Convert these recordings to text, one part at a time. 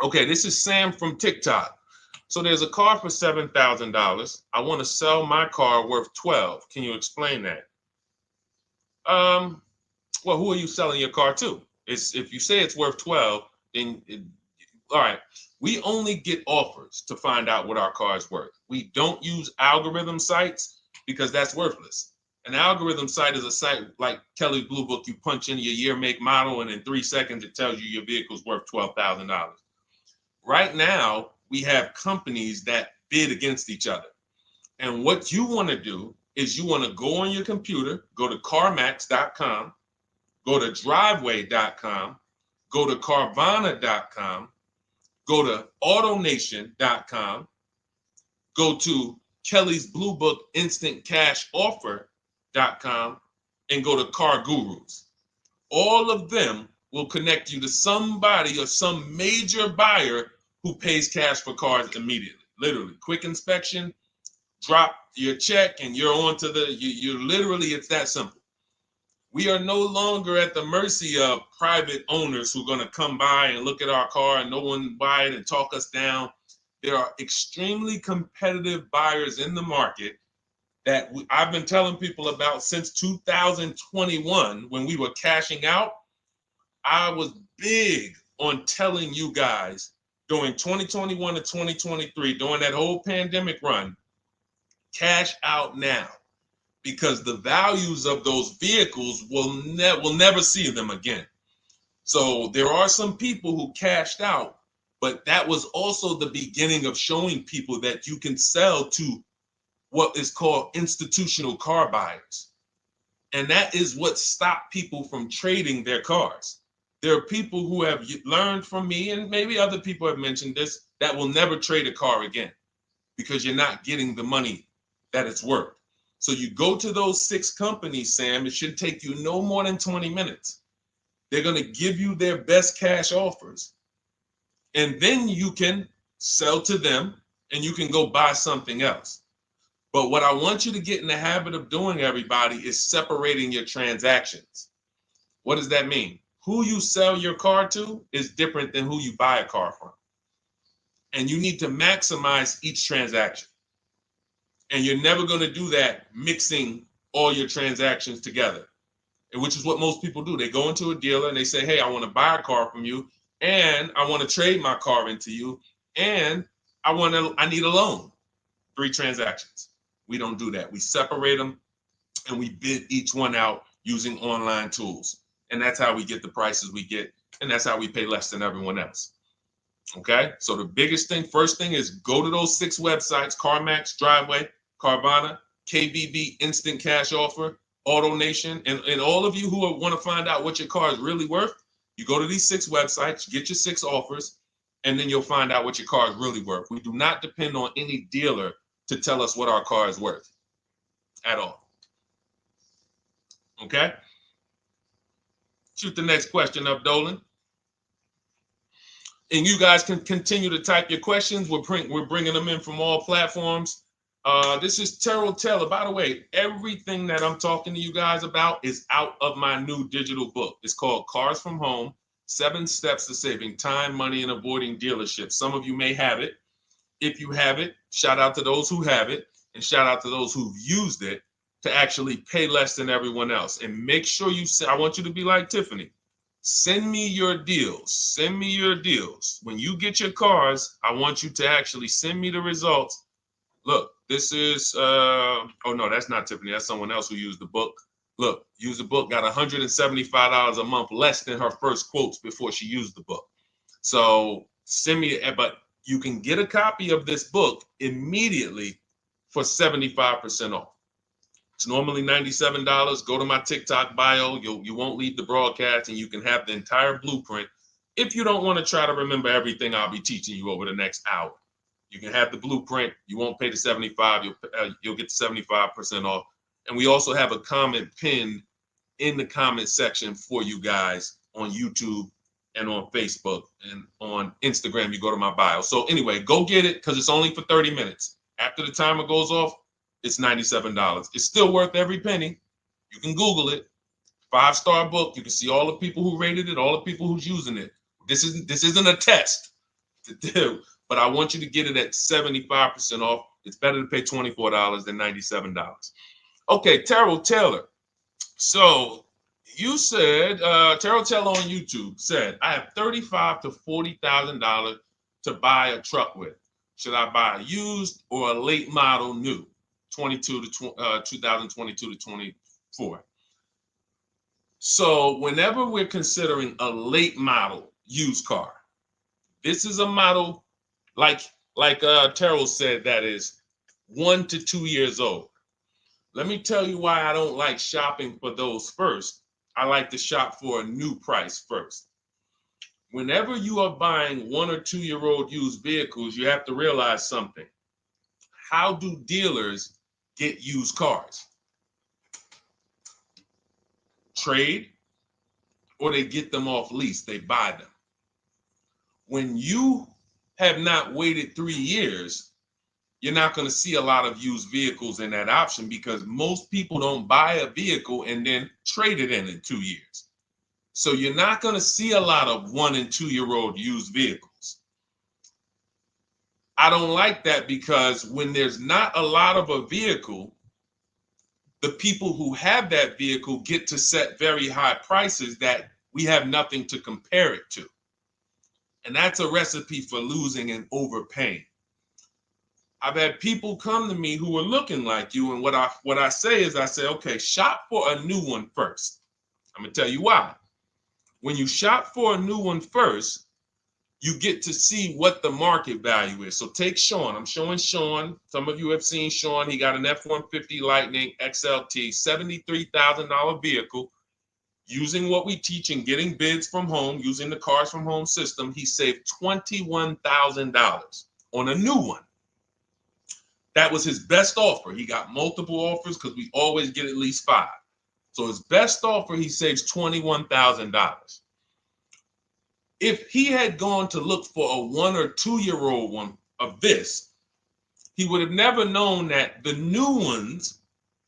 Okay, this is Sam from TikTok. So there's a car for $7,000. I want to sell my car worth 12. Can you explain that? Well, who are you selling your car to? It's if you say it's worth 12, then all right. We only get offers to find out what our car is worth. We don't use algorithm sites because that's worthless. An algorithm site is a site like Kelly's Blue Book. You punch in your year, make, model, and in 3 seconds it tells you your vehicle's worth $12,000. Right now, we have companies that bid against each other. And what you want to do is you want to go on your computer, go to CarMax.com, go to Driveway.com, go to Carvana.com, go to AutoNation.com, go to Kelly's Blue Book Instant Cash Offer.com, and go to Car Gurus. All of them will connect you to somebody or some major buyer who pays cash for cars immediately. Literally, quick inspection, drop your check, and you're on to you literally, it's that simple. We are no longer at the mercy of private owners who are going to come by and look at our car and no one buy it and talk us down. There are extremely competitive buyers in the market that I've been telling people about since 2021 when we were cashing out. I was big on telling you guys during 2021 to 2023, during that whole pandemic run, cash out now, because the values of those vehicles will never see them again. So there are some people who cashed out, but that was also the beginning of showing people that you can sell to what is called institutional car buyers. And that is what stopped people from trading their cars. There are people who have learned from me, and maybe other people have mentioned this, that will never trade a car again because you're not getting the money that it's worth. So you go to those 6 companies, Sam, it should take you no more than 20 minutes. They're going to give you their best cash offers. And then you can sell to them and you can go buy something else. But what I want you to get in the habit of doing, everybody, is separating your transactions. What does that mean? Who you sell your car to is different than who you buy a car from. And you need to maximize each transaction. And you're never going to do that mixing all your transactions together, which is what most people do. They go into a dealer and they say, hey, I want to buy a car from you, and I want to trade my car into you, and I need a loan. 3 transactions. We don't do that. We separate them and we bid each one out using online tools. And that's how we get the prices we get. And that's how we pay less than everyone else. Okay. So the biggest thing, first thing is go to those 6 websites: CarMax, Driveway, Carvana, KBB, Instant Cash Offer, AutoNation. And all of you who want to find out what your car is really worth, you go to these 6 websites, get your 6 offers, and then you'll find out what your car is really worth. We do not depend on any dealer to tell us what our car is worth at all. Okay? Shoot the next question up, Dolan. And you guys can continue to type your questions. We're bringing them in from all platforms. This is Terrell Taylor. By the way, everything that I'm talking to you guys about is out of my new digital book. It's called Cars from Home, 7 Steps to Saving Time, Money, and Avoiding Dealerships. Some of you may have it. If you have it, shout out to those who have it, and shout out to those who've used it to actually pay less than everyone else. And make sure I want you to be like Tiffany. Send me your deals. Send me your deals. When you get your cars, I want you to actually send me the results. Look, this is, oh no, that's not Tiffany. That's someone else who used the book. Look, used the book, got $175 a month less than her first quotes before she used the book. So send me, but you can get a copy of this book immediately for 75% off. It's normally $97. Go to my TikTok bio. You won't leave the broadcast, and you can have the entire blueprint. If you don't want to try to remember everything I'll be teaching you over the next hour, you can have the blueprint. You won't pay the $75. You'll get the 75% off. And we also have a comment pinned in the comment section for you guys on YouTube and on Facebook, and on Instagram. You go to my bio. So anyway, go get it because it's only for 30 minutes. After the timer goes off, it's $97. It's still worth every penny. You can Google it. 5-star book. You can see all the people who rated it, all the people who's using it. This isn't a test. to do, but I want you to get it at 75% off. It's better to pay $24 than $97. Okay, Terrell Taylor. So you said, Terrell Taylor on YouTube said, I have $35,000 to $40,000 to buy a truck with. Should I buy a used or a late model new, 2022 to 24? So whenever we're considering a late model used car, this is a model like Terrell said that is 1 to 2 years old. Let me tell you why I don't like shopping for those first. I like to shop for a new price first. Whenever you are buying 1 or 2 year old used vehicles, you have to realize something. How do dealers get used cars? Trade, or they get them off lease, they buy them. When you have not waited 3 years, you're not going to see a lot of used vehicles in that option because most people don't buy a vehicle and then trade it in 2 years. So you're not going to see a lot of 1 and 2 year old used vehicles. I don't like that because when there's not a lot of a vehicle, the people who have that vehicle get to set very high prices that we have nothing to compare it to. And that's a recipe for losing and overpaying. I've had people come to me who are looking like you, and what I say is, I say, okay, shop for a new one first. I'm gonna tell you why. When you shop for a new one first, you get to see what the market value is. So take Sean. I'm showing Sean. Some of you have seen Sean. He got an F-150 Lightning XLT, $73,000 vehicle. Using what we teach and getting bids from home, using the Cars from Home system, he saved $21,000 on a new one. That was his best offer. He got multiple offers because we always get at least 5. So his best offer, he saves $21,000. If he had gone to look for a 1 or 2 year old one of this, he would have never known that the new ones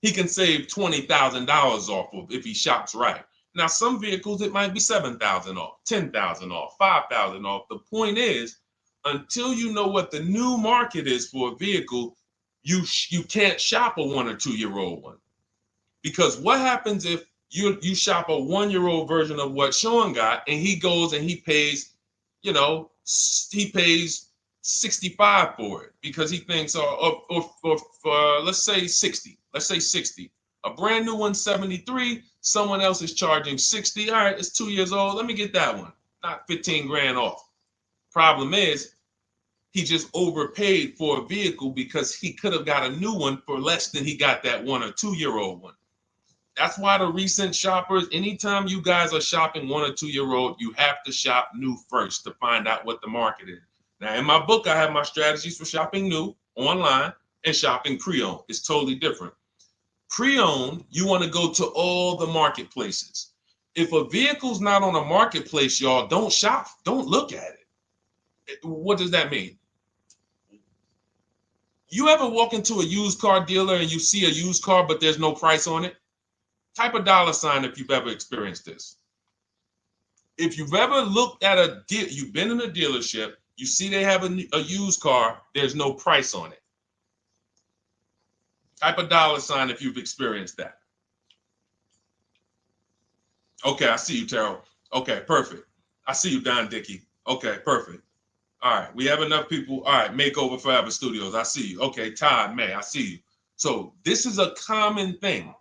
he can save $20,000 off of if he shops right. Now, some vehicles, it might be $7,000 off, $10,000 off, $5,000 off. The point is, until you know what the new market is for a vehicle, you can't shop a 1 or 2 year old one. Because what happens if you shop a 1 year old version of what Sean got and he goes and he pays, he pays 65 for it because he thinks, or let's say 60. Let's say 60. A brand new one, 73. Someone else is charging 60. All right, it's 2 years old. Let me get that one. Not 15 grand off. Problem is, he just overpaid for a vehicle because he could have got a new one for less than he got that 1 or 2 year old one. That's why the recent shoppers, anytime you guys are shopping 1 or 2 year old, you have to shop new first to find out what the market is. Now, in my book, I have my strategies for shopping new online and shopping pre-owned. It's totally different. Pre-owned, you want to go to all the marketplaces. If a vehicle's not on a marketplace, y'all, don't shop. Don't look at it. What does that mean? You ever walk into a used car dealer and you see a used car, but there's no price on it? Type a $ if you've ever experienced this. If you've ever looked at a deal, you've been in a dealership, you see they have a used car, there's no price on it. Type a $ if you've experienced that. Okay, I see you, Terrell. Okay, perfect. I see you, Don Dickey. Okay, perfect. All right, we have enough people. All right, Makeover Forever Studios. I see you. Okay, Todd May, I see you. So this is a common thing.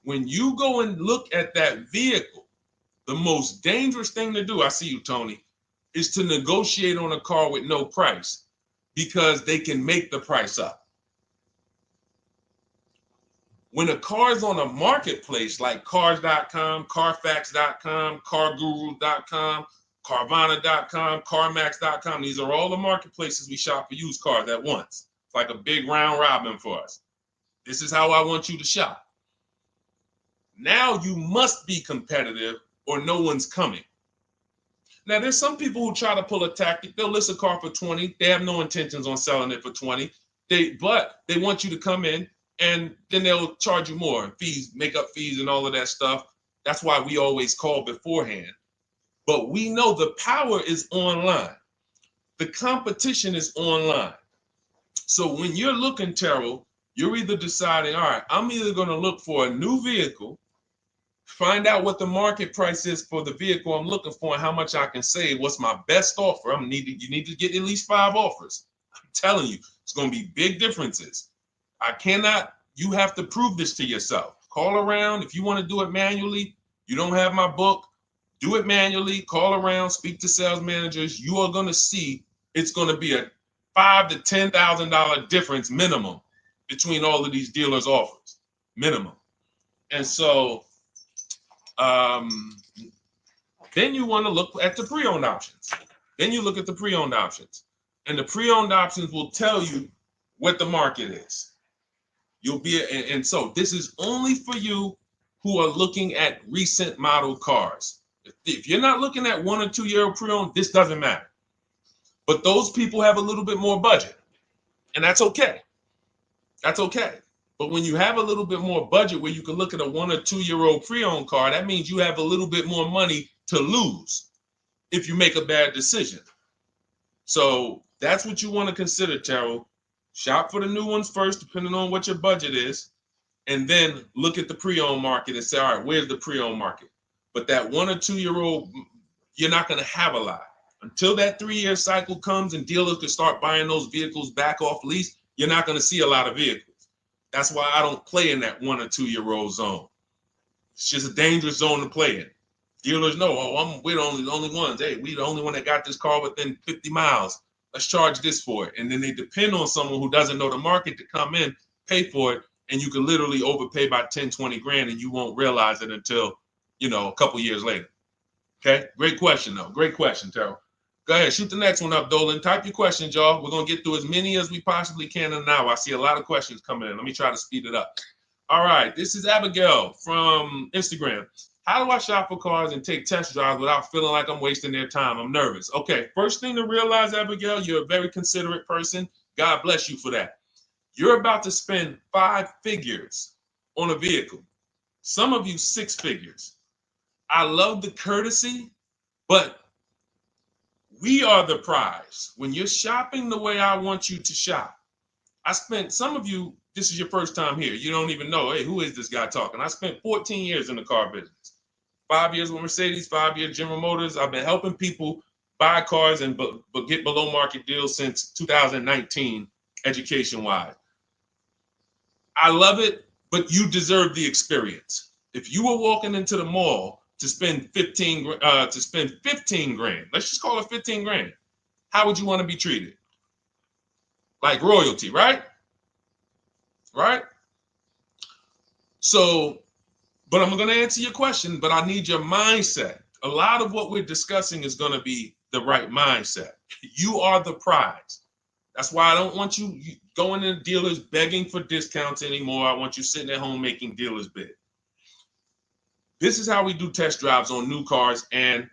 When you go and look at that vehicle, the most dangerous thing to do, I see you, Tony, is to negotiate on a car with no price because they can make the price up. When a car is on a marketplace like cars.com, carfax.com, carguru.com, carvana.com, carmax.com, these are all the marketplaces we shop for used cars at once. It's like a big round robin for us. This is how I want you to shop. Now you must be competitive or no one's coming. Now there's some people who try to pull a tactic. They'll list a car for 20. They have no intentions on selling it for 20. But they want you to come in and then they'll charge you more, fees, makeup fees and all of that stuff. That's why we always call beforehand. But we know the power is online. The competition is online. So when you're looking, Terrell, you're either deciding, all right, I'm either going to look for a new vehicle, find out what the market price is for the vehicle I'm looking for and how much I can save. What's my best offer? You need to get at least 5 offers. I'm telling you, it's going to be big differences. You have to prove this to yourself. Call around. If you want to do it manually, you don't have my book, do it manually, call around, speak to sales managers. You are going to see it's going to be a $5,000 to $10,000 difference minimum between all of these dealers' offers, minimum. And so then you want to look at the pre-owned options. Then you look at the pre-owned options. And the pre-owned options will tell you what the market is. And so this is only for you who are looking at recent model cars. If you're not looking at 1 or 2 year old pre-owned, this doesn't matter. But those people have a little bit more budget, and that's okay. That's okay. But when you have a little bit more budget where you can look at a 1 or 2 year old pre-owned car, that means you have a little bit more money to lose if you make a bad decision. So that's what you want to consider, Terrell. Shop for the new ones first, depending on what your budget is, and then look at the pre-owned market and say, all right, where's the pre-owned market? But that 1 or 2 year old, you're not going to have a lot. Until that 3 year cycle comes and dealers can start buying those vehicles back off lease, you're not going to see a lot of vehicles. That's why I don't play in that 1 or 2 year old zone. It's just a dangerous zone to play in. Dealers know, we're the only ones. Hey, we the only one that got this car within 50 miles. Let's charge this for it. And then they depend on someone who doesn't know the market to come in, pay for it, and you can literally overpay by 10, 20 grand and you won't realize it until, a couple years later. Okay, great question though. Great question, Terrell. Go ahead, shoot the next one up, Dolan. Type your questions, y'all. We're going to get through as many as we possibly can in an hour. I see a lot of questions coming in. Let me try to speed it up. All right, this is Abigail from Instagram. How do I shop for cars and take test drives without feeling like I'm wasting their time? I'm nervous. Okay, first thing to realize, Abigail, you're a very considerate person. God bless you for that. You're about to spend 5 figures on a vehicle. Some of you 6 figures. I love the courtesy, but we are the prize. When you're shopping the way I want you to shop, some of you, this is your first time here. You don't even know, hey, who is this guy talking? I spent 14 years in the car business. 5 years with Mercedes, 5 years General Motors. I've been helping people buy cars and get below market deals since 2019, education-wise. I love it, but you deserve the experience. If you were walking into the mall to spend 15 grand, let's just call it 15 grand. How would you want to be treated? Like royalty, right? Right? So, but I'm going to answer your question, but I need your mindset. A lot of what we're discussing is going to be the right mindset. You are the prize. That's why I don't want you going to dealers begging for discounts anymore. I want you sitting at home making dealers bid. This is how we do test drives on new cars and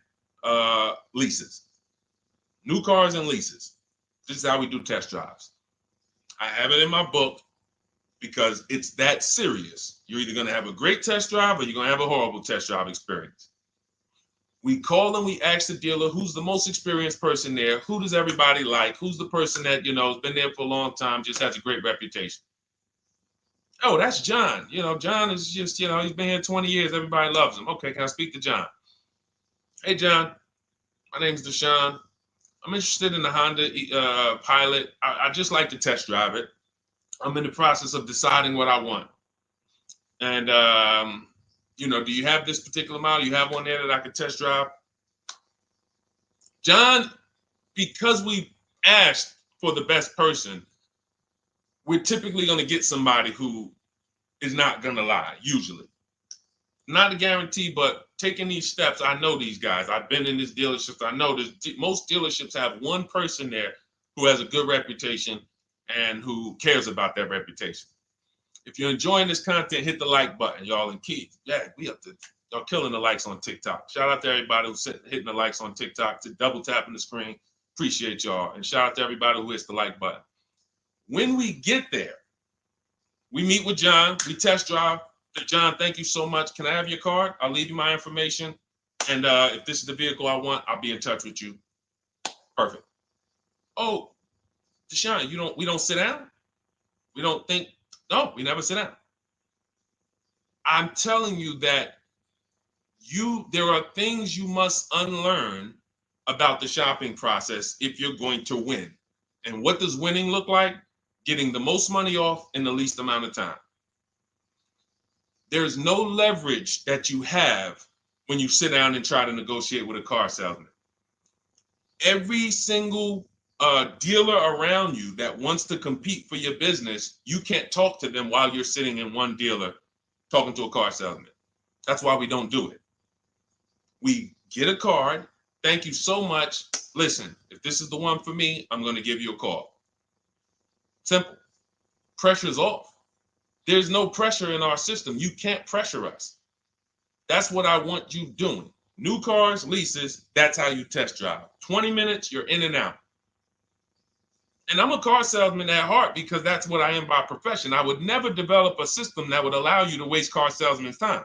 leases. New cars and leases. This is how we do test drives. I have it in my book because it's that serious. You're either going to have a great test drive or you're going to have a horrible test drive experience. We call and we ask the dealer, who's the most experienced person there? Who does everybody like? Who's the person that, has been there for a long time, just has a great reputation? Oh, that's John. John is just, he's been here 20 years. Everybody loves him. Okay, can I speak to John? Hey, John, my name's Deshone. I'm interested in the Honda Pilot. I just like to test drive it. I'm in the process of deciding what I want. And, do you have this particular model? You have one there that I could test drive? John, because we asked for the best person, we're typically going to get somebody who is not going to lie, usually. Not a guarantee, but taking these steps, I know these guys. I've been in this dealership. I know most dealerships have one person there who has a good reputation and who cares about that reputation. If you're enjoying this content, hit the like button, y'all. And Keith, y'all killing the likes on TikTok. Shout out to everybody who's hitting the likes on TikTok, to double tapping the screen. Appreciate y'all. And shout out to everybody who hits the like button. When we get there, we meet with John. We test drive. John, thank you so much. Can I have your card? I'll leave you my information. And if this is the vehicle I want, I'll be in touch with you. Perfect. Oh, Deshone, we don't sit down. We don't think. No, we never sit down. I'm telling you that there are things you must unlearn about the shopping process if you're going to win. And what does winning look like? Getting the most money off in the least amount of time. There's no leverage that you have when you sit down and try to negotiate with a car salesman. Every single dealer around you that wants to compete for your business, you can't talk to them while you're sitting in one dealer talking to a car salesman. That's why we don't do it. We get a card. Thank you so much. Listen, if this is the one for me, I'm going to give you a call. Simple. Pressure's off. There's no pressure in our system. You can't pressure us. That's what I want you doing. New cars, leases, that's how you test drive. 20 minutes, you're in and out. And I'm a car salesman at heart because that's what I am by profession. I would never develop a system that would allow you to waste car salesmen's time.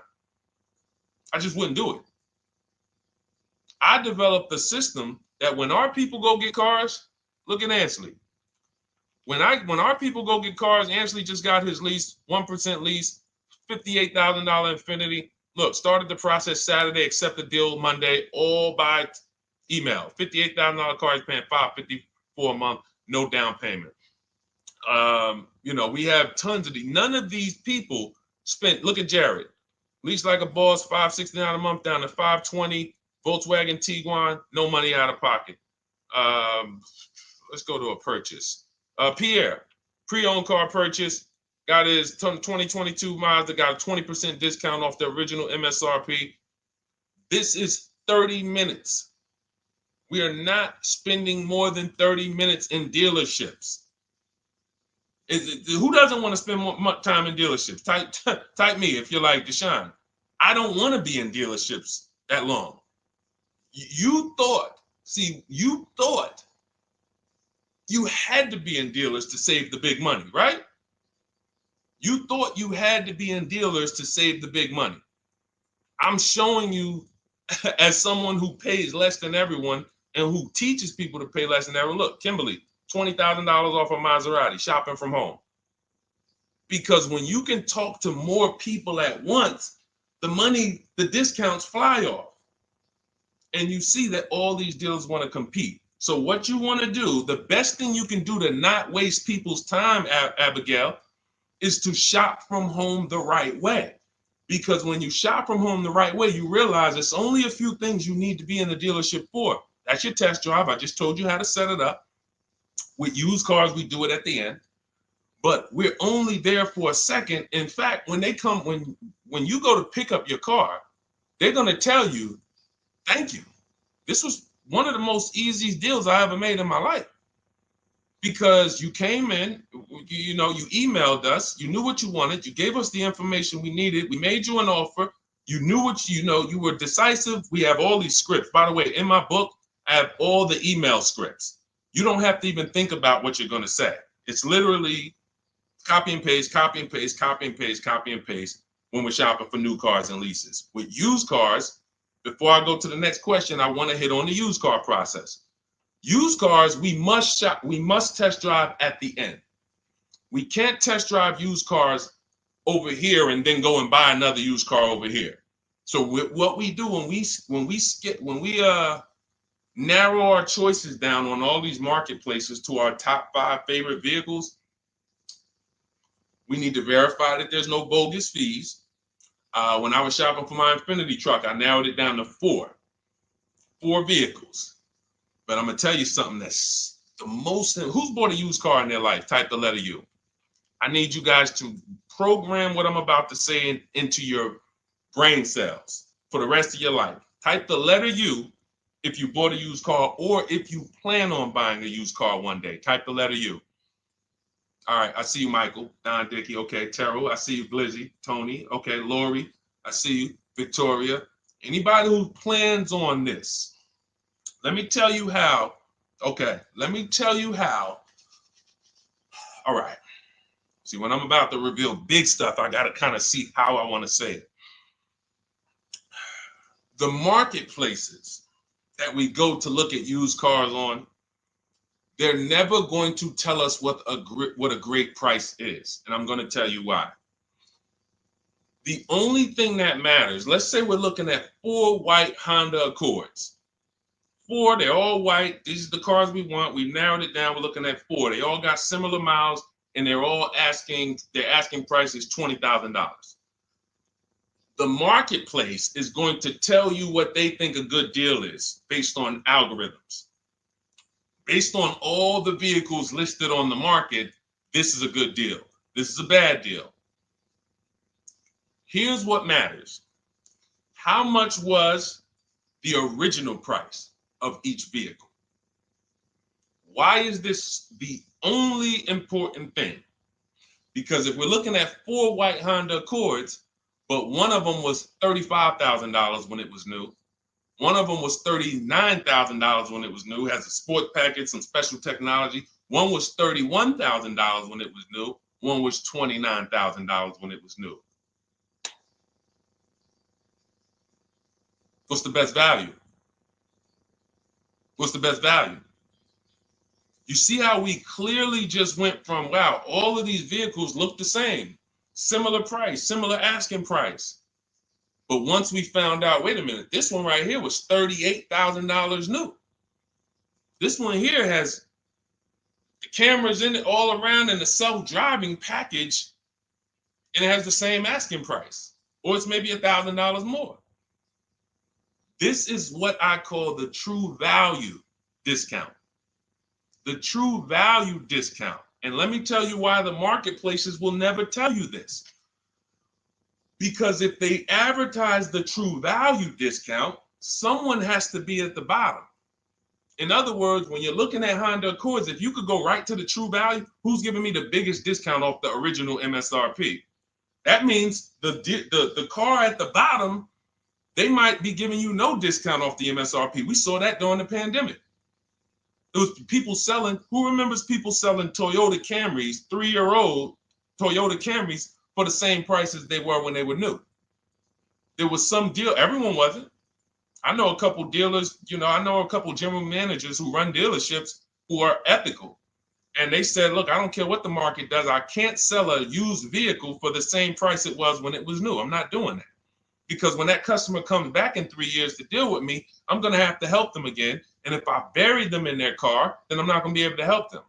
I just wouldn't do it. I developed a system that when our people go get cars, look at Ansley. When our people go get cars, Ansley just got his lease, 1% lease, $58,000 Infiniti. Look, started the process Saturday, accept the deal Monday, all by email. $58,000 car, he's paying $554 a month, no down payment. We have tons of these. None of these people spent, look at Jared, lease like a boss, $569 a month down to $520, Volkswagen Tiguan, no money out of pocket. Let's go to a purchase. Pierre, pre-owned car purchase, got his 2022 Mazda, got a 20% discount off the original MSRP. This is 30 minutes. We are not spending more than 30 minutes in dealerships. Who doesn't want to spend more time in dealerships? Type me if you're like Deshone. I don't want to be in dealerships that long. You thought you had to be in dealers to save the big money, right? You thought you had to be in dealers to save the big money. I'm showing you as someone who pays less than everyone and who teaches people to pay less than everyone. Look, Kimberly, $20,000 off a Maserati, shopping from home. Because when you can talk to more people at once, the discounts fly off. And you see that all these dealers want to compete. So what you want to do, the best thing you can do to not waste people's time, Abigail, is to shop from home the right way. Because when you shop from home the right way, you realize it's only a few things you need to be in the dealership for. That's your test drive. I just told you how to set it up. With used cars, we do it at the end. But we're only there for a second. In fact, when you go to pick up your car, they're going to tell you, thank you. This was one of the most easiest deals I ever made in my life. Because you came in, you emailed us, you knew what you wanted, you gave us the information we needed, we made you an offer, you knew what you were decisive. We have all these scripts. By the way, in my book, I have all the email scripts. You don't have to even think about what you're going to say. It's literally copy and paste, copy and paste, copy and paste, copy and paste when we're shopping for new cars and leases. With used cars, before I go to the next question, I want to hit on the used car process. Used cars, we must test drive at the end. We can't test drive used cars over here and then go and buy another used car over here. So what we do when we narrow our choices down on all these marketplaces to our top 5 favorite vehicles, we need to verify that there's no bogus fees. When I was shopping for my Infiniti truck, I narrowed it down to 4 vehicles. But I'm going to tell you something that's the most, who's bought a used car in their life? Type the letter U. I need you guys to program what I'm about to say into your brain cells for the rest of your life. Type the letter U if you bought a used car or if you plan on buying a used car one day. Type the letter U. All right, I see you, Michael. Don Dickey, okay. Terrell, I see you. Glizzy, Tony, okay. Lori, I see you. Victoria. Anybody who plans on this, let me tell you how. Okay, let me tell you how. All right. See, when I'm about to reveal big stuff, I got to kind of see how I want to say it. The marketplaces that we go to look at used cars on, They're never going to tell us what a great price is. And I'm going to tell you why. The only thing that matters, let's say we're looking at 4 white Honda Accords. 4, they're all white. These are the cars we want. We've narrowed it down. We're looking at 4. They all got similar miles, and they're asking price is $20,000. The marketplace is going to tell you what they think a good deal is based on algorithms. Based on all the vehicles listed on the market, this is a good deal. This is a bad deal. Here's what matters. How much was the original price of each vehicle? Why is this the only important thing? Because if we're looking at 4 white Honda Accords, but one of them was $35,000 when it was new, one of them was $39,000 when it was new, has a sport package, some special technology. One was $31,000 when it was new. One was $29,000 when it was new. What's the best value? What's the best value? You see how we clearly just went from, wow, all of these vehicles look the same, similar price, similar asking price. But once we found out, wait a minute, this one right here was $38,000 new. This one here has the cameras in it all around and the self-driving package, and it has the same asking price, or it's maybe $1,000 more. This is what I call the true value discount. The true value discount. And let me tell you why the marketplaces will never tell you this. Because if they advertise the true value discount, someone has to be at the bottom. In other words, when you're looking at Honda Accords, if you could go right to the true value, who's giving me the biggest discount off the original MSRP? That means the car at the bottom, they might be giving you no discount off the MSRP. We saw that during the pandemic. It was people selling, who remembers people selling Toyota Camrys, 3-year-old Toyota Camrys for the same price as they were when they were new? There was some deal, everyone wasn't. I know a couple dealers, I know a couple general managers who run dealerships who are ethical. And they said, look, I don't care what the market does. I can't sell a used vehicle for the same price it was when it was new. I'm not doing that. Because when that customer comes back in 3 years to deal with me, I'm going to have to help them again. And if I bury them in their car, then I'm not going to be able to help them.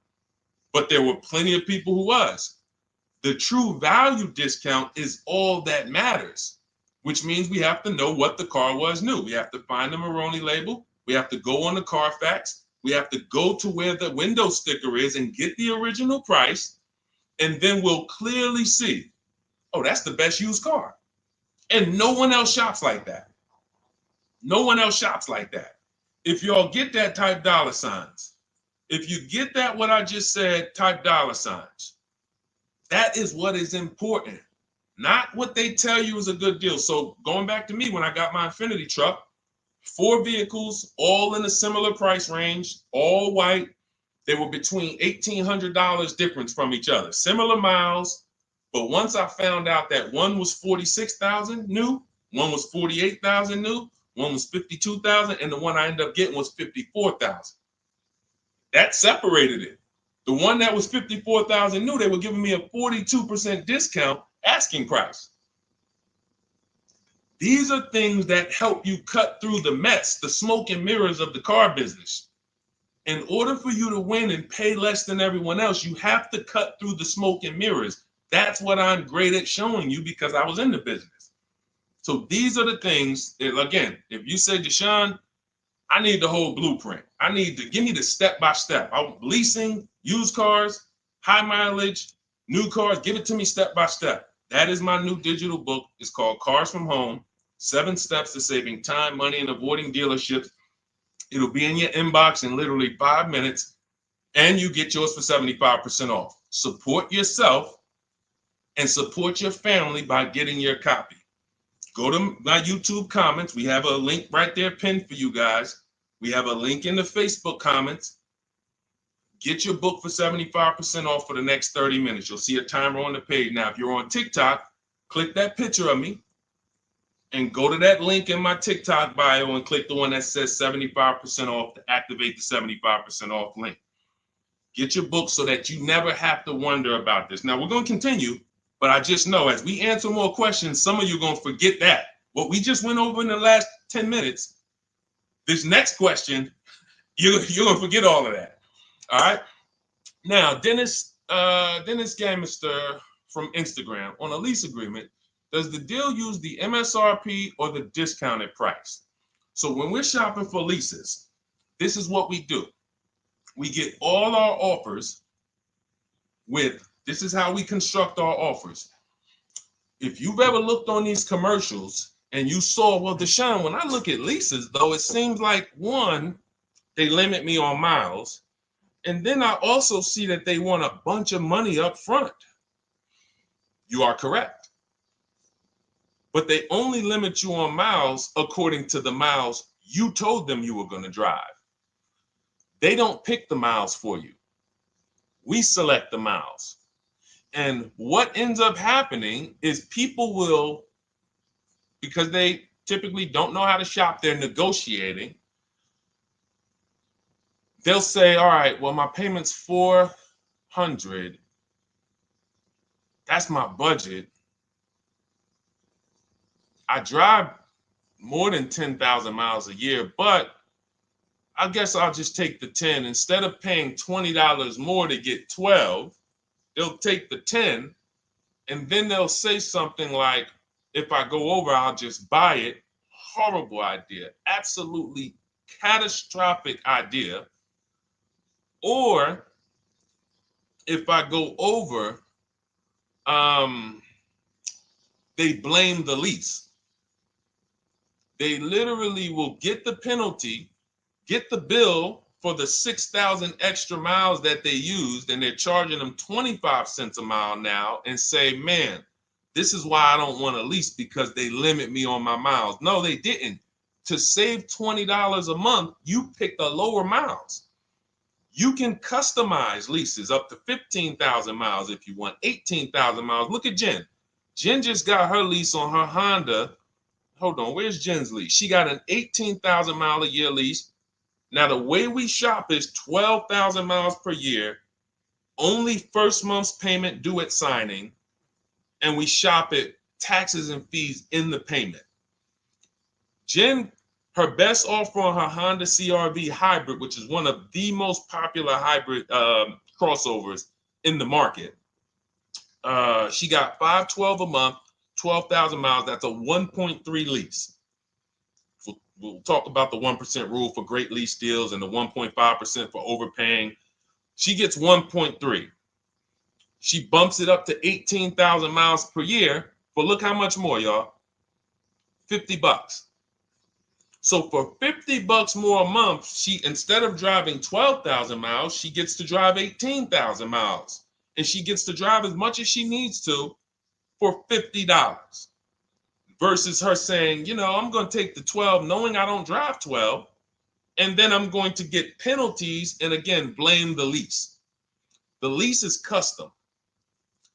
But there were plenty of people who was. The true value discount is all that matters, which means we have to know what the car was new. We have to find the Maroni label. We have to go on the Carfax. We have to go to where the window sticker is and get the original price. And then we'll clearly see, oh, that's the best used car. And no one else shops like that. No one else shops like that. If y'all get that, type dollar signs. If you get that, what I just said, type dollar signs. That is what is important, not what they tell you is a good deal. So going back to me, when I got my Infinity truck, 4 vehicles, all in a similar price range, all white. They were between $1,800 difference from each other, similar miles. But once I found out that one was 46,000 new, one was 48,000 new, one was 52,000, and the one I ended up getting was 54,000. That separated it. The one that was 54,000 new, they were giving me a 42% discount asking price. These are things that help you cut through the mess, the smoke and mirrors of the car business. In order for you to win and pay less than everyone else, you have to cut through the smoke and mirrors. That's what I'm great at showing you because I was in the business. So these are the things that, again, if you say, Deshone, I need the whole blueprint. I need to give me the step-by-step. I'm leasing, used cars, high mileage, new cars. Give it to me step-by-step. That is my new digital book. It's called Cars from Home, 7 Steps to Saving Time, Money, and Avoiding Dealerships. It'll be in your inbox in literally 5 minutes, and you get yours for 75% off. Support yourself and support your family by getting your copy. Go to my YouTube comments. We have a link right there pinned for you guys. We have a link in the Facebook comments. Get your book for 75% off for the next 30 minutes. You'll see a timer on the page. Now, if you're on TikTok, click that picture of me and go to that link in my TikTok bio and click the one that says 75% off to activate the 75% off link. Get your book so that you never have to wonder about this. Now, we're going to continue, but I just know as we answer more questions, some of you are going to forget that. What we just went over in the last 10 minutes, this next question, you're going to forget all of that. All right? Now, Dennis Gamister from Instagram, on a lease agreement, does the deal use the MSRP or the discounted price? So when we're shopping for leases, this is what we do. We get all our offers this is how we construct our offers. If you've ever looked on these commercials and you saw, well, Deshone, when I look at leases, though, it seems like, one, they limit me on miles. And then I also see that they want a bunch of money up front. You are correct. But they only limit you on miles according to the miles you told them you were going to drive. They don't pick the miles for you. We select the miles. And what ends up happening is people will, because they typically don't know how to shop, they're negotiating. They'll say, all right, well, my payment's $400. That's my budget. I drive more than 10,000 miles a year, but I guess I'll just take the 10. Instead of paying $20 more to get 12, they'll take the 10, and then they'll say something like, if I go over, I'll just buy it. Horrible idea. Absolutely catastrophic idea. Or if I go over, they blame the lease. They literally will get the penalty, get the bill for the 6,000 extra miles that they used, and they're charging them 25 cents a mile now, and say, man, this is why I don't want to lease, because they limit me on my miles. No, they didn't. To save $20 a month, you picked the lower miles. You can customize leases up to 15,000 miles if you want, 18,000 miles. Look at Jen. Jen just got her lease on her Honda. Hold on, where's Jen's lease? She got an 18,000 mile a year lease. Now, the way we shop is 12,000 miles per year, only first month's payment due at signing, and we shop it taxes and fees in the payment. Jen, her best offer on her Honda CR-V hybrid, which is one of the most popular hybrid crossovers in the market, she got $512 a month, 12,000 miles. That's a 1.3 lease. We'll talk about the 1% rule for great lease deals and the 1.5% for overpaying. She gets 1.3. She bumps it up to 18,000 miles per year. But look how much more, y'all. $50. So for $50 more a month, she, instead of driving 12,000 miles, she gets to drive 18,000 miles. And she gets to drive as much as she needs to for $50. Versus her saying, you know, I'm going to take the 12 knowing I don't drive 12, and then I'm going to get penalties and, again, blame the lease. The lease is custom.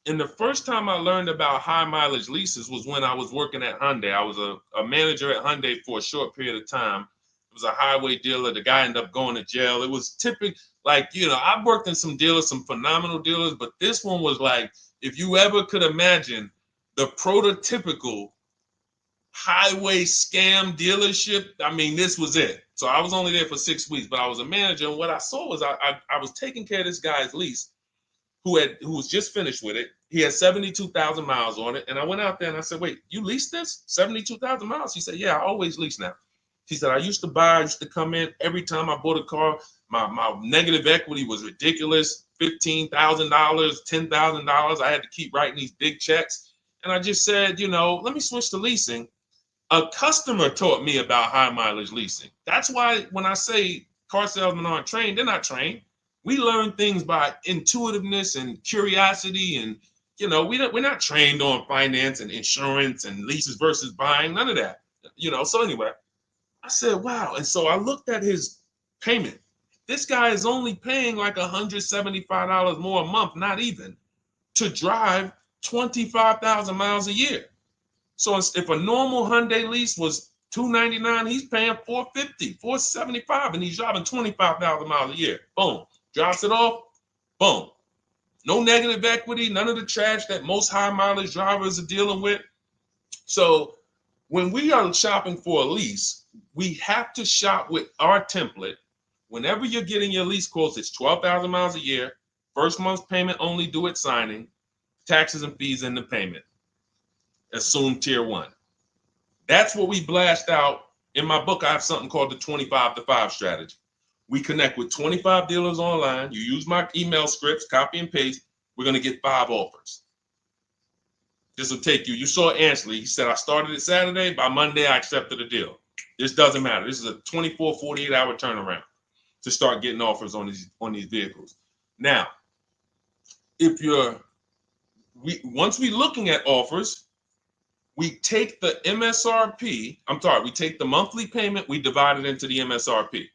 And the first time I learned about high mileage leases was when I was working at Hyundai. I was a manager at Hyundai for a short period of time. It was a highway dealer. The guy ended up going to jail. It was typical, like, you know, I've worked in some dealers, some phenomenal dealers, but this one was like, if you ever could imagine the prototypical highway scam dealership, I mean, this was it. So I was only there for 6 weeks, but I was a manager, and what I saw was I was taking care of this guy's lease who was just finished with it. He had 72,000 miles on it, and I went out there and I said, wait, you leased this? 72,000 miles? He said, yeah, I always lease now. He said, I used to come in every time I bought a car, my negative equity was ridiculous, $15,000, $10,000. I had to keep writing these big checks. And I just said, you know, let me switch to leasing. A customer taught me about high mileage leasing. That's why when I say car salesmen aren't trained, they're not trained. We learn things by intuitiveness and curiosity, and you know, we're not trained on finance and insurance and leases versus buying, none of that. You know, so anyway, I said, wow. And so I looked at his payment. This guy is only paying like $175 more a month, not even, to drive 25,000 miles a year. So if a normal Hyundai lease was $299, he's paying $450, $475, and he's driving 25,000 miles a year. Boom, drops it off, Boom. No negative equity, none of the trash that most high mileage drivers are dealing with. So when we are shopping for a lease, we have to shop with our template. Whenever you're getting your lease quotes, it's 12,000 miles a year, first month's payment only due at signing, taxes and fees in the payment. Assume tier 1. That's what we blast out. In my book, I have something called the 25 to 5 strategy. We connect with 25 dealers online. You use my email scripts, copy and paste. We're going to get 5 offers. This will take you. You saw Ansley. He said, I started it Saturday. By Monday, I accepted a deal. This doesn't matter. This is a 24, 48-hour turnaround to start getting offers on these vehicles. Now, once we're looking at offers, we take the MSRP. We take the monthly payment. We divide it into the MSRP.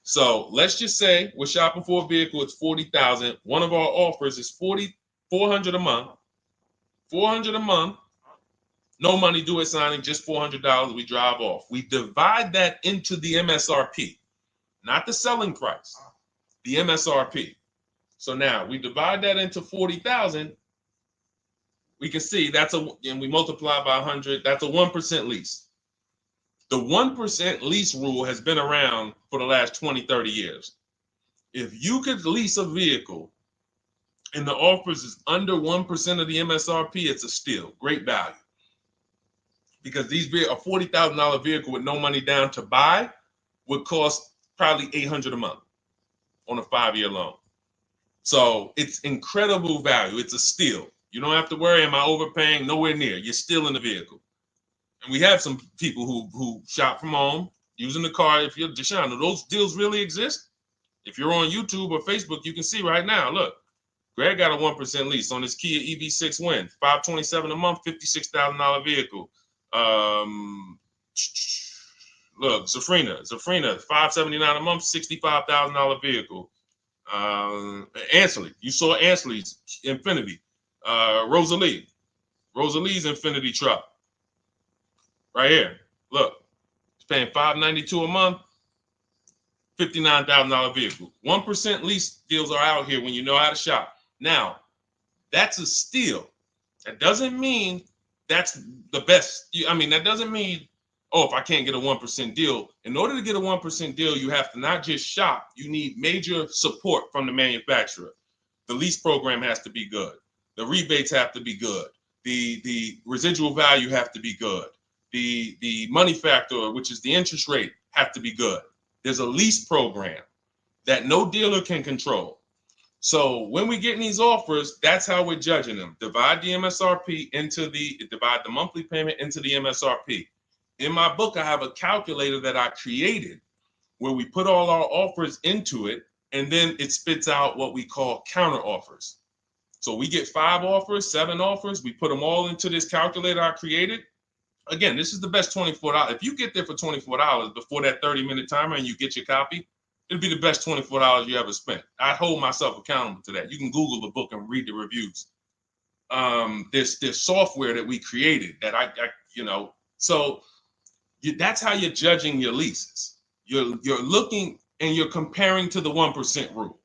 So let's just say we're shopping for a vehicle. It's $40,000. One of our offers is $400 a month. $400 a month. No money due at signing. Just $400. We drive off. We divide that into the MSRP, not the selling price. The MSRP. So now we divide that into 40,000. We can see and we multiply by 100. That's a 1% lease. The 1% lease rule has been around for the last 20, 30 years. If you could lease a vehicle and the offers is under 1% of the MSRP, it's a steal. Great value. Because a $40,000 vehicle with no money down to buy would cost probably $800 a month on a 5-year loan. So it's incredible value. It's a steal. You don't have to worry, am I overpaying? Nowhere near. You're still in the vehicle. And we have some people who shop from home using the car. If you're Deshone, do those deals really exist? If you're on YouTube or Facebook, you can see right now. Look, Greg got a 1% lease on his Kia EV6 Win, $527 a month, $56,000 vehicle. Look, Zafrina, $579 a month, $65,000 vehicle. Ansley, you saw Ansley's Infinity. Rosalie's Infinity truck. Right here. Look, it's paying $592 a month, $59,000 vehicle. 1% lease deals are out here when you know how to shop. Now, that's a steal. That doesn't mean that's the best. That doesn't mean, if I can't get a 1% deal. In order to get a 1% deal, you have to not just shop. You need major support from the manufacturer. The lease program has to be good. The rebates have to be good. The residual value have to be good. The money factor, which is the interest rate, have to be good. There's a lease program that no dealer can control. So when we get these offers, that's how we're judging them. Divide the monthly payment into the MSRP. In my book, I have a calculator that I created where we put all our offers into it, and then it spits out what we call counter offers. So we get 5 offers, 7 offers. We put them all into this calculator I created. Again, this is the best $24. If you get there for $24 before that 30-minute timer and you get your copy, it'll be the best $24 you ever spent. I hold myself accountable to that. You can Google the book and read the reviews. There's software that we created that that's how you're judging your leases. You're looking and you're comparing to the 1% rule.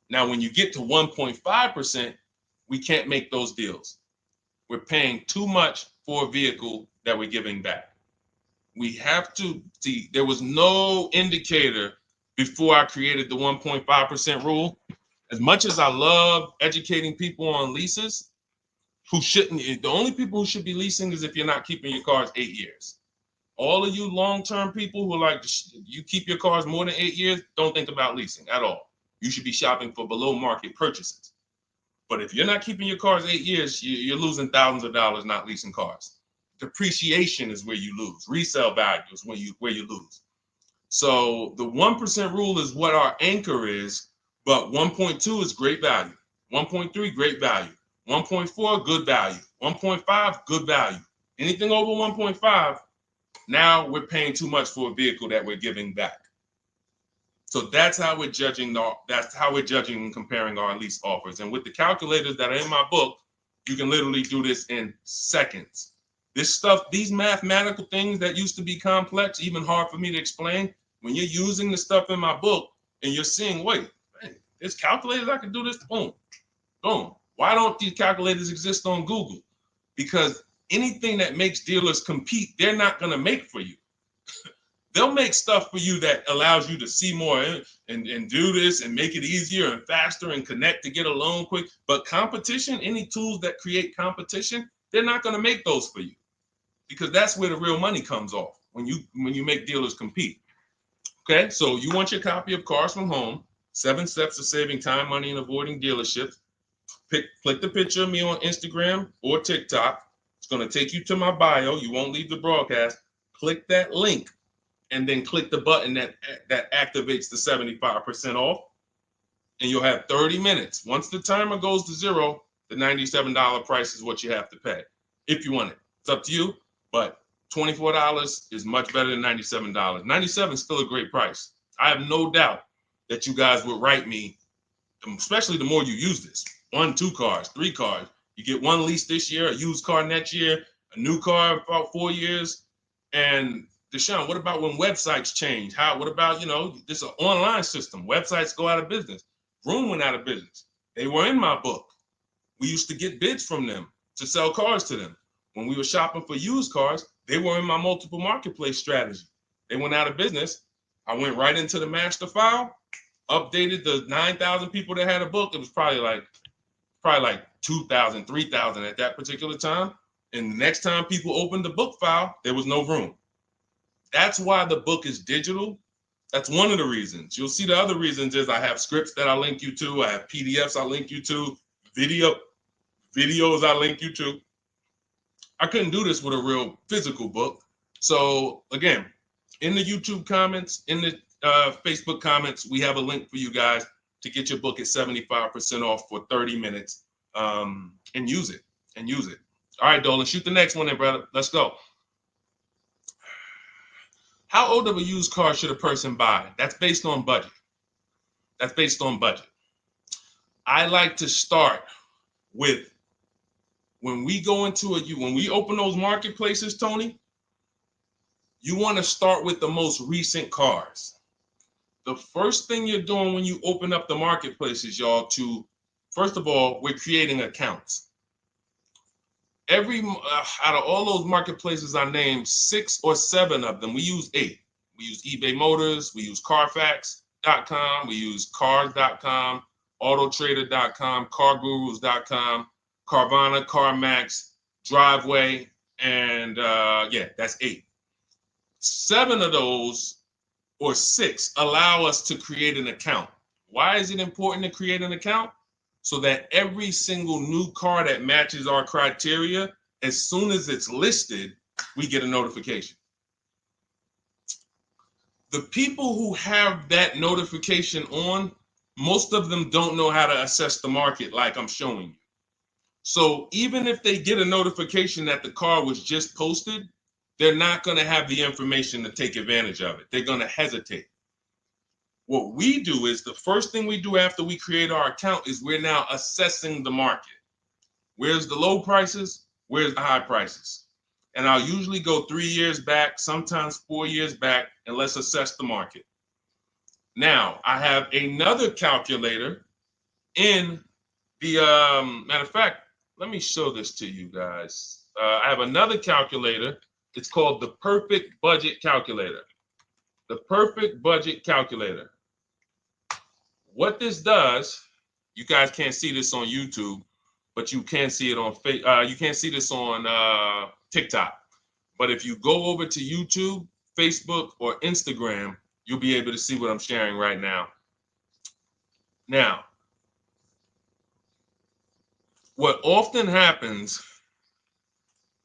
Now, when you get to 1.5%, we can't make those deals. We're paying too much for a vehicle that we're giving back. We have to see, there was no indicator before I created the 1.5% rule. As much as I love educating people on leases, the only people who should be leasing is if you're not keeping your cars 8 years. All of you long-term people who you keep your cars more than 8 years, don't think about leasing at all. You should be shopping for below market purchases. But if you're not keeping your cars 8 years, you're losing thousands of dollars not leasing cars. Depreciation is where you lose. Resale value is where you lose. So the 1% rule is what our anchor is, but 1.2 is great value. 1.3, great value. 1.4, good value. 1.5, good value. Anything over 1.5, now we're paying too much for a vehicle that we're giving back. So that's how we're judging. That's how we're judging and comparing our lease offers. And with the calculators that are in my book, you can literally do this in seconds. This stuff, these mathematical things that used to be complex, even hard for me to explain, when you're using the stuff in my book and you're seeing, wait, There's calculators I can do this. Boom, boom. Why don't these calculators exist on Google? Because anything that makes dealers compete, they're not going to make for you. They'll make stuff for you that allows you to see more and do this and make it easier and faster and connect to get a loan quick. But competition, any tools that create competition, they're not going to make those for you, because that's where the real money comes off when you make dealers compete. Okay, so you want your copy of Cars from Home, 7 Steps of Saving Time, Money, and Avoiding Dealerships. Click the picture of me on Instagram or TikTok. It's going to take you to my bio. You won't leave the broadcast. Click that link and then click the button that activates the 75% off, and you'll have 30 minutes. Once the timer goes to 0, the $97 price is what you have to pay if you want it. It's up to you, but $24 is much better than $97. $97 is still a great price. I have no doubt that you guys would write me, especially the more you use this. 1, 2 cars, 3 cars. You get 1 lease this year, a used car next year, a new car in about 4 years. And Deshone, what about when websites change? What about, this is an online system. Websites go out of business. Vroom went out of business. They were in my book. We used to get bids from them to sell cars to them. When we were shopping for used cars, they were in my multiple marketplace strategy. They went out of business. I went right into the master file, updated the 9,000 people that had a book. It was probably like 2,000, 3,000 at that particular time. And the next time people opened the book file, there was no room. That's why the book is digital. That's one of the reasons. You'll see the other reasons is I have scripts that I link you to. I have PDFs I link you to. Videos I link you to. I couldn't do this with a real physical book. So again, in the YouTube comments, in the Facebook comments, we have a link for you guys to get your book at 75% off for 30 minutes and use it. All right, Dolan, shoot the next one then, brother. Let's go. How old of a used car should a person buy? That's based on budget. I like to start with, when we open those marketplaces, Tony, you want to start with the most recent cars. The first thing you're doing when you open up the marketplaces, y'all, first of all, we're creating accounts. Out of all those marketplaces I named, 6 or 7 of them, we use 8. We use eBay Motors, we use Carfax.com, we use Cars.com, Autotrader.com, CarGurus.com, Carvana, CarMax, Driveway, and that's 8. 7 of those, or 6, allow us to create an account. Why is it important to create an account? So that every single new car that matches our criteria, as soon as it's listed, we get a notification. The people who have that notification on, most of them don't know how to assess the market like I'm showing you. So even if they get a notification that the car was just posted, they're not going to have the information to take advantage of it. They're going to hesitate. What we do is, the first thing we do after we create our account is we're now assessing the market. Where's the low prices? Where's the high prices? And I'll usually go 3 years back, sometimes 4 years back, and let's assess the market. Now, I have another calculator in the, matter of fact, let me show this to you guys. I have another calculator. It's called the Perfect Budget Calculator. The Perfect Budget Calculator. What this does, you guys can't see this on YouTube, but you can see it on you can't see this on TikTok. But if you go over to YouTube, Facebook, or Instagram, you'll be able to see what I'm sharing right now. Now, what often happens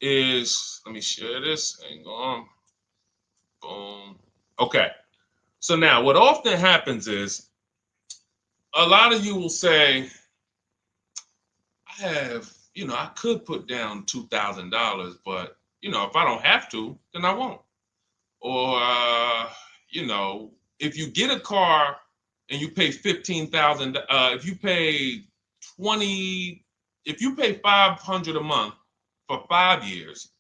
is, let me share this. Hang on. Boom. Okay. So now what often happens is, a lot of you will say, I could put down $2,000, but, if I don't have to, then I won't. Or, if you get a car and you pay $15,000, if you pay $500 a month for 5 years,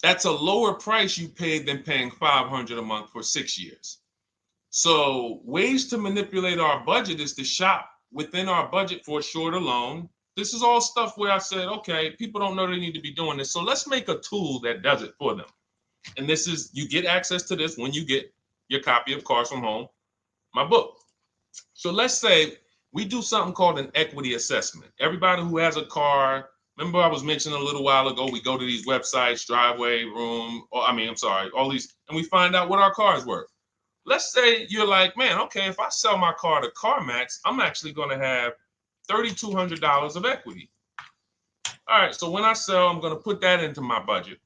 that's a lower price you paid than paying $500 a month for 6 years. So ways to manipulate our budget is to shop within our budget for a shorter loan. This is all stuff where I said, okay, people don't know they need to be doing this. So let's make a tool that does it for them. And this is, you get access to this when you get your copy of Cars from Home, my book. So let's say we do something called an equity assessment. Everybody who has a car, remember I was mentioning a little while ago, we go to these websites, Driveway, Room, or all these, and we find out what our car is worth. Let's say you're like, man, okay, if I sell my car to CarMax, I'm actually going to have $3,200 of equity. All right, so when I sell, I'm going to put that into my budget.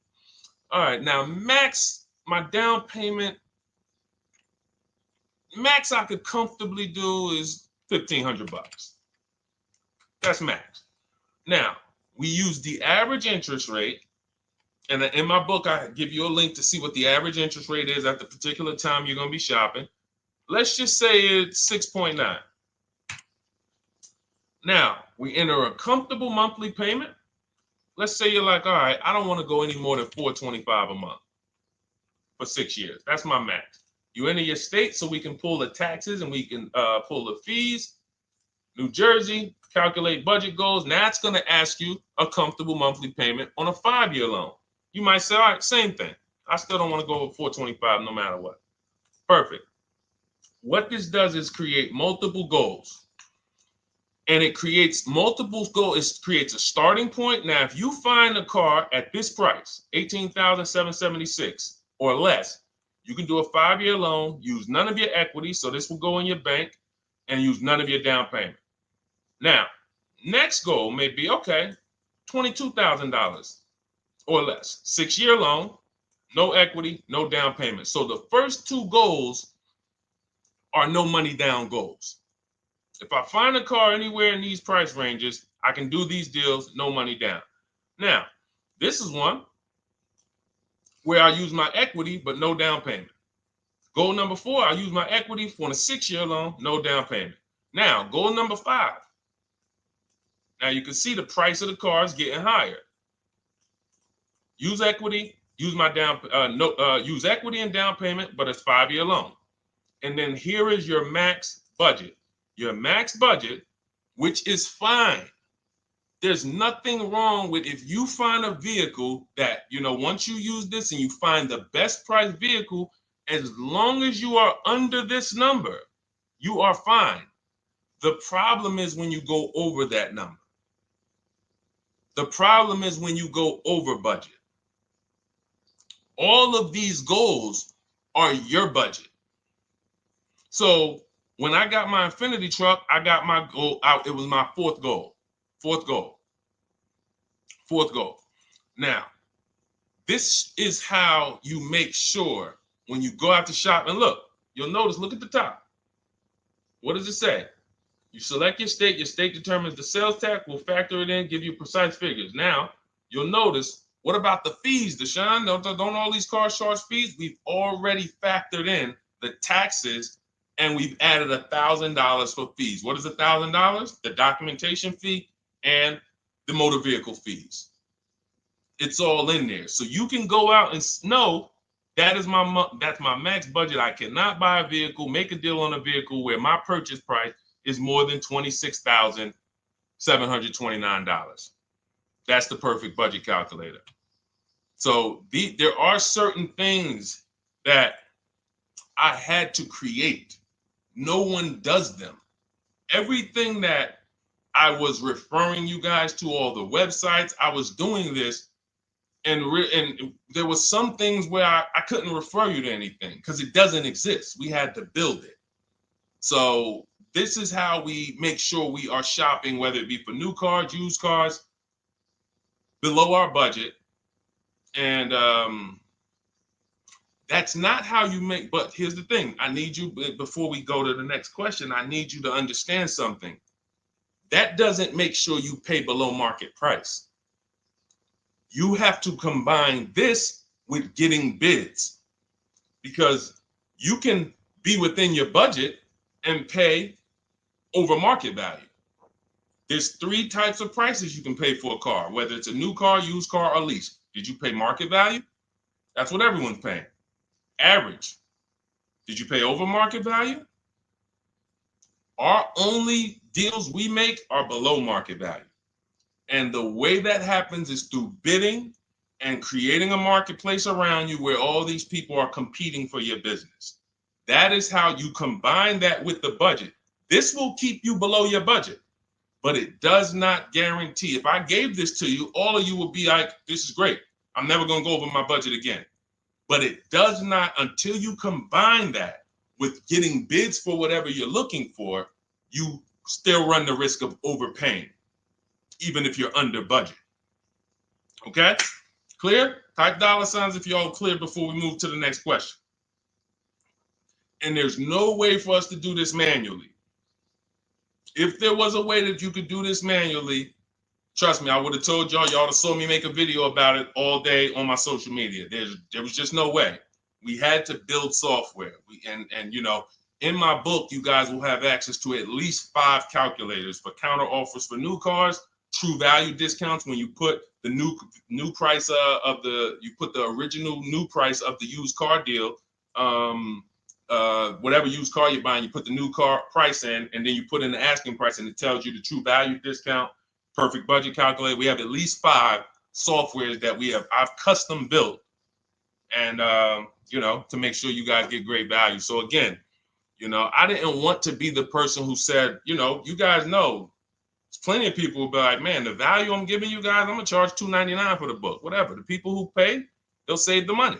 All right, now max, my down payment, max I could comfortably do is $1,500. That's max. Now, we use the average interest rate, and in my book, I give you a link to see what the average interest rate is at the particular time you're going to be shopping. Let's just say it's 6.9. Now, we enter a comfortable monthly payment. Let's say you're like, all right, I don't want to go any more than $425 a month for 6 years. That's my max. You enter your state so we can pull the taxes and we can pull the fees. New Jersey, calculate budget goals. Now it's going to ask you a comfortable monthly payment on a 5-year loan. You might say, all right, same thing. I still don't want to go over 425 no matter what. Perfect. What this does is create multiple goals. And it creates multiple goals. It creates a starting point. Now, if you find a car at this price, $18,776 or less, you can do a 5-year loan, use none of your equity, so this will go in your bank, and use none of your down payment. Now, next goal may be, okay, $22,000 or less. 6-year loan, no equity, no down payment. So the first two goals are no money down goals. If I find a car anywhere in these price ranges, I can do these deals, no money down. Now, this is one where I use my equity, but no down payment. Goal number 4, I use my equity for a 6-year loan, no down payment. Now, goal number 5. Now you can see the price of the car is getting higher. Use equity, use my use equity and down payment, but it's 5-year loan. And then here is your max budget. Your max budget, which is fine. There's nothing wrong with if you find a vehicle that, once you use this and you find the best price vehicle, as long as you are under this number, you are fine. The problem is when you go over that number. The problem is when you go over budget. All of these goals are your budget. So when I got my Infiniti truck, I got my goal out. It was my fourth goal. Now, this is how you make sure when you go out to shop, and look at the top. What does it say? You select your state determines the sales tax, will factor it in, give you precise figures. Now, you'll notice, what about the fees, Deshone? Don't all these cars charge fees? We've already factored in the taxes, and we've added $1,000 for fees. What is $1,000? The documentation fee and the motor vehicle fees. It's all in there. So you can go out and know that's my max budget. I cannot buy a vehicle, make a deal on a vehicle where my purchase price is more than $26,729. That's the perfect budget calculator. So there are certain things that I had to create. No one does them. Everything that I was referring you guys to, all the websites, I was doing this, and there was some things where I couldn't refer you to anything because it doesn't exist. We had to build it. So this is how we make sure we are shopping, whether it be for new cars, used cars, below our budget. And that's not how you make, but here's the thing. I need you, before we go to the next question, I need you to understand something. That doesn't make sure you pay below market price. You have to combine this with getting bids, because you can be within your budget and pay over market value. There's 3 types of prices you can pay for a car, whether it's a new car, used car, or lease. Did you pay market value? That's what everyone's paying. Average. Did you pay over market value? Our only deals we make are below market value. And the way that happens is through bidding and creating a marketplace around you where all these people are competing for your business. That is how you combine that with the budget. This will keep you below your budget, but it does not guarantee. If I gave this to you, all of you would be like, this is great. I'm never going to go over my budget again. But it does not, until you combine that with getting bids for whatever you're looking for, you still run the risk of overpaying, even if you're under budget. Okay? Clear? Type $ if y'all clear before we move to the next question. And there's no way for us to do this manually. If there was a way that you could do this manually, trust me, I would have told y'all to saw me make a video about it all day on my social media. There was just no way. We had to build software. And you know, in my book, you guys will have access to at least 5 calculators for counter offers for new cars, true value discounts when you put the new price you put the original new price of the used car deal, whatever used car you're buying, you put the new car price in, and then you put in the asking price, and it tells you the true value discount, perfect budget calculator. We have at least 5 softwares that I've custom built, and you know, to make sure you guys get great value. So again, you know, I didn't want to be the person who said, you know, you guys know, there's plenty of people who be like, man, the value I'm giving you guys, I'm gonna charge $2.99 for the book, whatever. The people who pay, they'll save the money.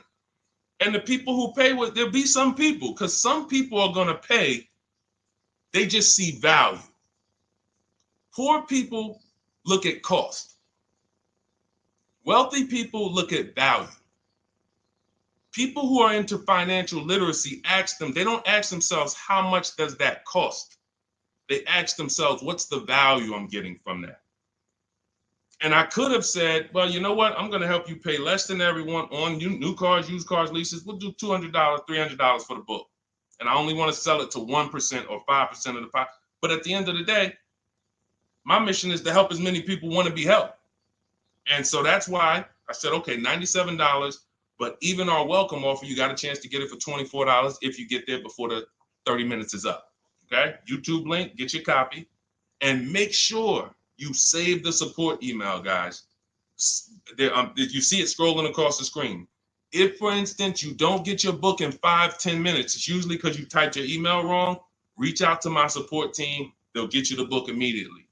And the people who pay, there'll be some people, because some people are gonna pay, they just see value. Poor people look at cost. Wealthy people look at value. People who are into financial literacy they don't ask themselves, how much does that cost? They ask themselves, what's the value I'm getting from that? And I could have said, well, you know what? I'm going to help you pay less than everyone on new cars, used cars, leases. We'll do $200, $300 for the book. And I only want to sell it to 1% or 5% of the pie. But at the end of the day, my mission is to help as many people want to be helped. And so that's why I said, okay, $97. But even our welcome offer, you got a chance to get it for $24 if you get there before the 30 minutes is up. Okay? YouTube link, get your copy. And make sure you save the support email, guys. You see it scrolling across the screen. If, for instance, you don't get your book in 5-10 minutes, it's usually because you typed your email wrong. Reach out to my support team. They'll get you the book immediately.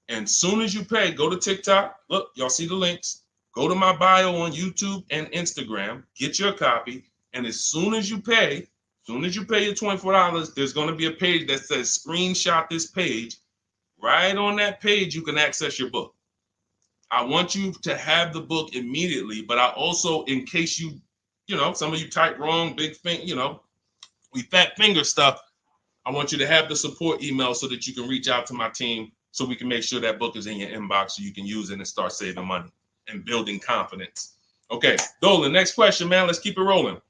And soon as you pay, go to TikTok. Look, y'all see the links. Go to my bio on YouTube and Instagram. Get your copy. And as soon as you pay your $24, there's going to be a page that says screenshot this page. Right on that page, you can access your book. I want you to have the book immediately, but I also, in case you know, some of you type wrong, big thing, you know, we fat finger stuff. I want you to have the support email so that you can reach out to my team so we can make sure that book is in your inbox so you can use it and start saving money and building confidence. Okay, Dolan, next question, man. Let's keep it rolling.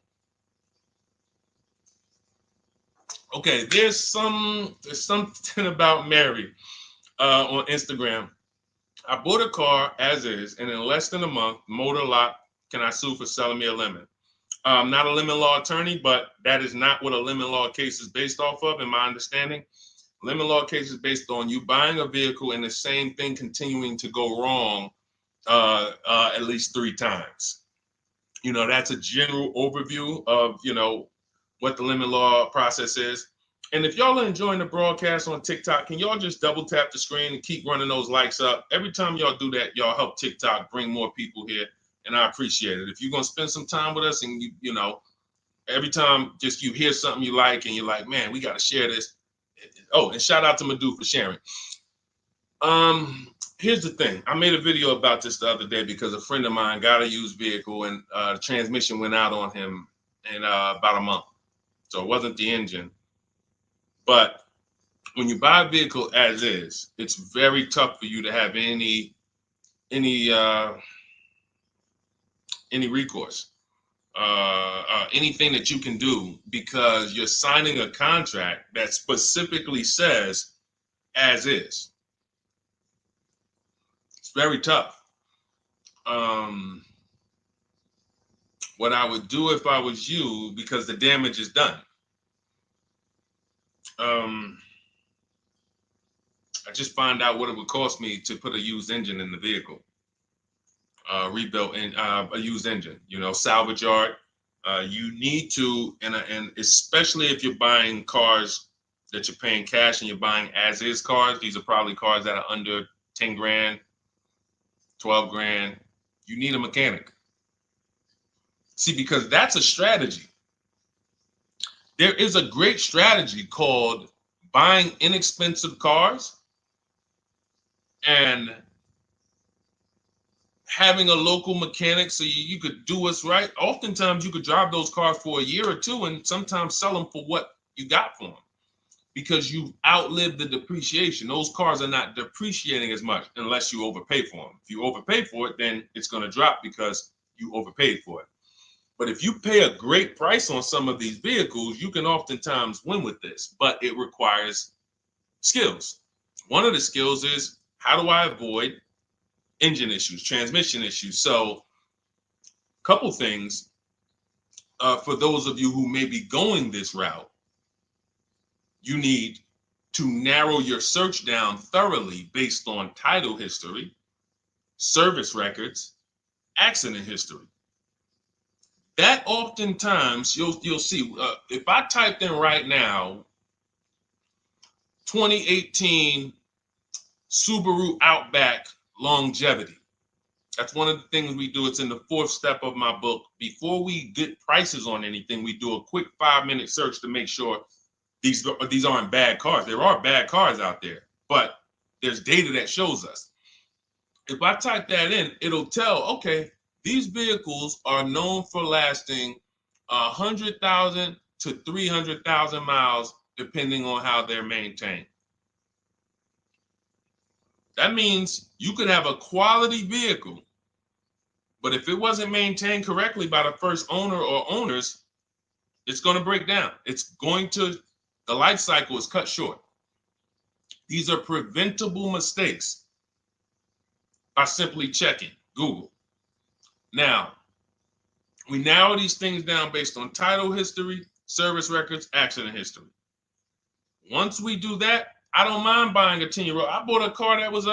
Okay, there's something about Mary on Instagram. I bought a car as is, and in less than a month, motor lock, can I sue for selling me a lemon? I'm not a lemon law attorney, but that is not what a lemon law case is based off of, in my understanding. Lemon law case is based on you buying a vehicle and the same thing continuing to go wrong at least 3 times. You know, that's a general overview of, you know, what the lemon law process is. And if y'all are enjoying the broadcast on TikTok, can y'all just double tap the screen and keep running those likes up? Every time y'all do that, y'all help TikTok bring more people here, and I appreciate it. If you're going to spend some time with us and, you know, every time just you hear something you like and you're like, man, we got to share this. Oh, and shout out to Madhu for sharing. Here's the thing. I made a video about this the other day because a friend of mine got a used vehicle and the transmission went out on him in about a month. So it wasn't the engine. But when you buy a vehicle as is, it's very tough for you to have any recourse, anything that you can do, because you're signing a contract that specifically says as is. It's very tough. What I would do if I was you, because the damage is done. I just found out what it would cost me to put a used engine in the vehicle, rebuilt in a used engine. You know, salvage yard. You need to, and especially if you're buying cars that you're paying cash and you're buying as is cars. These are probably cars that are under 10 grand, 12 grand. You need a mechanic. See, because that's a strategy. There is a great strategy called buying inexpensive cars and having a local mechanic so you could do what's right. Oftentimes you could drive those cars for a year or two and sometimes sell them for what you got for them because you've outlived the depreciation. Those cars are not depreciating as much unless you overpay for them. If you overpay for it, then it's going to drop because you overpaid for it. But if you pay a great price on some of these vehicles, you can oftentimes win with this, but it requires skills. One of the skills is, how do I avoid engine issues, transmission issues? So a couple things for those of you who may be going this route, you need to narrow your search down thoroughly based on title history, service records, accident history. That oftentimes you'll see, if I typed in right now 2018 Subaru Outback longevity. That's one of the things we do. It's in the 4th step of my book. Before we get prices on anything, we do a quick 5-minute search to make sure these aren't bad cars. There are bad cars out there, but there's data that shows us. If I type that in, it'll tell, okay, these vehicles are known for lasting 100,000 to 300,000 miles, depending on how they're maintained. That means you could have a quality vehicle, but if it wasn't maintained correctly by the first owner or owners, it's going to break down. The life cycle is cut short. These are preventable mistakes by simply checking Google. Now, we narrow these things down based on title history, service records, accident history. Once we do that, I don't mind buying a 10-year-old. I bought a car that was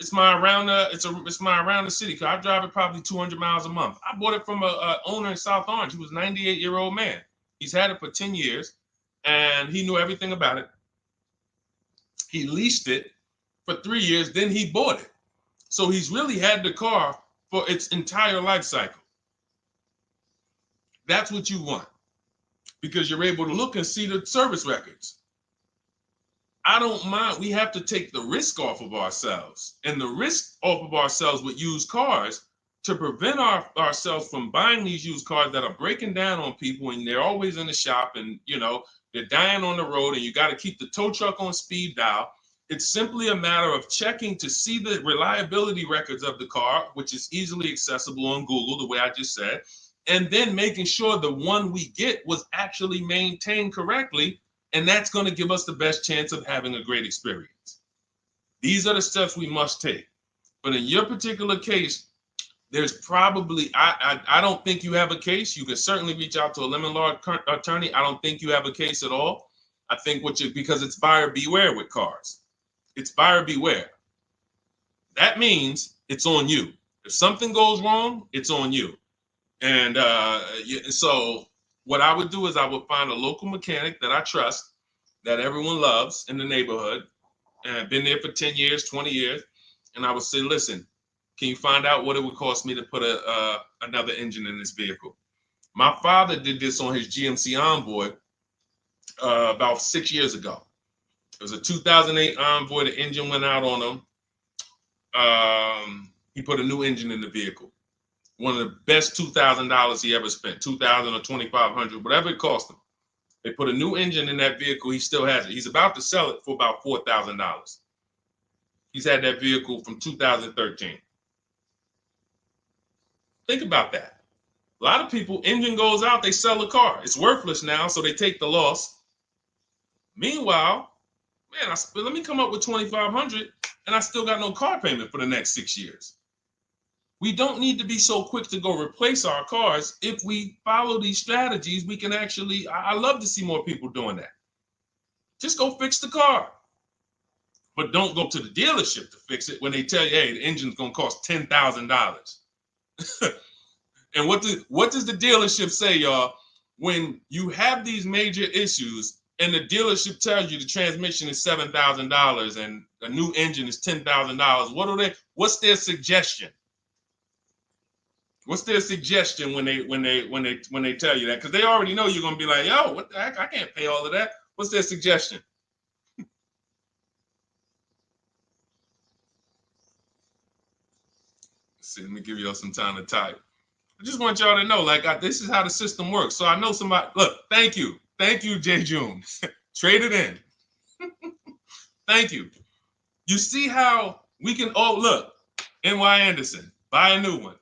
it's my around the city car. I drive it probably 200 miles a month. I bought it from a owner in South Orange. He was a 98-year-old man. He's had it for 10 years and he knew everything about it. He leased it for 3 years, then he bought it. So he's really had the car for its entire life cycle. That's what you want because you're able to look and see the service records. I don't mind. We have to take the risk off of ourselves, and the risk off of ourselves with used cars to prevent ourselves from buying these used cars that are breaking down on people and they're always in the shop and, they're dying on the road and you got to keep the tow truck on speed dial. It's simply a matter of checking to see the reliability records of the car, which is easily accessible on Google, the way I just said, and then making sure the one we get was actually maintained correctly. And that's going to give us the best chance of having a great experience. These are the steps we must take. But in your particular case, there's probably, I don't think you have a case. You can certainly reach out to a lemon law attorney. I don't think you have a case at all. I think because it's buyer beware with cars. It's buyer beware. That means it's on you. If something goes wrong, it's on you. And so what I would do is I would find a local mechanic that I trust, that everyone loves in the neighborhood, and I've been there for 10 years, 20 years. And I would say, listen, can you find out what it would cost me to put another engine in this vehicle? My father did this on his GMC Envoy about 6 years ago. It was a 2008 Envoy. The engine went out on him. He put a new engine in the vehicle. One of the best $2,000 he ever spent, $2,000 or $2,500, whatever it cost him. They put a new engine in that vehicle. He still has it. He's about to sell it for about $4,000. He's had that vehicle from 2013. Think about that. A lot of people, engine goes out, they sell the car. It's worthless now, so they take the loss. Meanwhile, man, let me come up with $2,500, and I still got no car payment for the next 6 years. We don't need to be so quick to go replace our cars. If we follow these strategies, we can actually, I love to see more people doing that. Just go fix the car. But don't go to the dealership to fix it when they tell you, hey, the engine's gonna cost $10,000. And what does the dealership say, y'all? When you have these major issues and the dealership tells you the transmission is $7,000 and a new engine is $10,000, what's their suggestion? What's their suggestion when they tell you that? Because they already know you're gonna be like, yo, what the heck? I can't pay all of that. What's their suggestion? Let's see, let me give y'all some time to type. I just want y'all to know, like, this is how the system works. So I know somebody, look, thank you, Jay June. Trade it in. Thank you. You see how we can, look, NY Anderson, buy a new one.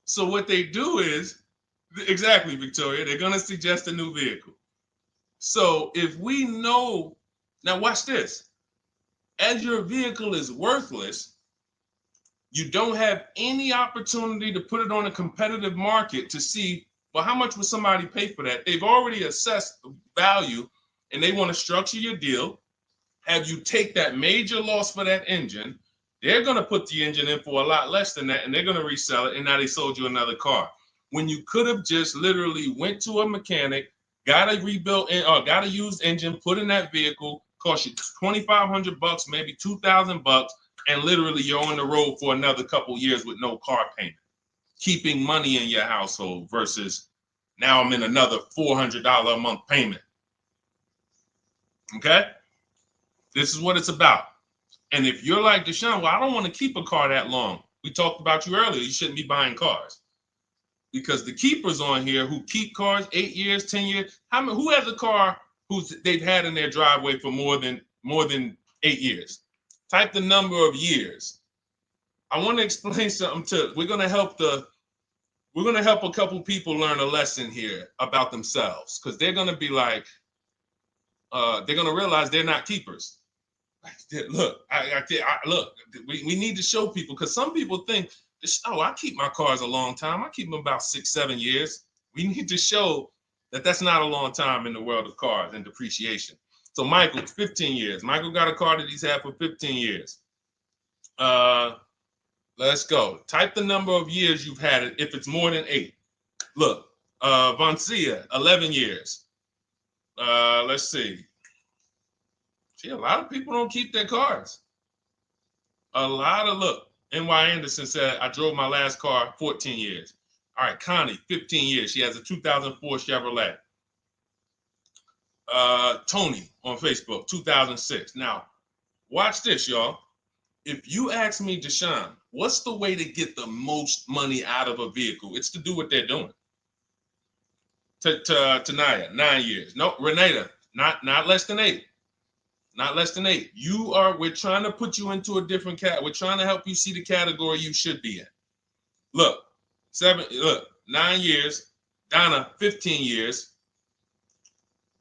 So what they do is, exactly, Victoria, they're going to suggest a new vehicle. So if we know, now watch this, as your vehicle is worthless, you don't have any opportunity to put it on a competitive market to see, well, how much would somebody pay for that? They've already assessed the value and they want to structure your deal, have you take that major loss for that engine. They're going to put the engine in for a lot less than that and they're going to resell it. And now they sold you another car. When you could have just literally went to a mechanic, got a rebuilt or got a used engine, put in that vehicle, cost you $2,500, maybe $2,000. And literally you're on the road for another couple years with no car payment, keeping money in your household versus now I'm in another $400 a month payment. Okay? This is what it's about. And if you're like Deshone, well, I don't want to keep a car that long. We talked about you earlier. You shouldn't be buying cars. Because the keepers on here who keep cars 8 years, 10 years, who has a car they've had in their driveway for more than 8 years? Type the number of years. I want to explain something we're going to help a couple people learn a lesson here about themselves, because they're going to be like, they're going to realize they're not keepers. Look, look, we need to show people, because some people think, oh, I keep my cars a long time. I keep them about 6-7 years. We need to show that that's not a long time in the world of cars and depreciation. So Michael, 15 years. Michael got a car that he's had for 15 years. Let's go. Type the number of years you've had it if it's more than 8. Look, Vancia, 11 years. Let's see. See, a lot of people don't keep their cars. Look, NY Anderson said, I drove my last car 14 years. All right, Connie, 15 years. She has a 2004 Chevrolet. Tony on Facebook, 2006. Now, watch this, y'all. If you ask me, Deshone, what's the way to get the most money out of a vehicle? It's to do what they're doing. Tanaya, 9 years. No, Renata, not less than 8. Not less than 8. We're trying to put you into a different cat. We're trying to help you see the category you should be in. Look, 9 years. Donna, 15 years.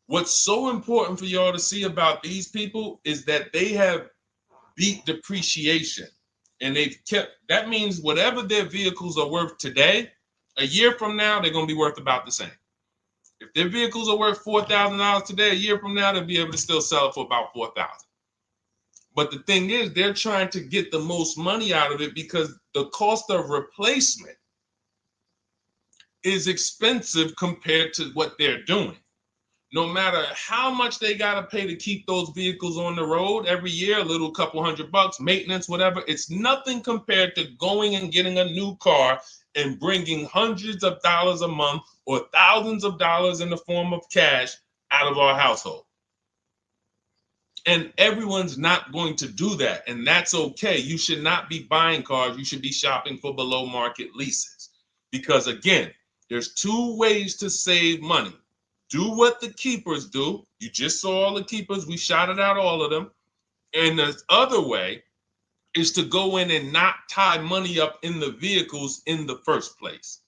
What's so important for y'all to see about these people is that they have beat depreciation, and that means whatever their vehicles are worth today, a year from now, they're going to be worth about the same. If their vehicles are worth $4,000 today, a year from now, they'll be able to still sell it for about $4,000. But the thing is, they're trying to get the most money out of it because the cost of replacement is expensive compared to what they're doing. No matter how much they got to pay to keep those vehicles on the road every year, a little couple $100, maintenance, whatever, it's nothing compared to going and getting a new car and bringing hundreds of dollars a month or thousands of dollars in the form of cash out of our household. And everyone's not going to do that. And that's okay. You should not be buying cars. You should be shopping for below market leases. Because again, there's 2 ways to save money. Do what the keepers do. You just saw all the keepers. We shouted out all of them. And the other way is to go in and not tie money up in the vehicles in the first place.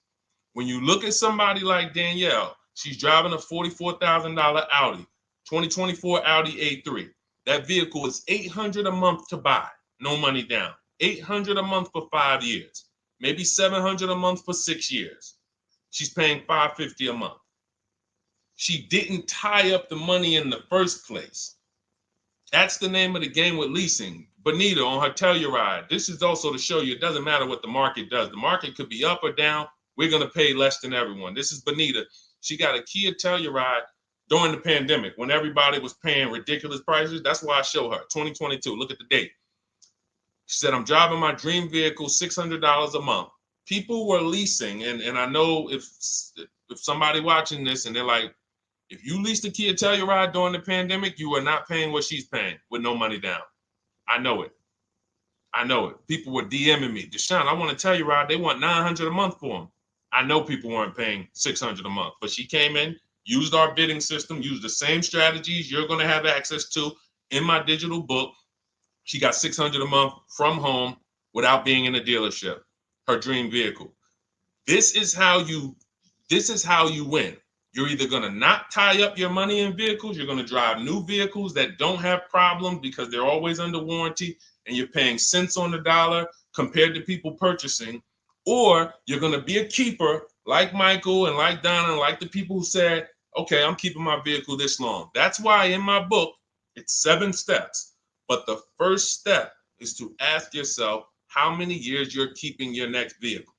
When you look at somebody like Danielle, she's driving a $44,000 Audi, 2024 Audi A3. That vehicle is $800 a month to buy, no money down. $800 a month for 5 years, maybe $700 a month for 6 years. She's paying $550 a month. She didn't tie up the money in the first place. That's the name of the game with leasing. Bonita on her Telluride. This is also to show you it doesn't matter what the market does. The market could be up or down. We're going to pay less than everyone. This is Bonita. She got a Kia Telluride during the pandemic when everybody was paying ridiculous prices. That's why I show her 2022. Look at the date. She said, I'm driving my dream vehicle, $600 a month. People were leasing. And I know if somebody watching this and they're like, if you leased a Kia Telluride during the pandemic, you are not paying what she's paying with no money down. I know it. I know it. People were DMing me, Deshone, I want a Telluride. They want $900 a month for them. I know people weren't paying $600 a month, but she came in, used our bidding system, used the same strategies you're going to have access to in my digital book. She got $600 a month from home without being in a dealership. Her dream vehicle. This is how you win. You're either going to not tie up your money in vehicles, you're going to drive new vehicles that don't have problems because they're always under warranty and you're paying cents on the dollar compared to people purchasing, or you're going to be a keeper like Michael and like Donna and like the people who said, okay, I'm keeping my vehicle this long. That's why in my book, it's 7 steps. But the first step is to ask yourself how many years you're keeping your next vehicle.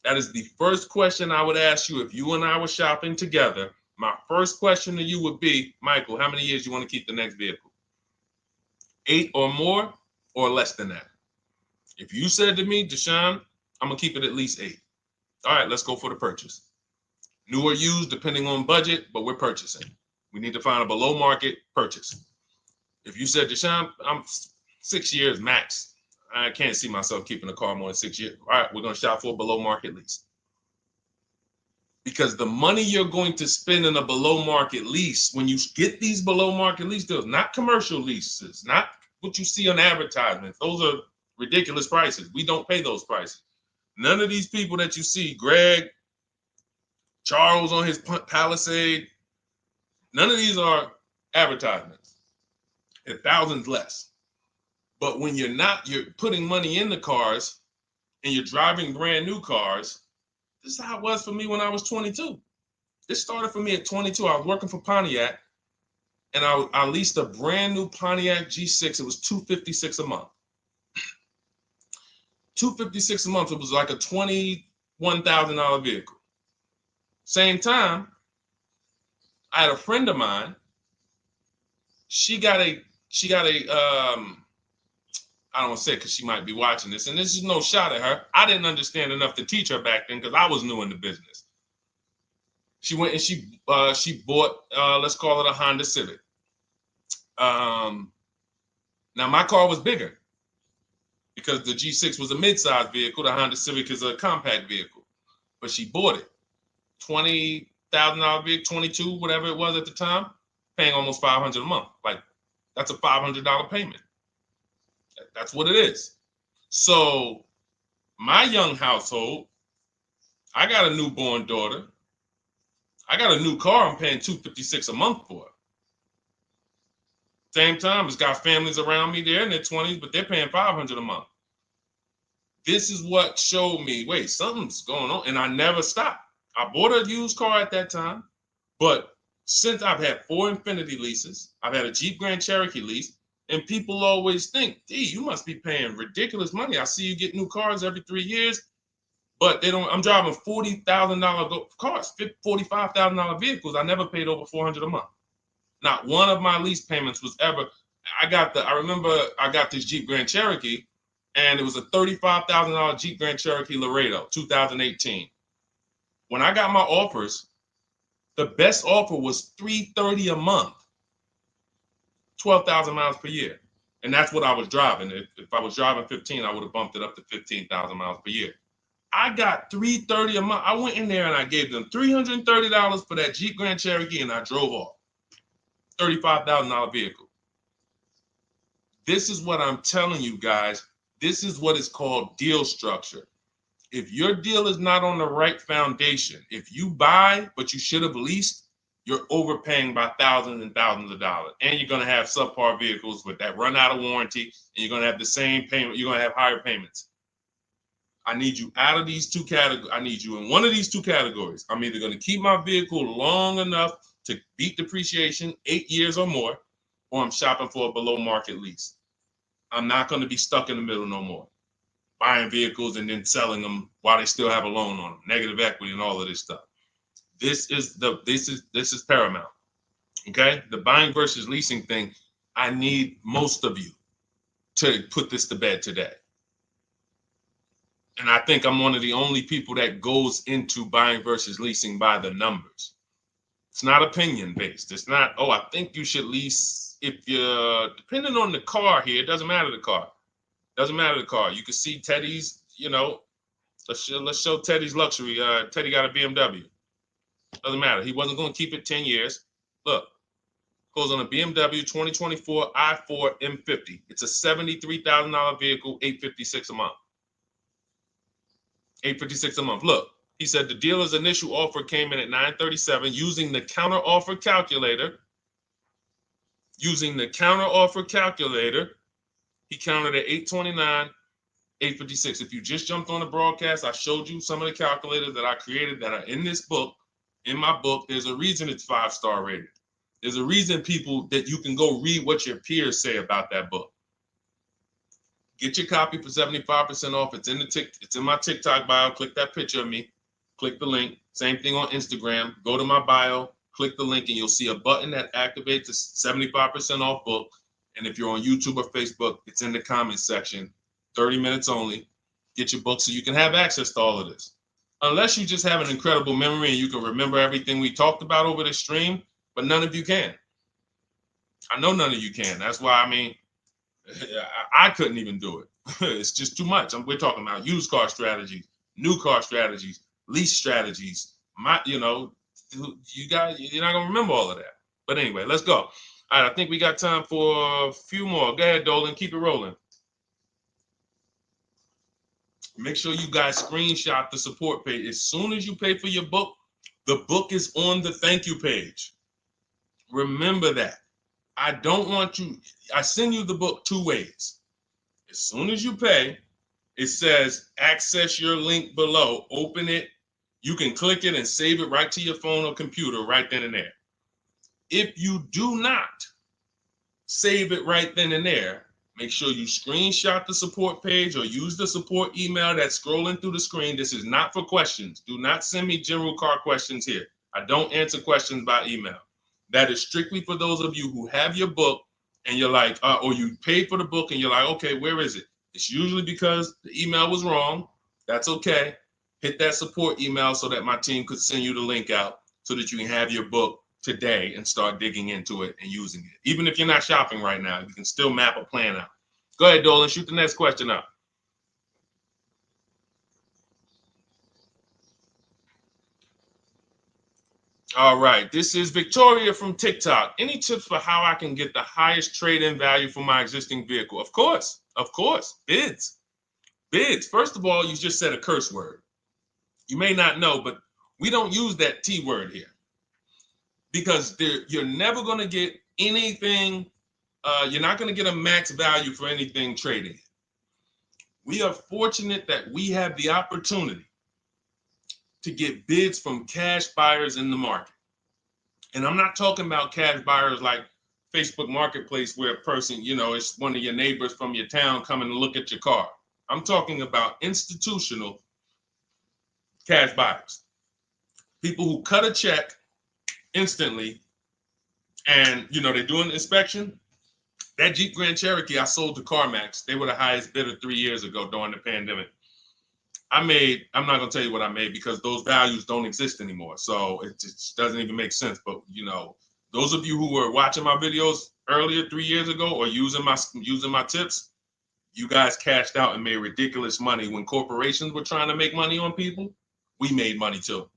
That is the first question I would ask you if you and I were shopping together. My first question to you would be, Michael, how many years you want to keep the next vehicle? 8 or more or less than that? If you said to me, Deshone, I'm going to keep it at least 8. All right, let's go for the purchase. New or used, depending on budget, but we're purchasing. We need to find a below market purchase. If you said, Deshone, I'm 6 years max. I can't see myself keeping a car more than 6 years. All right, we're going to shop for a below market lease. Because the money you're going to spend in a below market lease, when you get these below market lease deals, not commercial leases, not what you see on advertisements. Those are ridiculous prices. We don't pay those prices. None of these people that you see, Greg, Charles on his Palisade, none of these are advertisements. They're thousands less. But when you're putting money in the cars and you're driving brand new cars, this is how it was for me when I was 22. This started for me at 22. I was working for Pontiac and I leased a brand new Pontiac G6. It was $256 a month. $256 a month. It was like a $21,000 vehicle. Same time, I had a friend of mine. She got a I don't want to say it because she might be watching this, and this is no shot at her. I didn't understand enough to teach her back then because I was new in the business. She went and she bought, let's call it a Honda Civic. Now my car was bigger because the G6 was a mid-size vehicle. The Honda Civic is a compact vehicle, but she bought it. $20,000 vehicle, 22, whatever it was at the time, paying almost $500 a month. Like that's a $500 payment. That's what it is. So my young household, I got a newborn daughter. I got a new car I'm paying $256 a month for. Same time, it's got families around me. They're in their 20s, but they're paying $500 a month. This is what showed me, wait, something's going on. And I never stopped. I bought a used car at that time, but since I've had 4 Infiniti leases, I've had a Jeep Grand Cherokee lease, and people always think, gee, you must be paying ridiculous money. I see you get new cars every 3 years, but they don't. I'm driving $40,000 cars, $45,000 vehicles. I never paid over $400 a month. Not one of my lease payments was ever. I remember I got this Jeep Grand Cherokee, and it was a $35,000 Jeep Grand Cherokee Laredo, 2018. When I got my offers, the best offer was $330 a month. 12,000 miles per year. And that's what I was driving. If I was driving 15, I would have bumped it up to 15,000 miles per year. I got $330 a month. I went in there and I gave them $330 for that Jeep Grand Cherokee and I drove off. $35,000 vehicle. This is what I'm telling you guys. This is what is called deal structure. If your deal is not on the right foundation, if you buy, but you should have leased, you're overpaying by thousands and thousands of dollars. And you're going to have subpar vehicles with that run out of warranty, and you're going to have the same payment. You're going to have higher payments. I need you out of these two categories. I need you in one of these two categories. I'm either going to keep my vehicle long enough to beat depreciation, 8 years or more, or I'm shopping for a below market lease. I'm not going to be stuck in the middle no more, buying vehicles and then selling them while they still have a loan on them, negative equity and all of this stuff. This is paramount. Okay, the buying versus leasing thing. I need most of you to put this to bed today. And I think I'm one of the only people that goes into buying versus leasing by the numbers. It's not opinion based. It's not, oh, I think you should lease if you're, depending on the car here, it doesn't matter the car. Doesn't matter the car. You can see Teddy's, let's show Teddy's luxury. Teddy got a BMW. Doesn't matter. He wasn't going to keep it 10 years. Look, goes on a BMW 2024 i4 M50. It's a $73,000 vehicle, $856 a month. $856 a month. Look, he said the dealer's initial offer came in at $937 using the counter offer calculator. Using the counter offer calculator, he counted at $829, $856. If you just jumped on the broadcast, I showed you some of the calculators that I created that are in this book. In my book, there's a reason it's 5-star rated. There's a reason people that you can go read what your peers say about that book. Get your copy for 75% off. It's in my TikTok bio. Click that picture of me. Click the link. Same thing on Instagram. Go to my bio. Click the link, and you'll see a button that activates the 75% off book. And if you're on YouTube or Facebook, it's in the comments section. 30 minutes only. Get your book so you can have access to all of this. Unless you just have an incredible memory and you can remember everything we talked about over the stream, but none of you can. I know none of you can. That's why, I couldn't even do it. It's just too much. We're talking about used car strategies, new car strategies, lease strategies. You guys, you're not gonna remember all of that. But anyway, let's go. All right, I think we got time for a few more. Go ahead, Dolan, keep it rolling. Make sure you guys screenshot the support page. As soon as you pay for your book, the book is on the thank you page. Remember that. I don't want you, I send you the book 2 ways. As soon as you pay, it says access your link below, open it. You can click it and save it right to your phone or computer right then and there. If you do not save it right then and there, make sure you screenshot the support page or use the support email that's scrolling through the screen. This is not for questions. Do not send me general car questions here. I don't answer questions by email. That is strictly for those of you who have your book and you're like, or you paid for the book and you're like, okay, where is it? It's usually because the email was wrong. That's okay. Hit that support email so that my team could send you the link out so that you can have your book today and start digging into it and using it. Even if you're not shopping right now, you can still map a plan out. Go ahead, Dolan, shoot the next question up. All right, this is Victoria from TikTok. Any tips for how I can get the highest trade-in value for my existing vehicle? Of course, bids. Bids. First of all, you just said a curse word. You may not know, but we don't use that T word here because you're never going to get anything. You're not going to get a max value for anything trading. We are fortunate that we have the opportunity to get bids from cash buyers in the market. And I'm not talking about cash buyers like Facebook Marketplace where a person, it's one of your neighbors from your town coming to look at your car. I'm talking about institutional cash buyers. People who cut a check instantly and, they're doing an inspection. That Jeep Grand Cherokee I sold to CarMax, they were the highest bidder 3 years ago during the pandemic. I'm not going to tell you what I made because those values don't exist anymore. So it just doesn't even make sense. But, those of you who were watching my videos earlier 3 years ago or using my tips, you guys cashed out and made ridiculous money. When corporations were trying to make money on people, we made money too.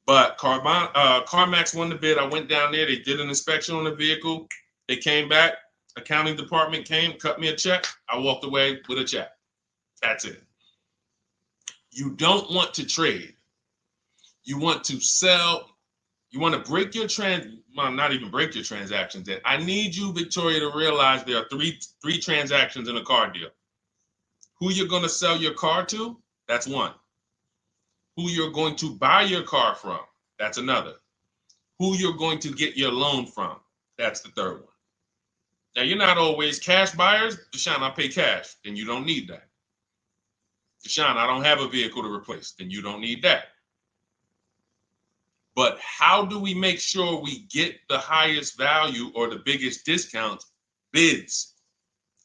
But CarMax won the bid. I went down there. They did an inspection on the vehicle. They came back. Accounting department came, cut me a check. I walked away with a check. That's it. You don't want to trade. You want to sell. You want to break your not even break your transactions. I need you, Victoria, to realize there are three transactions in a car deal. Who you're going to sell your car to, That's one. Who you're going to buy your car from, that's another. Who you're going to get your loan from, that's the third one. Now, you're not always cash buyers. Deshone, I pay cash. Then you don't need that. Deshone, I don't have a vehicle to replace. Then you don't need that. But how do we make sure we get the highest value or the biggest discount? Bids.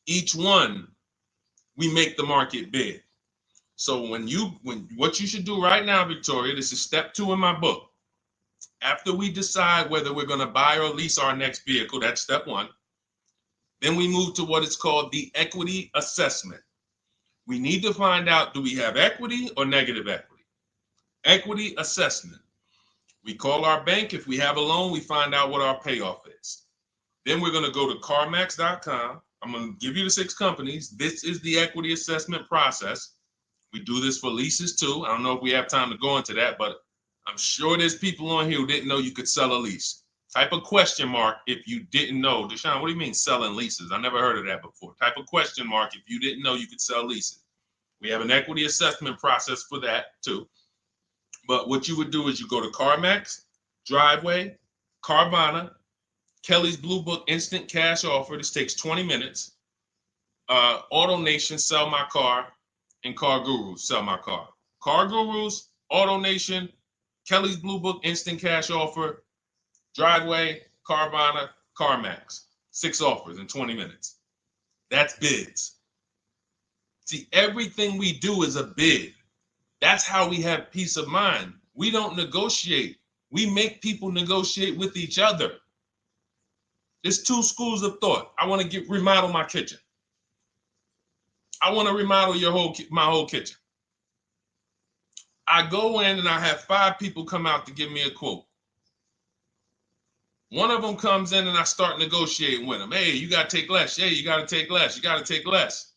Each one, we make the market bid. So when what you should do right now, Victoria, this is step 2 in my book. After we decide whether we're going to buy or lease our next vehicle, that's step 1. Then we move to what is called the equity assessment. We need to find out, do we have equity or negative equity? Equity assessment. We call our bank. If we have a loan, we find out what our payoff is. Then we're going to go to carmax.com. I'm going to give you the 6 companies. This is the equity assessment process. We do this for leases too. I don't know if we have time to go into that, but I'm sure there's people on here who didn't know you could sell a lease. Type a question mark if you didn't know. Deshone, what do you mean selling leases? I never heard of that before. Type a question mark if you didn't know you could sell leases. We have an equity assessment process for that too. But what you would do is you go to CarMax, Driveway, Carvana, Kelly's Blue Book Instant Cash Offer. This takes 20 minutes. AutoNation, Sell My Car, and Car Gurus, Sell My Car. Car Gurus, AutoNation, Kelly's Blue Book Instant Cash Offer, Driveway, Carvana, CarMax. 6 offers in 20 minutes. That's bids. See, everything we do is a bid. That's how we have peace of mind. We don't negotiate. We make people negotiate with each other. There's 2 schools of thought. I want to remodel my kitchen. I want to remodel my whole kitchen. I go in and I have 5 people come out to give me a quote. One of them comes in and I start negotiating with them. Hey, you got to take less. Hey, you got to take less. You got to take less.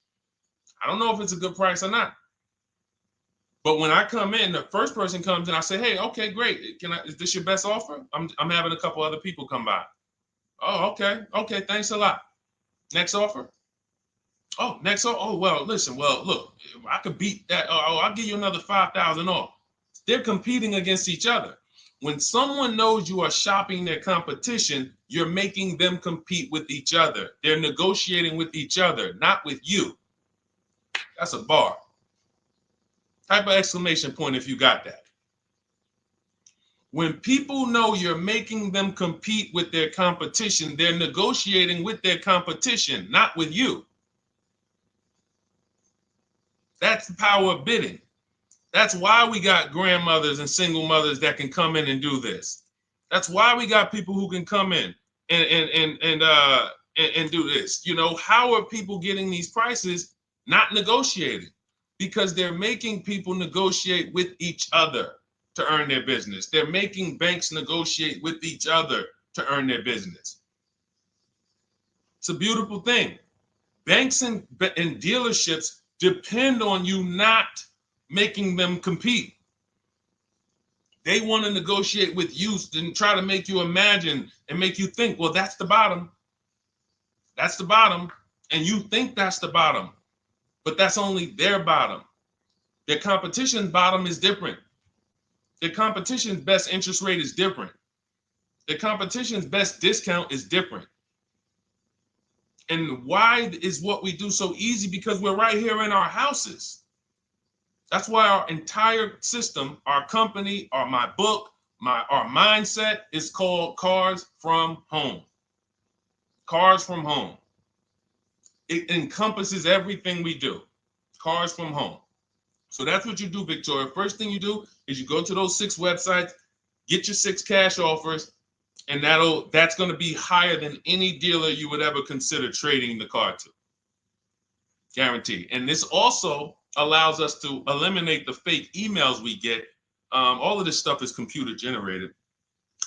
I don't know if it's a good price or not. But when I come in, the first person comes in, I say, hey, okay, great. Is this your best offer? I'm having a couple other people come by. Oh, okay. Okay, thanks a lot. Next offer. Oh, next offer. Oh, well, listen, look, I could beat that. Oh, I'll give you another 5,000 off. They're competing against each other. When someone knows you are shopping their competition, you're making them compete with each other. They're negotiating with each other, not with you. That's a bar. Type of exclamation point if you got that. When people know you're making them compete with their competition, they're negotiating with their competition, not with you. That's the power of bidding. That's why we got grandmothers and single mothers that can come in and do this. That's why we got people who can come in and do this. You know, how are people getting these prices? Not negotiating, because they're making people negotiate with each other to earn their business. They're making banks negotiate with each other to earn their business. It's a beautiful thing. Banks and dealerships depend on you not making them compete. They want to negotiate with you and try to make you imagine and make you think, well, that's the bottom. That's the bottom. And you think that's the bottom, but that's only their bottom. Their competition's bottom is different. Their competition's best interest rate is different. Their competition's best discount is different. And why is what we do so easy? Because we're right here in our houses. That's why our entire system, our company, my book, our mindset is called Cars from Home. Cars from Home. It encompasses everything we do. Cars from Home. So that's what you do, Victoria. First thing you do is you go to those 6 websites, get your 6 cash offers, and that's going to be higher than any dealer you would ever consider trading the car to. Guaranteed. And this also allows us to eliminate the fake emails we get. All of this stuff is computer generated.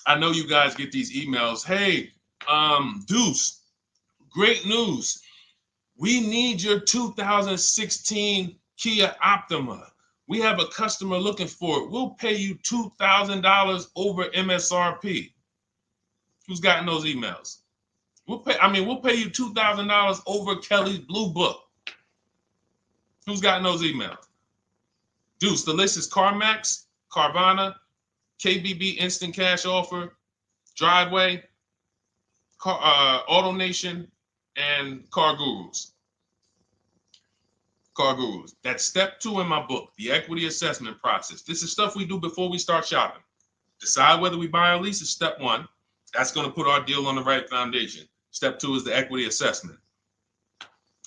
I know you guys get these emails. Hey, Deuce, great news. We need your 2016 Kia Optima. We have a customer looking for it. We'll pay you $2,000 over MSRP. Who's gotten those emails? We'll pay you $2,000 over Kelly's Blue Book. Who's gotten those emails? Deuce, the list is CarMax, Carvana, KBB Instant Cash Offer, Driveway, Auto Nation, and Car Gurus. Car Gurus. That's step 2 in my book, the equity assessment process. This is stuff we do before we start shopping. Decide whether we buy or lease is step 1. That's going to put our deal on the right foundation. Step 2 is the equity assessment.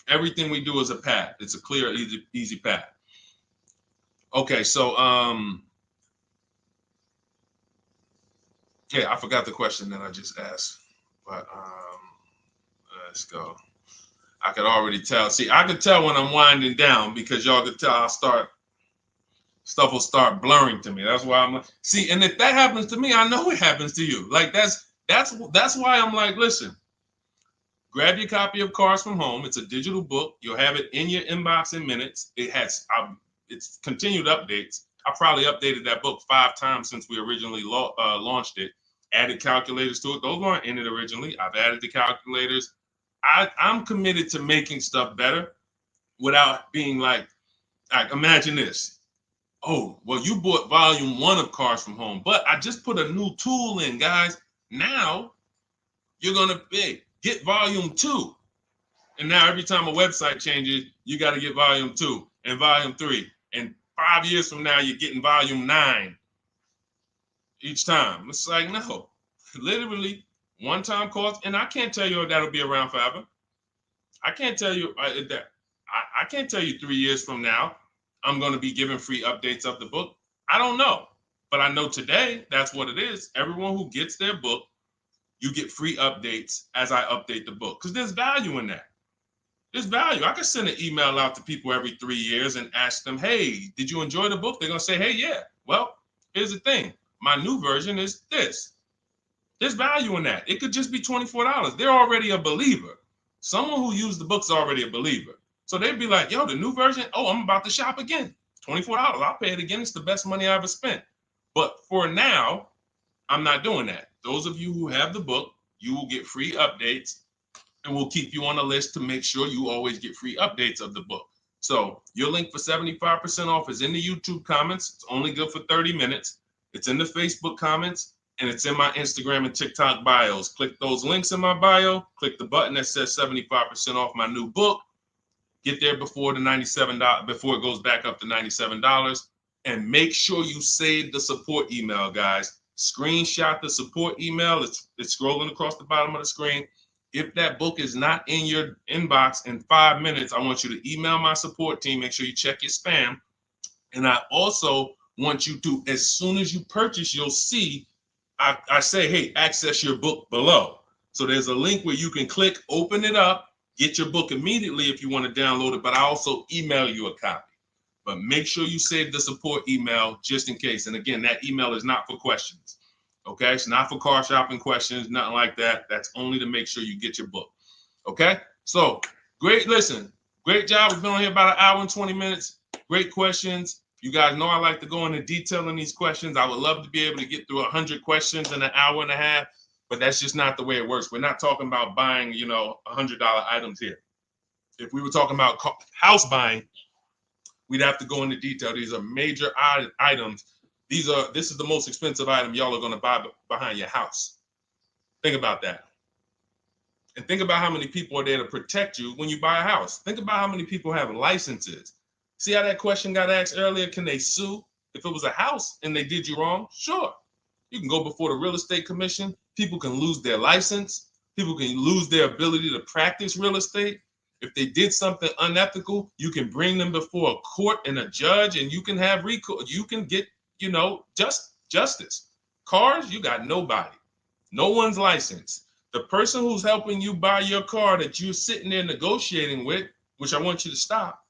Everything we do is a path. It's a clear, easy path. Okay, so yeah, I forgot the question that I just asked, but let's go. I could already tell. See, I could tell when I'm winding down because y'all could tell stuff will start blurring to me. That's why I'm like, see, and if that happens to me, I know it happens to you. Like that's why I'm like, listen, grab your copy of Cars from Home. It's a digital book. You'll have it in your inbox in minutes. It has it's continued updates. I probably updated that book 5 times since we originally launched it. Added calculators to it. Those weren't in it originally. I've added the calculators. I'm committed to making stuff better without being like imagine this. Oh, well, you bought volume 1 of Cars from Home, but I just put a new tool in, guys. Now you're going to get volume 2. And now every time a website changes, you got to get volume 2 and volume 3. And 5 years from now, you're getting volume 9 each time. It's like, no, literally one-time cost. And I can't tell you if that'll be around forever. I can't tell you that. I can't tell you 3 years from now, I'm going to be giving free updates of the book. I don't know. But I know today, that's what it is. Everyone who gets their book, you get free updates as I update the book. Because there's value in that. There's value. I could send an email out to people every 3 years and ask them, hey, did you enjoy the book? They're going to say, hey, yeah. Well, here's the thing. My new version is this. There's value in that. It could just be $24. They're already a believer. Someone who used the book's already a believer. So they'd be like, yo, the new version, oh, I'm about to shop again. $24. I'll pay it again. It's the best money I ever spent. But for now, I'm not doing that. Those of you who have the book, you will get free updates, and we'll keep you on the list to make sure you always get free updates of the book. So your link for 75% off is in the YouTube comments. It's only good for 30 minutes. It's in the Facebook comments, and it's in my Instagram and TikTok bios. Click those links in my bio. Click the button that says 75% off my new book. Get there before the $97, before it goes back up to $97. And make sure you save the support email, guys. Screenshot the support email. It's scrolling across the bottom of the screen. If that book is not in your inbox in 5 minutes, I want you to email my support team. Make sure you check your spam. And I also want you to, as soon as you purchase, you'll see, I say, hey, access your book below. So there's a link where you can click, open it up, get your book immediately if you want to download it, but I also email you a copy. But make sure you save the support email just in case. And again, that email is not for questions. Okay, it's not for car shopping questions, nothing like that. That's only to make sure you get your book. Okay, so great. Listen, great job. We've been on here about 1 hour and 20 minutes. Great questions. You guys know I like to go into detail in these questions. I would love to be able to get through 100 questions in 1.5 hours, but that's just not the way it works. We're not talking about buying, $100 items here. If we were talking about house buying, we'd have to go into detail. These are major items. This is the most expensive item y'all are going to buy behind your house. Think about that. And think about how many people are there to protect you when you buy a house. Think about how many people have licenses. See how that question got asked earlier? Can they sue if it was a house and they did you wrong? Sure. You can go before the real estate commission. People can lose their license. People can lose their ability to practice real estate. If they did something unethical, you can bring them before a court and a judge, and you can have recourse. You can get, justice. Cars, you got nobody. No one's licensed. The person who's helping you buy your car that you're sitting there negotiating with, which I want you to stop,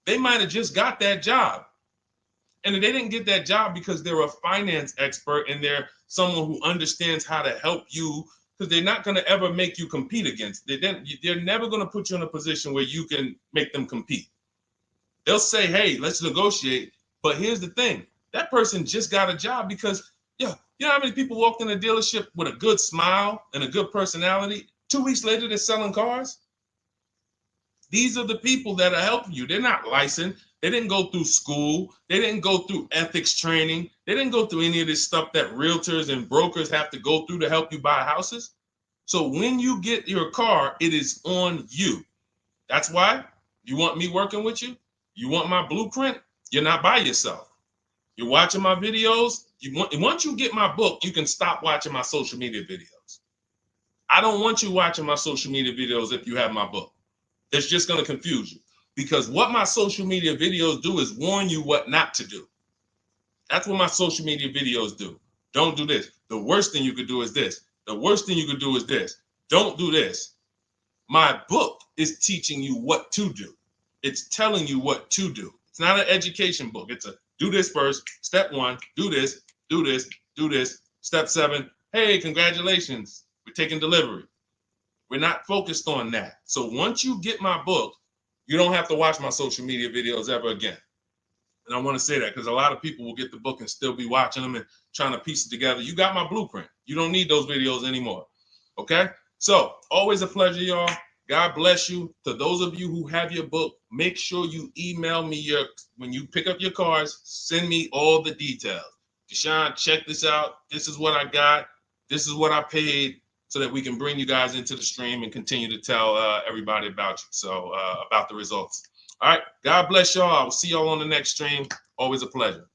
they might have just got that job. And they didn't get that job because they're a finance expert and they're someone who understands how to help you, because they're not going to ever make you compete against. They're never going to put you in a position where you can make them compete. They'll say, hey, let's negotiate. But here's the thing. That person just got a job because, you know how many people walked in a dealership with a good smile and a good personality? 2 weeks later, they're selling cars. These are the people that are helping you. They're not licensed. They didn't go through school. They didn't go through ethics training. They didn't go through any of this stuff that realtors and brokers have to go through to help you buy houses. So when you get your car, it is on you. That's why you want me working with you. You want my blueprint. You're not by yourself. You're watching my videos. Once you get my book, you can stop watching my social media videos. I don't want you watching my social media videos if you have my book. It's just going to confuse you, because what my social media videos do is warn you what not to do. That's what my social media videos do. Don't do this. The worst thing you could do is this. The worst thing you could do is this. Don't do this. My book is teaching you what to do. It's telling you what to do. It's not an education book. It's a do this first. Step 1, do this, do this, do this. Step 7, hey, congratulations, we're taking delivery. We're not focused on that. So once you get my book, you don't have to watch my social media videos ever again. And I want to say that because a lot of people will get the book and still be watching them and trying to piece it together. You got my blueprint. You don't need those videos anymore. Okay? So always a pleasure, y'all. God bless you. To those of you who have your book, make sure you email me when you pick up your cars, send me all the details. Deshone, check this out. This is what I got. This is what I paid, so that we can bring you guys into the stream and continue to tell everybody about you. So about the results. All right. God bless y'all. I will see y'all on the next stream. Always a pleasure.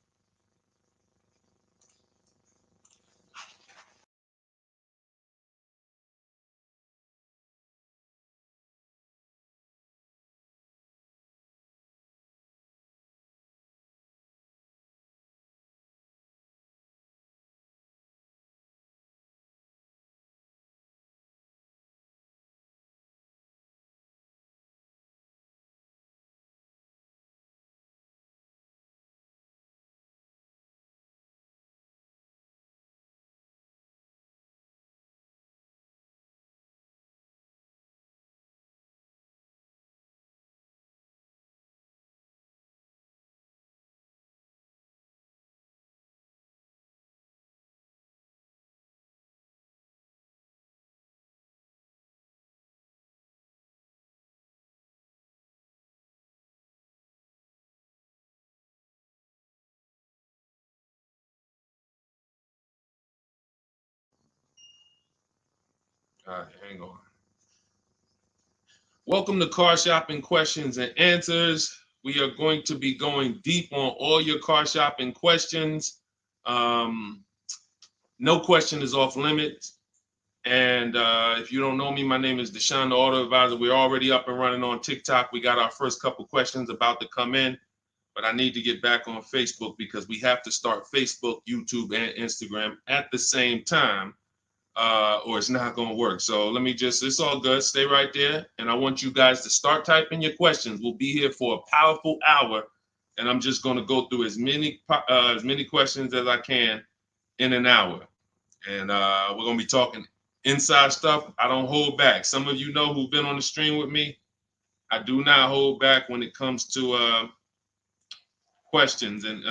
All right, hang on. Welcome to Car Shopping Questions and Answers. We are going to be going deep on all your car shopping questions. No question is off limits. And if you don't know me, my name is Deshone the Auto Advisor. We're already up and running on TikTok. We got our first couple questions about to come in, but I need to get back on Facebook because we have to start Facebook, YouTube, and Instagram at the same time, or it's not going to work. So let me it's all good. Stay right there. And I want you guys to start typing your questions. We'll be here for a powerful hour, and I'm just going to go through as many questions as I can in an hour. And we're going to be talking inside stuff. I don't hold back. Some of you know who've been on the stream with me. I do not hold back when it comes to questions and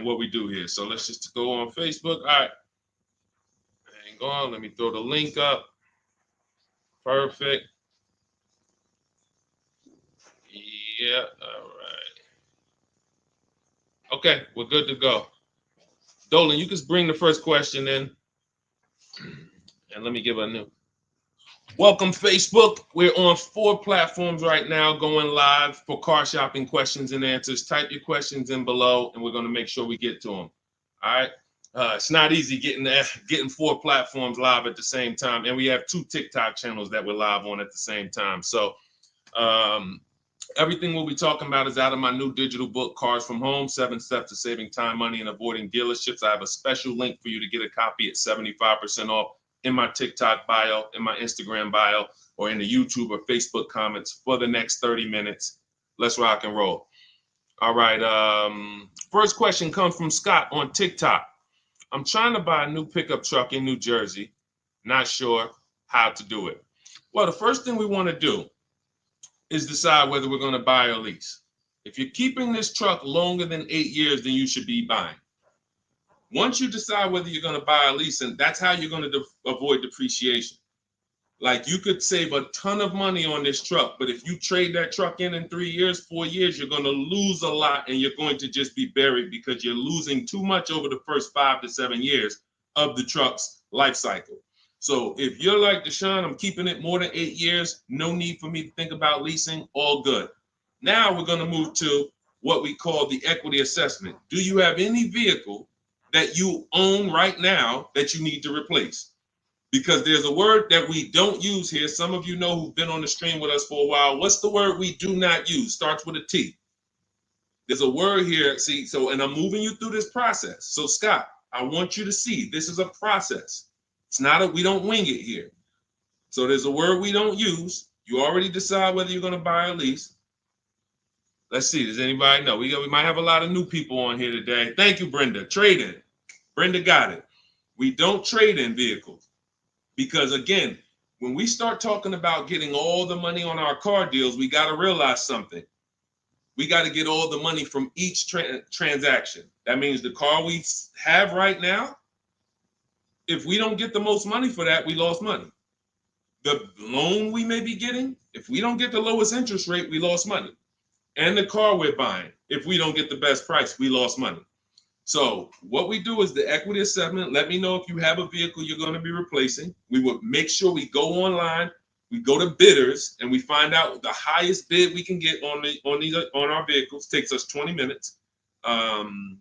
what we do here. So let's just go on Facebook. All right. Hang on. Let me throw the link up. Perfect. Yeah. All right. Okay. We're good to go. Dolan, you can bring the first question in. And let me give a new. Welcome, Facebook. We're on 4 platforms right now going live for car shopping questions and answers. Type your questions in below, and we're going to make sure we get to them. All right. It's not easy getting 4 platforms live at the same time. And we have 2 TikTok channels that we're live on at the same time. So everything we'll be talking about is out of my new digital book, Cars from Home, 7 Steps to Saving Time, Money, and Avoiding Dealerships. I have a special link for you to get a copy at 75% off in my TikTok bio, in my Instagram bio, or in the YouTube or Facebook comments for the next 30 minutes. Let's rock and roll. All right. First question comes from Scott on TikTok. I'm trying to buy a new pickup truck in New Jersey. Not sure how to do it. Well, the first thing we want to do is decide whether we're going to buy or lease. If you're keeping this truck longer than 8 years, then you should be buying. Once you decide whether you're going to buy or lease, and that's how you're going to avoid depreciation. Like you could save a ton of money on this truck, but if you trade that truck in 3 years, 4 years, you're going to lose a lot and you're going to just be buried because you're losing too much over the first 5 to 7 years of the truck's life cycle. So if you're like Deshone, I'm keeping it more than 8 years, no need for me to think about leasing, all good. Now we're going to move to what we call the equity assessment. Do you have any vehicle that you own right now that you need to replace? Because there's a word that we don't use here. Some of you know who've been on the stream with us for a while. What's the word we do not use? Starts with a T. There's a word here. See, so, and I'm moving you through this process. So Scott, I want you to see this is a process. It's not we don't wing it here. So there's a word we don't use. You already decide whether you're going to buy or lease. Let's see. Does anybody know? We might have a lot of new people on here today. Thank you, Brenda. Trade in. Brenda got it. We don't trade in vehicles. Because again, when we start talking about getting all the money on our car deals, we got to realize something. We got to get all the money from each transaction. That means the car we have right now, if we don't get the most money for that, we lost money. The loan we may be getting, if we don't get the lowest interest rate, we lost money. And the car we're buying, if we don't get the best price, we lost money. So what we do is the equity assessment. Let me know if you have a vehicle you're going to be replacing. We would make sure we go online, we go to bidders, and we find out the highest bid we can get on our vehicles. Takes us 20 minutes.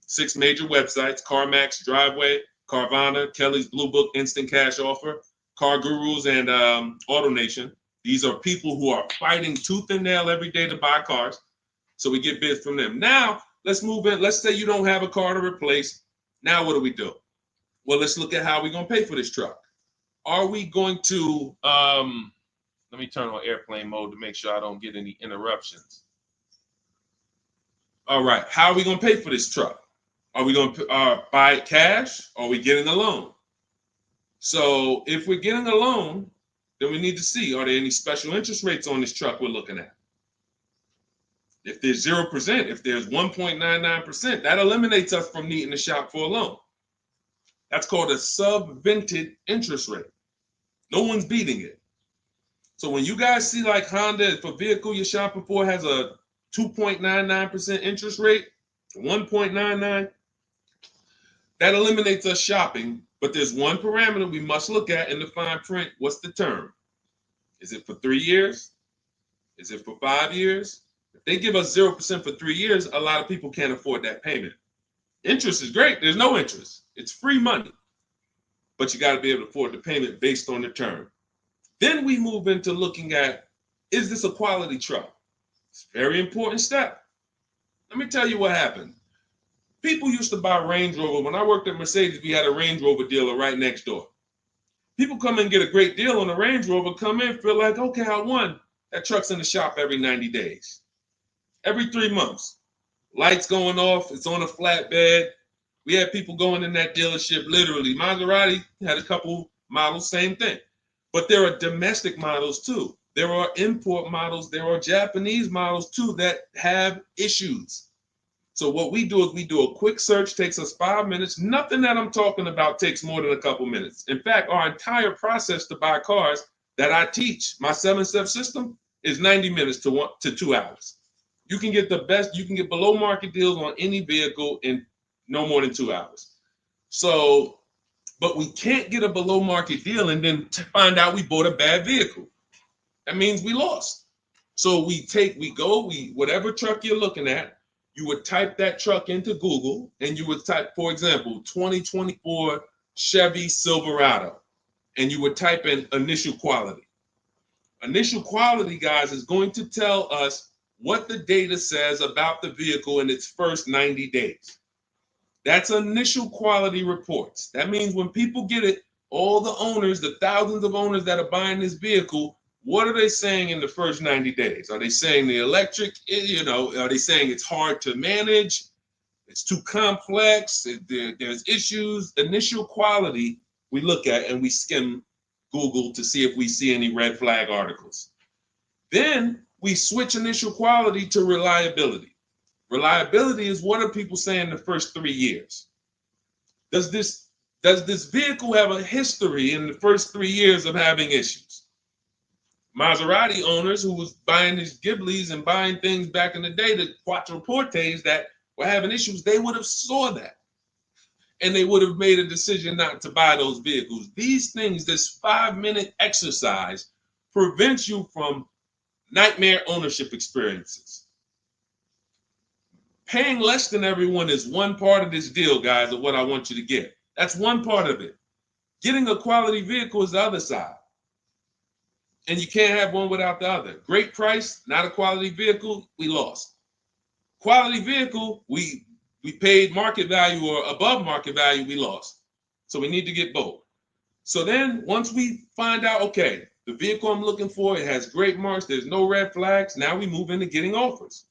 6 major websites: CarMax, Driveway, Carvana, Kelly's Blue Book, Instant Cash Offer, Car Gurus, and AutoNation. These are people who are fighting tooth and nail every day to buy cars. So we get bids from them. Now, let's move in. Let's say you don't have a car to replace. Now what do? Well, let's look at how we're going to pay for this truck. Are we going to, let me turn on airplane mode to make sure I don't get any interruptions. All right, how are we going to pay for this truck? Are we going to buy it cash, or are we getting a loan? So if we're getting a loan, then we need to see, are there any special interest rates on this truck we're looking at? If there's 0%, if there's 1.99%, that eliminates us from needing to shop for a loan. That's called a subvented interest rate. No one's beating it. So when you guys see like Honda, if a vehicle you're shopping for has a 2.99% interest rate, 1.99, that eliminates us shopping. But there's one parameter we must look at in the fine print. What's the term? Is it for 3 years? Is it for 5 years? If they give us 0% for 3 years, a lot of people can't afford that payment. Interest is great. There's no interest. It's free money. But you got to be able to afford the payment based on the term. Then we move into looking at, is this a quality truck? It's a very important step. Let me tell you what happened. People used to buy Range Rover. When I worked at Mercedes, we had a Range Rover dealer right next door. People come in and get a great deal on a Range Rover, come in, feel like, okay, I won. That truck's in the shop every 90 days. Every 3 months. Lights going off, it's on a flatbed. We had people going in that dealership, literally. Maserati had a couple models, same thing. But there are domestic models too. There are import models. There are Japanese models too that have issues. So what we do is we do a quick search, takes us 5 minutes. Nothing that I'm talking about takes more than a couple minutes. In fact, our entire process to buy cars that I teach, my 7-step system, is 90 minutes to 2 hours. You can get the best, you can get below market deals on any vehicle in no more than 2 hours. So, but we can't get a below market deal and then find out we bought a bad vehicle. That means we lost. So whatever truck you're looking at, you would type that truck into Google and you would type, for example, 2024 Chevy Silverado, and you would type in initial quality. Initial quality, guys, is going to tell us what the data says about the vehicle in its first 90 days. That's initial quality reports. That means when people get it, all the owners, the thousands of owners that are buying this vehicle, what are they saying in the first 90 days? Are they saying the electric, are they saying it's hard to manage? It's too complex, there's issues. Initial quality we look at and we skim Google to see if we see any red flag articles. Then we switch initial quality to reliability. Reliability is what are people saying the first 3 years? Does this vehicle have a history in the first 3 years of having issues? Maserati owners who was buying these Ghiblis and buying things back in the day, the Quattroportes that were having issues, they would have saw that. And they would have made a decision not to buy those vehicles. These things, this 5-minute exercise prevents you from nightmare ownership experiences. Paying less than everyone is one part of this deal, guys, of what I want you to get. That's one part of it. Getting a quality vehicle is the other side. And you can't have one without the other. Great price, not a quality vehicle, we lost. Quality vehicle, we paid market value or above market value, we lost. So we need to get both. So then once we find out, okay, the vehicle I'm looking for, it has great marks, there's no red flags, now we move into getting offers.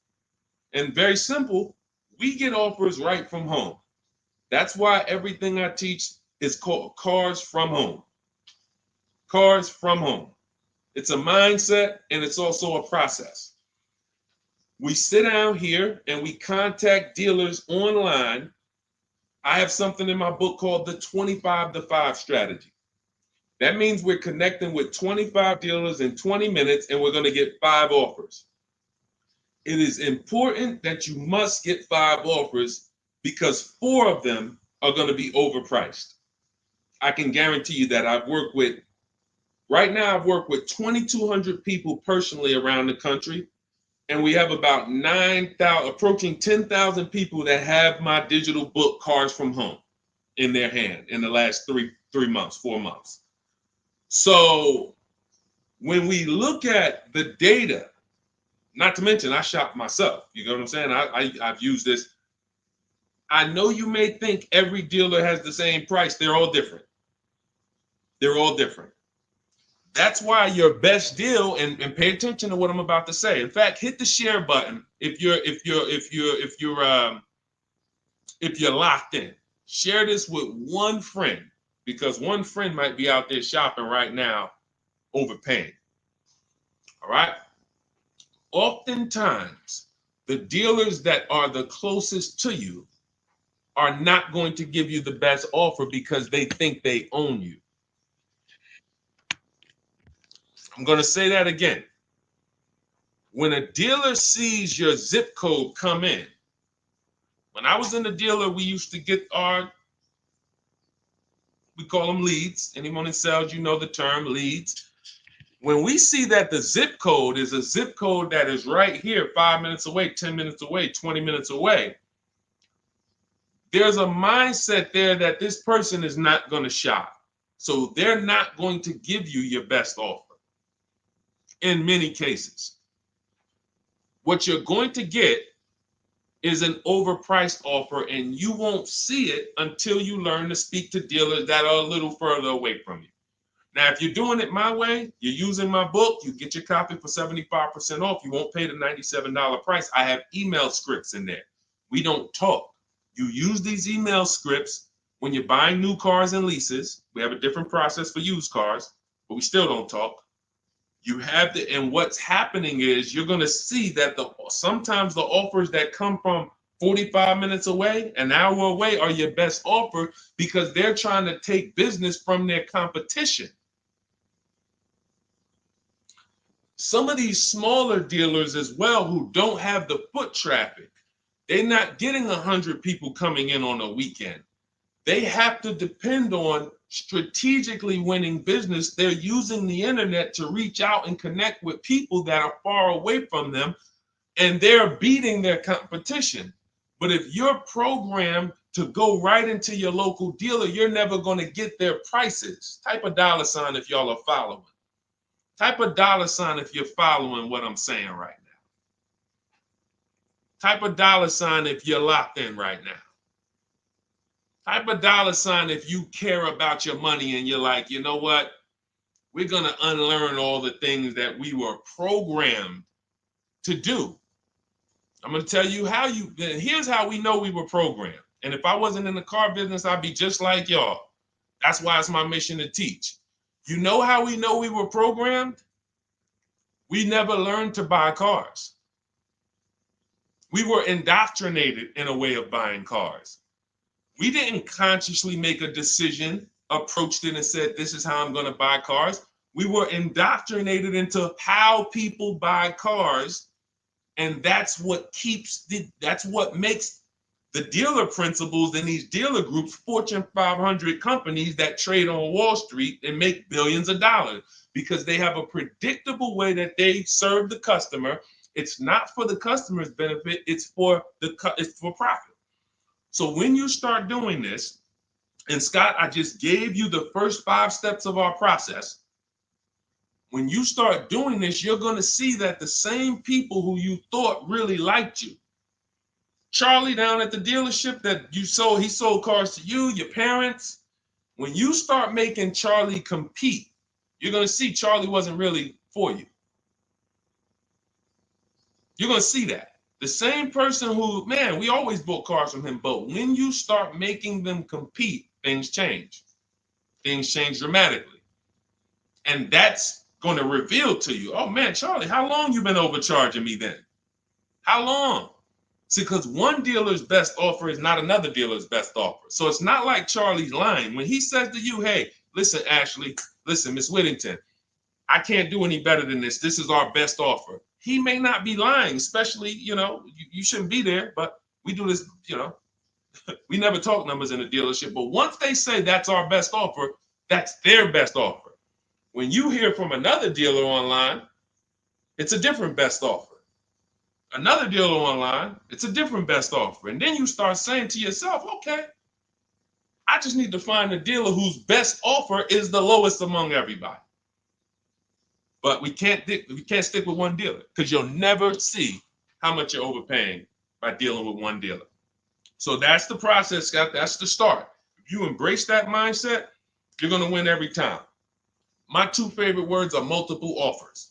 And very simple, we get offers right from home. That's why everything I teach is called Cars from Home. Cars from Home. It's a mindset and it's also a process. We sit down here and we contact dealers online. I have something in my book called the 25 to 5 strategy. That means we're connecting with 25 dealers in 20 minutes and we're going to get 5 offers. It is important that you must get 5 offers because 4 of them are going to be overpriced. I can guarantee you that. Right now I've worked with 2,200 people personally around the country, and we have about 9,000, approaching 10,000 people that have my digital book, Cars from Home, in their hand in the last 4 months. So when we look at the data, not to mention I shop myself, you know what I'm saying? I've used this. I know you may think every dealer has the same price. They're all different. They're all different. That's why your best deal, and pay attention to what I'm about to say. In fact, hit the share button if you're locked in. Share this with one friend because one friend might be out there shopping right now, overpaying. All right. Oftentimes, the dealers that are the closest to you are not going to give you the best offer because they think they own you. I'm going to say that again. When a dealer sees your zip code come in, when I was in the dealer, we used to get we call them leads. Anyone in sales, you know the term leads. When we see that the zip code is a zip code that is right here, 5 minutes away, 10 minutes away, 20 minutes away, there's a mindset there that this person is not going to shop. So they're not going to give you your best offer in many cases. What you're going to get is an overpriced offer, and you won't see it until you learn to speak to dealers that are a little further away from you. Now, if you're doing it my way, you're using my book, you get your copy for 75% off. You won't pay the $97 price. I have email scripts in there. We don't talk. You use these email scripts when you're buying new cars and leases. We have a different process for used cars, but we still don't talk. You have to, and what's happening is you're going to see that sometimes the offers that come from 45 minutes away, an hour away, are your best offer because they're trying to take business from their competition. Some of these smaller dealers as well who don't have the foot traffic, they're not getting 100 people coming in on a weekend. They have to depend on strategically winning business. They're using the internet to reach out and connect with people that are far away from them, and they're beating their competition. But if you're programmed to go right into your local dealer, you're never going to get their prices. Type a $ if y'all are following. Type a $ if you're following what I'm saying right now. Type a $ if you're locked in right now. Type a $ if you care about your money and you're like, you know what? We're going to unlearn all the things that we were programmed to do. I'm going to tell you here's how we know we were programmed. And if I wasn't in the car business, I'd be just like y'all. That's why it's my mission to teach. You know how we know we were programmed? We never learned to buy cars. We were indoctrinated in a way of buying cars. We didn't consciously make a decision, approached it and said, this is how I'm going to buy cars. We were indoctrinated into how people buy cars, and that's what makes the dealer principals in these dealer groups Fortune 500 companies that trade on Wall Street and make billions of dollars, because they have a predictable way that they serve the customer. It's not for the customer's benefit, it's for profit. So when you start doing this, and Scott, I just gave you the first 5 steps of our process. When you start doing this, you're going to see that the same people who you thought really liked you, Charlie down at the dealership that he sold cars to you, your parents. When you start making Charlie compete, you're going to see Charlie wasn't really for you. You're going to see that. The same person who, man, we always bought cars from him, but when you start making them compete, things change. Things change dramatically. And that's going to reveal to you, oh man, Charlie, how long you been overcharging me then? How long? See, because one dealer's best offer is not another dealer's best offer. So it's not like Charlie's lying. When he says to you, hey, listen, Ashley, listen, Miss Whittington, I can't do any better than this. This is our best offer. He may not be lying, especially, you shouldn't be there, but we do this, we never talk numbers in a dealership. But once they say that's our best offer, that's their best offer. When you hear from another dealer online, it's a different best offer. Another dealer online, it's a different best offer. And then you start saying to yourself, okay, I just need to find a dealer whose best offer is the lowest among everybody. But we can't stick with one dealer, because you'll never see how much you're overpaying by dealing with one dealer. So that's the process, Scott. That's the start. If you embrace that mindset, you're going to win every time. My 2 favorite words are multiple offers.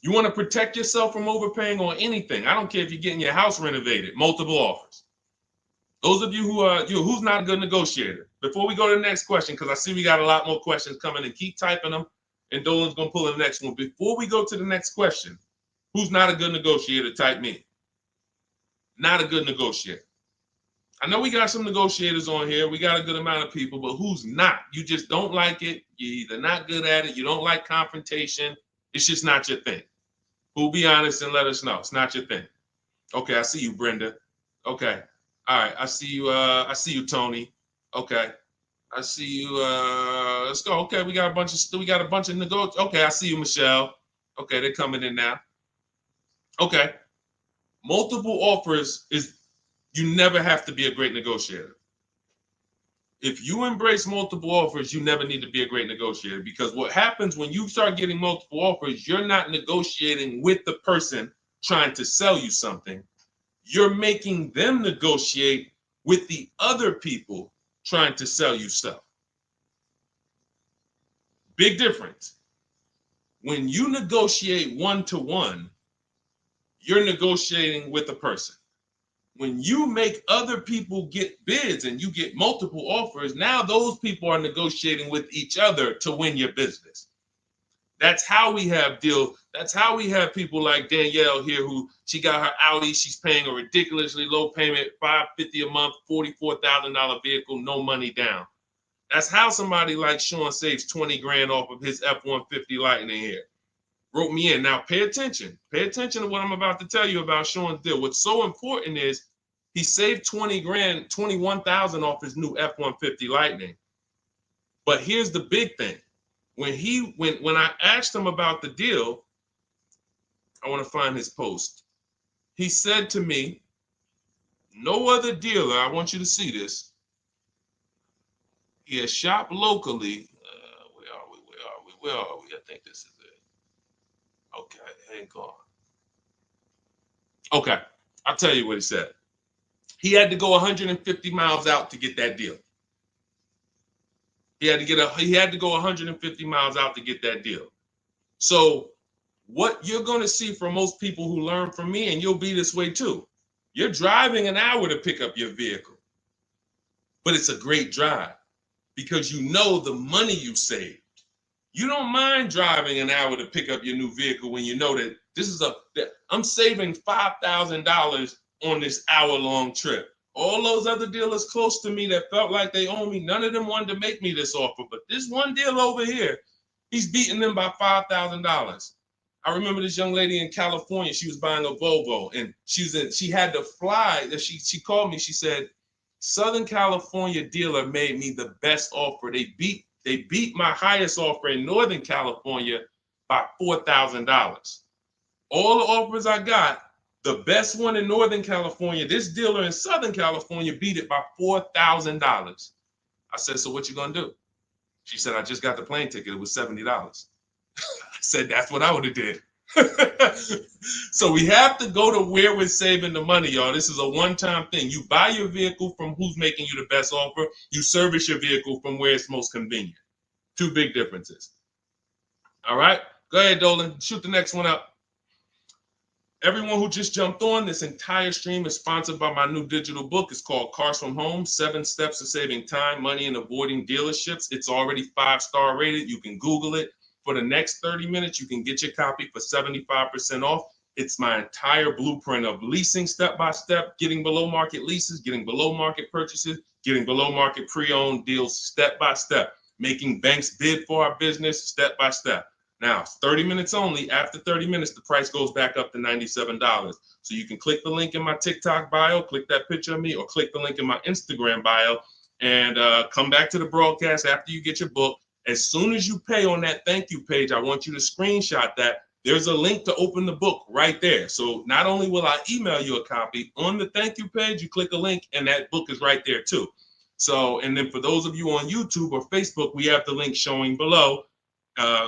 You want to protect yourself from overpaying on anything. I don't care if you're getting your house renovated, multiple offers. Those of you who's not a good negotiator. Before we go to the next question, because I see we got a lot more questions coming, and keep typing them, and Dolan's going to pull the next one. Before we go to the next question, who's not a good negotiator? Type me. Not a good negotiator. I know we got some negotiators on here. We got a good amount of people, but who's not? You just don't like it. You're either not good at it. You don't like confrontation. It's just not your thing. Who'll be honest and let us know. It's not your thing. Okay, I see you, Brenda. Okay. All right. I see you, Tony. Okay. I see you. Let's go. Okay, we got a bunch of negotiators. Okay, I see you, Michelle. Okay, they're coming in now. Okay. Multiple offers is, you never have to be a great negotiator. If you embrace multiple offers, you never need to be a great negotiator, because what happens when you start getting multiple offers, you're not negotiating with the person trying to sell you something. You're making them negotiate with the other people trying to sell you stuff. Big difference. When you negotiate one-to-one, you're negotiating with a person. When you make other people get bids and you get multiple offers, now those people are negotiating with each other to win your business. That's how we have deals. That's how we have people like Danielle here, who she got her Audi. She's paying a ridiculously low payment, $550 a month, $44,000 vehicle, no money down. That's how somebody like Sean saves 20 grand off of his F-150 Lightning here. Wrote me in. Now pay attention. Pay attention to what I'm about to tell you about Sean's deal. What's so important is he saved 20 grand, 21,000 off his new F-150 Lightning. But here's the big thing. When I asked him about the deal, I want to find his post. He said to me, no other dealer, I want you to see this. He has shopped locally. Where are we? I think this is it. Okay, hang on. Okay, I'll tell you what he said. He had to go 150 miles out to get that deal. He had to go 150 miles out to get that deal. So what you're going to see from most people who learn from me, and you'll be this way too, you're driving an hour to pick up your vehicle, but it's a great drive because you know the money you saved. You don't mind driving an hour to pick up your new vehicle when you know that I'm saving $5,000 on this hour-long trip. All those other dealers close to me that felt like they owe me, none of them wanted to make me this offer. But this one deal over here, He's beating them by $5,000. I remember this young lady in California. She was buying a Volvo, and she had to fly. She called me. She said, Southern California dealer made me the best offer. They beat my highest offer in Northern California by $4,000. All the offers I got, the best one in Northern California, this dealer in Southern California beat it by $4,000. I said, so what you gonna do? She said, I just got the plane ticket. It was $70. I said, that's what I would have did. So we have to go to where we're saving the money, y'all. This is a one-time thing. You buy your vehicle from who's making you the best offer. You service your vehicle from where it's most convenient. Two big differences. All right, go ahead, Dolan. Shoot the next one up. Everyone who just jumped on, this entire stream is sponsored by my new digital book. It's called Cars from Home, 7 Steps to Saving Time, Money, and Avoiding Dealerships. It's already 5-star rated. You can Google it. For the next 30 minutes, you can get your copy for 75% off. It's my entire blueprint of leasing step-by-step, getting below market leases, getting below market purchases, getting below market pre-owned deals step-by-step, making banks bid for our business step-by-step. Now, 30 minutes only. After 30 minutes, the price goes back up to $97. So you can click the link in my TikTok bio, click that picture of me, or click the link in my Instagram bio, and come back to the broadcast after you get your book. As soon as you pay on that thank you page, I want you to screenshot that. There's a link to open the book right there. So not only will I email you a copy, on the thank you page, you click a link, and that book is right there too. So, and then for those of you on YouTube or Facebook, we have the link showing below.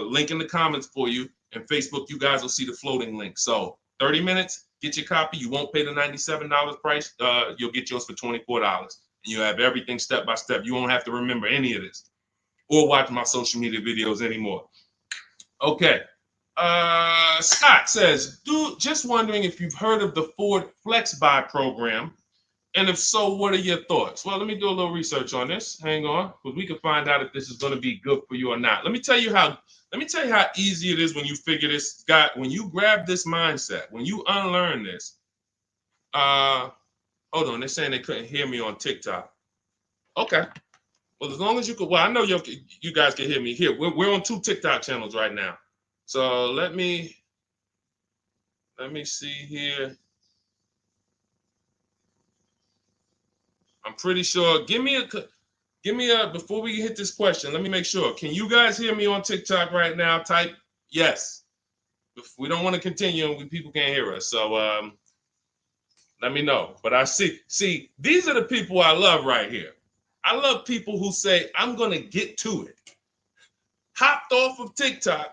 Link in the comments for you, and Facebook, you guys will see the floating link. So 30 minutes, get your copy. You won't pay the $97 price. You'll get yours for $24, and you have everything step by step. You won't have to remember any of this or watch my social media videos anymore. Okay. Scott says, dude, just wondering if you've heard of the Ford Flex Buy program, and if so, what are your thoughts? Well, let me do a little research on this. Hang on, because we can find out if this is going to be good for you or not. Let me tell you how easy it is when you figure this, Scott. When you grab this mindset, when you unlearn this. Hold on, they're saying they couldn't hear me on TikTok. Okay. Well, as long as you could, well, I know you guys can hear me here. We're on 2 TikTok channels right now. So let me see here. I'm pretty sure. Give me a, before we hit this question, let me make sure. Can you guys hear me on TikTok right now? Type yes. If we don't want to continue and people can't hear us. So let me know. But I see, these are the people I love right here. I love people who say, I'm going to get to it. Hopped off of TikTok,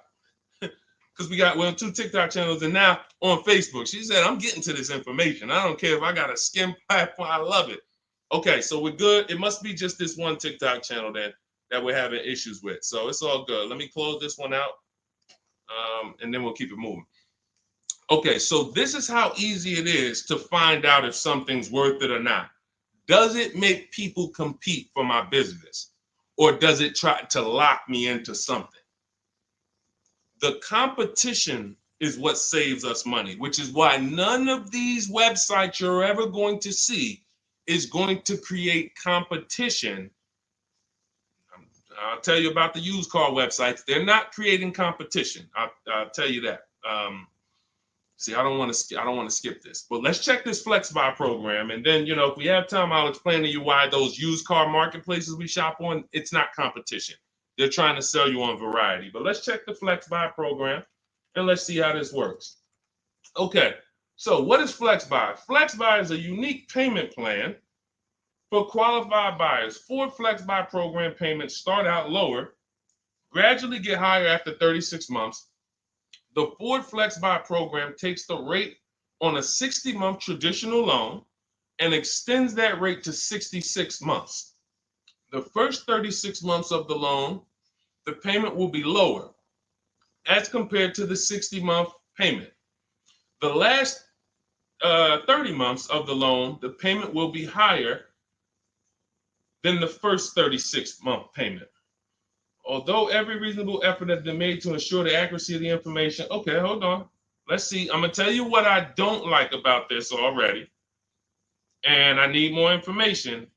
because we're on 2 TikTok channels, and now on Facebook. She said, I'm getting to this information. I don't care if I got a skim platform. I love it. Okay, so we're good. It must be just this one TikTok channel then that we're having issues with. So it's all good. Let me close this one out, and then we'll keep it moving. Okay, so this is how easy it is to find out if something's worth it or not. Does it make people compete for my business, or does it try to lock me into something? The competition is what saves us money, which is why none of these websites you're ever going to see is going to create competition. I'll tell you about the used car websites. They're not creating competition. I'll tell you that. See, I don't want to skip this, but let's check this Flex Buy program, and then if we have time, I'll explain to you why those used car marketplaces we shop on, it's not competition. They're trying to sell you on variety. But let's check the Flex Buy program, and let's see how this works. Okay. So what is Flex Buy? Flex Buy is a unique payment plan for qualified buyers. Ford Flex Buy program payments start out lower, gradually get higher after 36 months. The Ford Flex Buy program takes the rate on a 60-month traditional loan and extends that rate to 66 months. The first 36 months of the loan, the payment will be lower as compared to the 60-month payment. The last 30 months of the loan, the payment will be higher than the first 36-month payment. Although every reasonable effort has been made to ensure the accuracy of the information. Okay, hold on. Let's see. I'm going to tell you what I don't like about this already, and I need more information.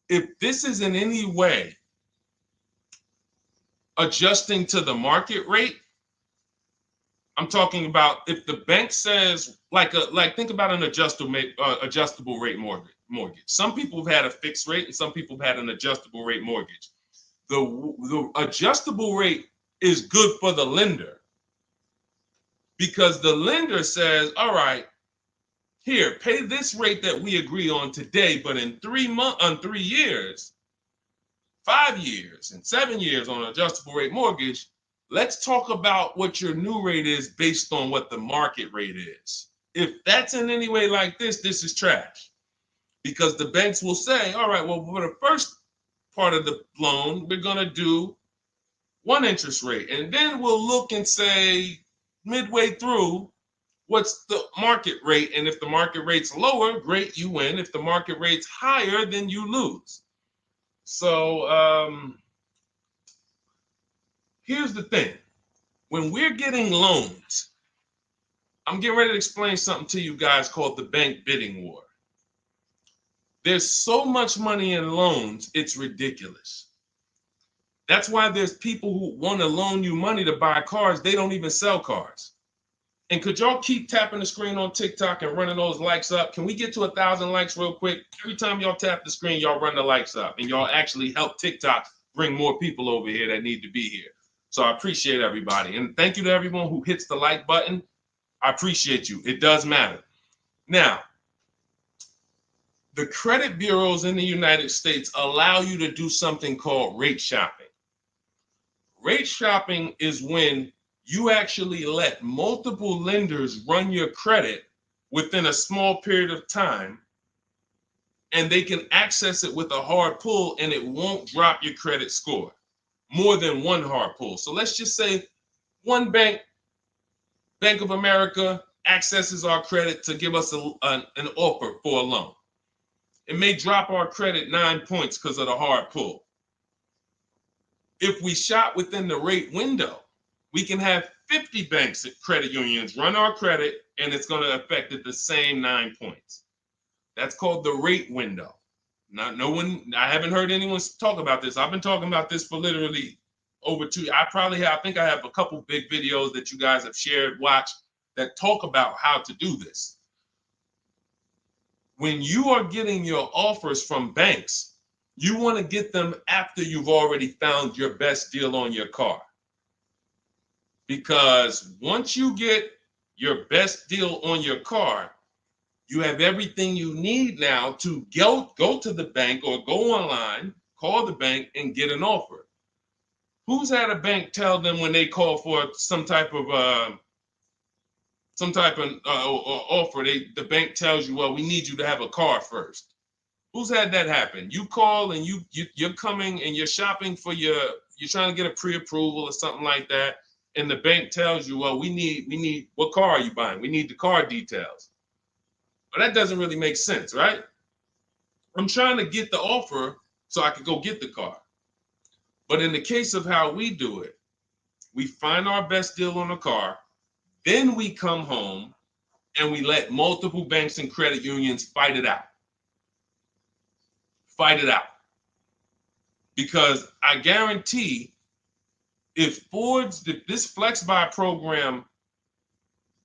If this is in any way adjusting to the market rate. I'm talking about if the bank says like think about an adjustable rate mortgage. Some people have had a fixed rate and some people have had an adjustable rate mortgage. The adjustable rate is good for the lender because the lender says, all right, here, pay this rate that we agree on today, but in 3 years, 5 years, and 7 years on an adjustable rate mortgage, let's talk about what your new rate is based on what the market rate is. If that's in any way like this is trash. Because the banks will say, all right, well, for the first part of the loan, we're going to do one interest rate. And then we'll look and say, midway through, what's the market rate? And if the market rate's lower, great, you win. If the market rate's higher, then you lose. So here's the thing. When we're getting loans, I'm getting ready to explain something to you guys called the bank bidding war. There's so much money in loans, it's ridiculous. That's why there's people who want to loan you money to buy cars. They don't even sell cars. And could y'all keep tapping the screen on TikTok and running those likes up? Can we get to 1,000 likes real quick? Every time y'all tap the screen, y'all run the likes up and y'all actually help TikTok bring more people over here that need to be here. So I appreciate everybody. And thank you to everyone who hits the like button. I appreciate you. It does matter. Now, the credit bureaus in the United States allow you to do something called rate shopping. Rate shopping is when you actually let multiple lenders run your credit within a small period of time, and they can access it with a hard pull and it won't drop your credit score more than one hard pull. So let's just say one bank, Bank of America, accesses our credit to give us an offer for a loan. It may drop our credit 9 points because of the hard pull. If we shop within the rate window, we can have 50 banks at credit unions run our credit, and it's going to affect it the same 9 points. That's called the rate window. I haven't heard anyone talk about this. I've been talking about this for literally over 2 years. I think I have a couple big videos that you guys have shared, watched, that talk about how to do this. When you are getting your offers from banks, you want to get them after you've already found your best deal on your car. Because once you get your best deal on your car, you have everything you need now to go to the bank or go online, call the bank and get an offer. Who's had a bank tell them when they call for some type of offer, the bank tells you, well, we need you to have a car first. Who's had that happen? You call and you're coming and you're shopping for you're trying to get a pre-approval or something like that, and the bank tells you, well, we need what car are you buying? We need the car details. Well, that doesn't really make sense, right? I'm trying to get the offer so I can go get the car. But in the case of how we do it, we find our best deal on the car, then we come home and we let multiple banks and credit unions fight it out. Fight it out. Because I guarantee if this Flex Buy program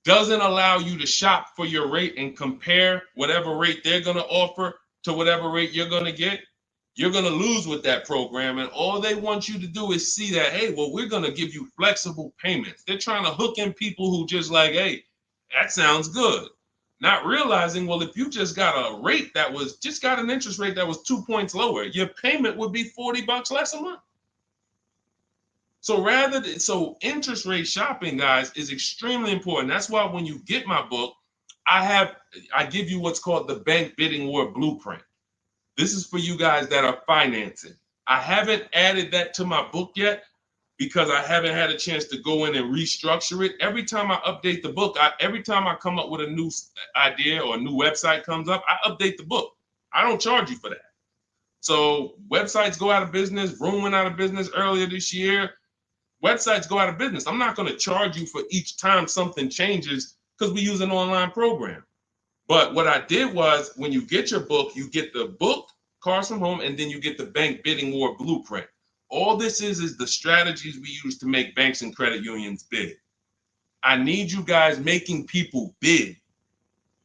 doesn't allow you to shop for your rate and compare whatever rate they're going to offer to whatever rate you're going to get, you're going to lose with that program. And all they want you to do is see that, hey, well, we're going to give you flexible payments. They're trying to hook in people who just like, hey, that sounds good. Not realizing, well, if you just got a rate that was just got an interest rate that was 2 points lower, your payment would be $40 less a month. So interest rate shopping, guys, is extremely important. That's why when you get my book, I give you what's called the Bank Bidding War Blueprint. This is for you guys that are financing. I haven't added that to my book yet because I haven't had a chance to go in and restructure it. Every time I update the book, every time I come up with a new idea or a new website comes up, I update the book. I don't charge you for that. So websites go out of business. Room went out of business earlier this year. Websites go out of business. I'm not going to charge you for each time something changes because we use an online program. But what I did was when you get your book, you get the book, Cars from Home, and then you get the Bank Bidding War Blueprint. All this is the strategies we use to make banks and credit unions bid. I need you guys making people bid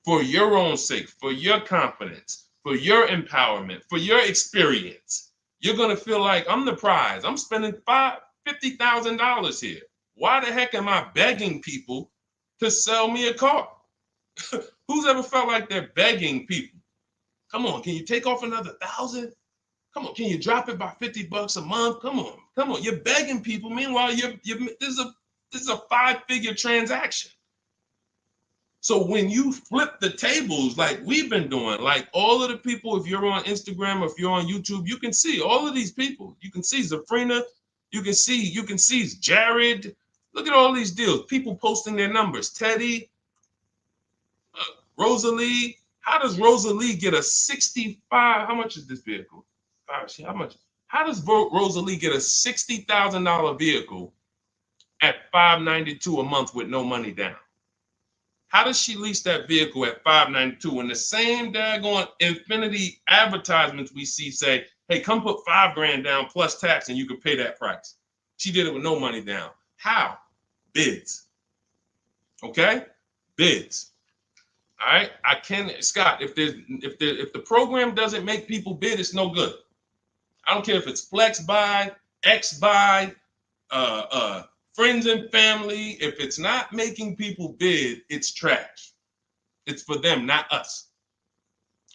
for your own sake, for your confidence, for your empowerment, for your experience. You're going to feel like I'm the prize. I'm spending $50,000 here. Why the heck am I begging people to sell me a car? Who's ever felt like they're begging people? Come on, can you take off another 1,000? Come on, can you drop it by $50 a month? Come on. You're begging people. Meanwhile, this is a 5-figure transaction. So when you flip the tables like we've been doing, like all of the people, if you're on Instagram or if you're on YouTube, you can see all of these people. You can see Zafrina, you can see Jared. Look at all these deals. People posting their numbers. Teddy, Rosalie. How does Rosalie get a 65? How much is this vehicle? How much? How does Rosalie get a $60,000 vehicle at $592 a month with no money down? How does she lease that vehicle at $592 when the same daggone Infinity advertisements we see say, hey, come put $5,000 down plus tax and you can pay that price? She did it with no money down. How? Bids. Okay? Bids. All right. Scott, if the program doesn't make people bid, it's no good. I don't care if it's flex buy, X buy, friends and family. If it's not making people bid, it's trash. It's for them, not us.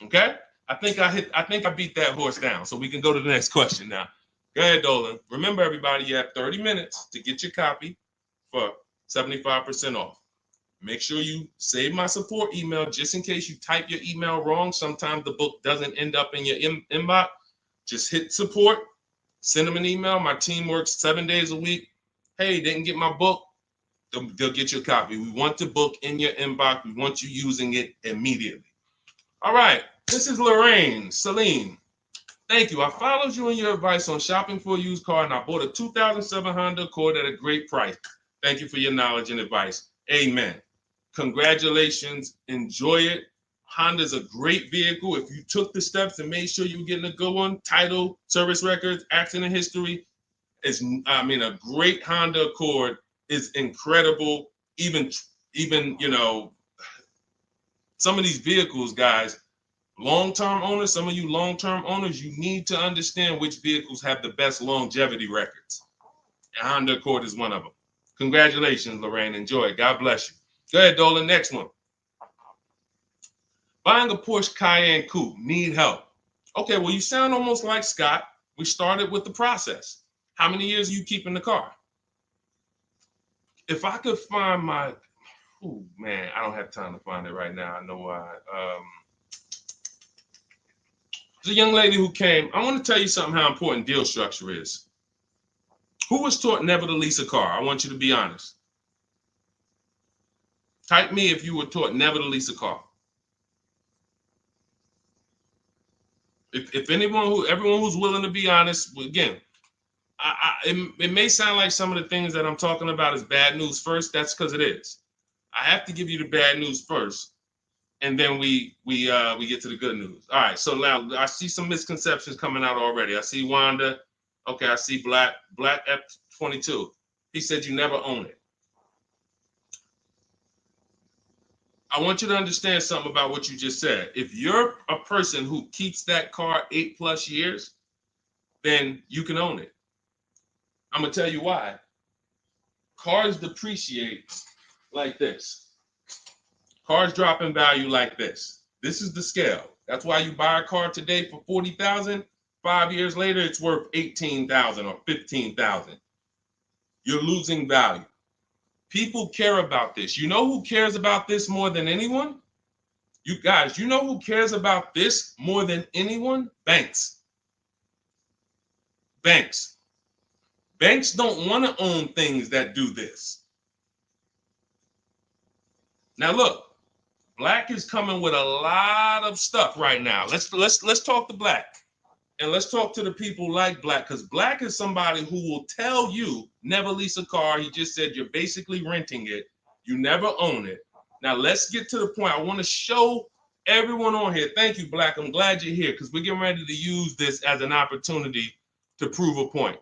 Okay? I think I beat that horse down. So we can go to the next question now. Go ahead, Dolan. Remember, everybody, you have 30 minutes to get your copy for 75% off. Make sure you save my support email just in case you type your email wrong. Sometimes the book doesn't end up in your inbox. Just hit support, send them an email. My team works 7 days a week. Hey, didn't get my book. They'll get you a copy. We want the book in your inbox. We want you using it immediately. All right. This is Lorraine Celine. Thank you. I followed you in your advice on shopping for a used car, and I bought a 2007 Honda Accord at a great price. Thank you for your knowledge and advice. Amen. Congratulations. Enjoy it. Honda's a great vehicle. If you took the steps and made sure you were getting a good one, title, service records, accident history, a great Honda Accord is incredible. Even some of these vehicles, guys, long-term owners, some of you long-term owners, you need to understand which vehicles have the best longevity records. And Honda Accord is one of them. Congratulations, Lorraine. Enjoy it. God bless you. Go ahead, Dolan. Next one. Buying a Porsche Cayenne Coupe. Need help. Okay, well, you sound almost like Scott. We started with the process. How many years are you keeping the car? If I could find my, oh man, I don't have time to find it right now. I know why. There's a young lady who came. I want to tell you something how important deal structure is. Who was taught never to lease a car? I want you to be honest. Type me if you were taught never to lease a car. If everyone who's willing to be honest, again, it may sound like some of the things that I'm talking about is bad news first. That's because it is. I have to give you the bad news first, and then we get to the good news. All right. So now I see some misconceptions coming out already. I see Wanda. Okay. I see Black F22. He said you never own it. I want you to understand something about what you just said. If you're a person who keeps that car 8+ years, then you can own it. I'm going to tell you why. Cars depreciate like this. Cars drop in value like this. This is the scale. That's why you buy a car today for $40,000. 5 years later, it's worth $18,000 or $15,000. You're losing value. People care about this. You know who cares about this more than anyone? You guys, you know who cares about this more than anyone? Banks. Banks. Banks don't want to own things that do this. Now look, Black is coming with a lot of stuff right now. Let's talk to Black. And let's talk to the people like Black, because Black is somebody who will tell you never lease a car. He just said you're basically renting it. You never own it. Now let's get to the point. I want to show everyone on here. Thank you, Black. I'm glad you're here because we're getting ready to use this as an opportunity to prove a point.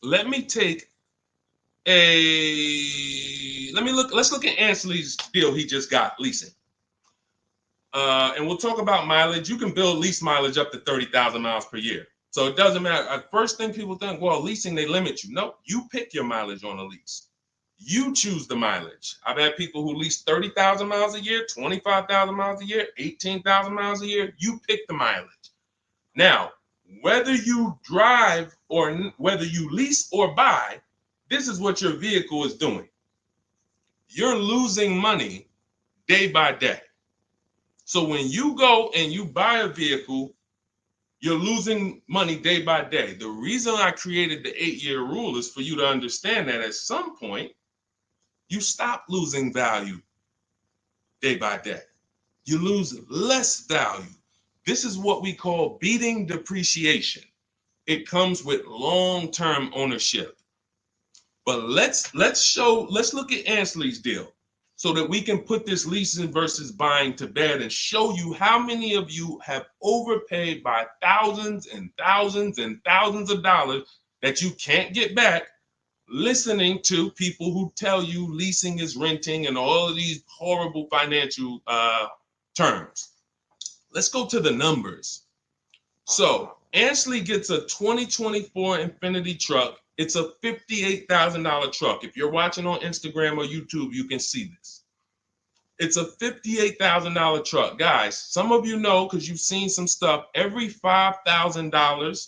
let me take let's look at Ansley's deal he just got leasing. And we'll talk about mileage. You can build lease mileage up to 30,000 miles per year. So it doesn't matter. First thing people think, well, leasing, they limit you. No, you pick your mileage on a lease. You choose the mileage. I've had people who lease 30,000 miles a year, 25,000 miles a year, 18,000 miles a year. You pick the mileage. Now, whether you drive or whether you lease or buy, this is what your vehicle is doing. You're losing money day by day. So when you go and you buy a vehicle, you're losing money day by day. The reason I created the 8-year rule is for you to understand that at some point, you stop losing value day by day. You lose less value. This is what we call beating depreciation. It comes with long-term ownership. But let's look at Ansley's deal so that we can put this leasing versus buying to bed and show you how many of you have overpaid by thousands and thousands and thousands of dollars that you can't get back, listening to people who tell you leasing is renting and all of these horrible financial terms. Let's go to the numbers. So Ansley gets a 2024 Infiniti truck. It's a $58,000 truck. If you're watching on Instagram or YouTube, you can see this. It's a $58,000 truck. Guys, some of you know because you've seen some stuff, every $5,000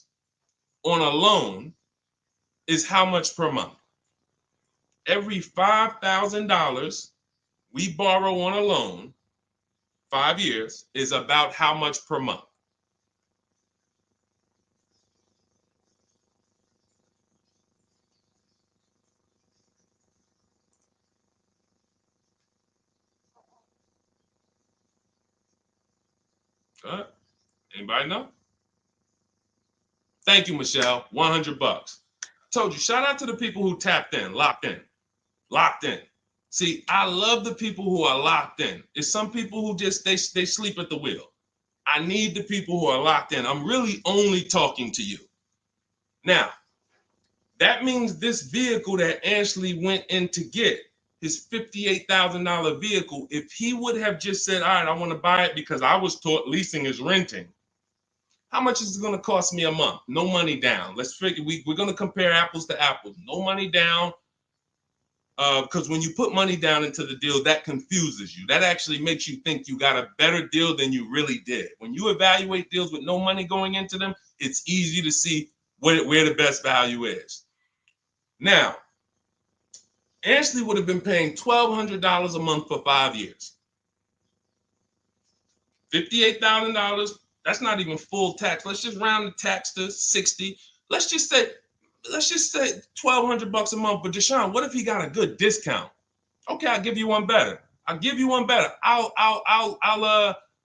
on a loan is how much per month? Every $5,000 we borrow on a loan, 5 years, is about how much per month? Anybody know? Thank you, Michelle. $100. Told you, shout out to the people who tapped in, locked in. See, I love the people who are locked in. It's some people who just they sleep at the wheel. I need the people who are locked in. I'm really only talking to you. Now, that means this vehicle that Ashley went in to get, his $58,000 vehicle, if he would have just said, all right, I want to buy it because I was taught leasing is renting, how much is it going to cost me a month? No money down. Let's figure, we're going to compare apples to apples. No money down. Because when you put money down into the deal, that confuses you. That actually makes you think you got a better deal than you really did. When you evaluate deals with no money going into them, it's easy to see where the best value is. Now, Ashley would have been paying $1,200 a month for 5 years. $58,000, that's not even full tax. Let's just round the tax to 60. Let's just say $1,200 a month. But Deshone, what if he got a good discount? Okay, I'll give you one better.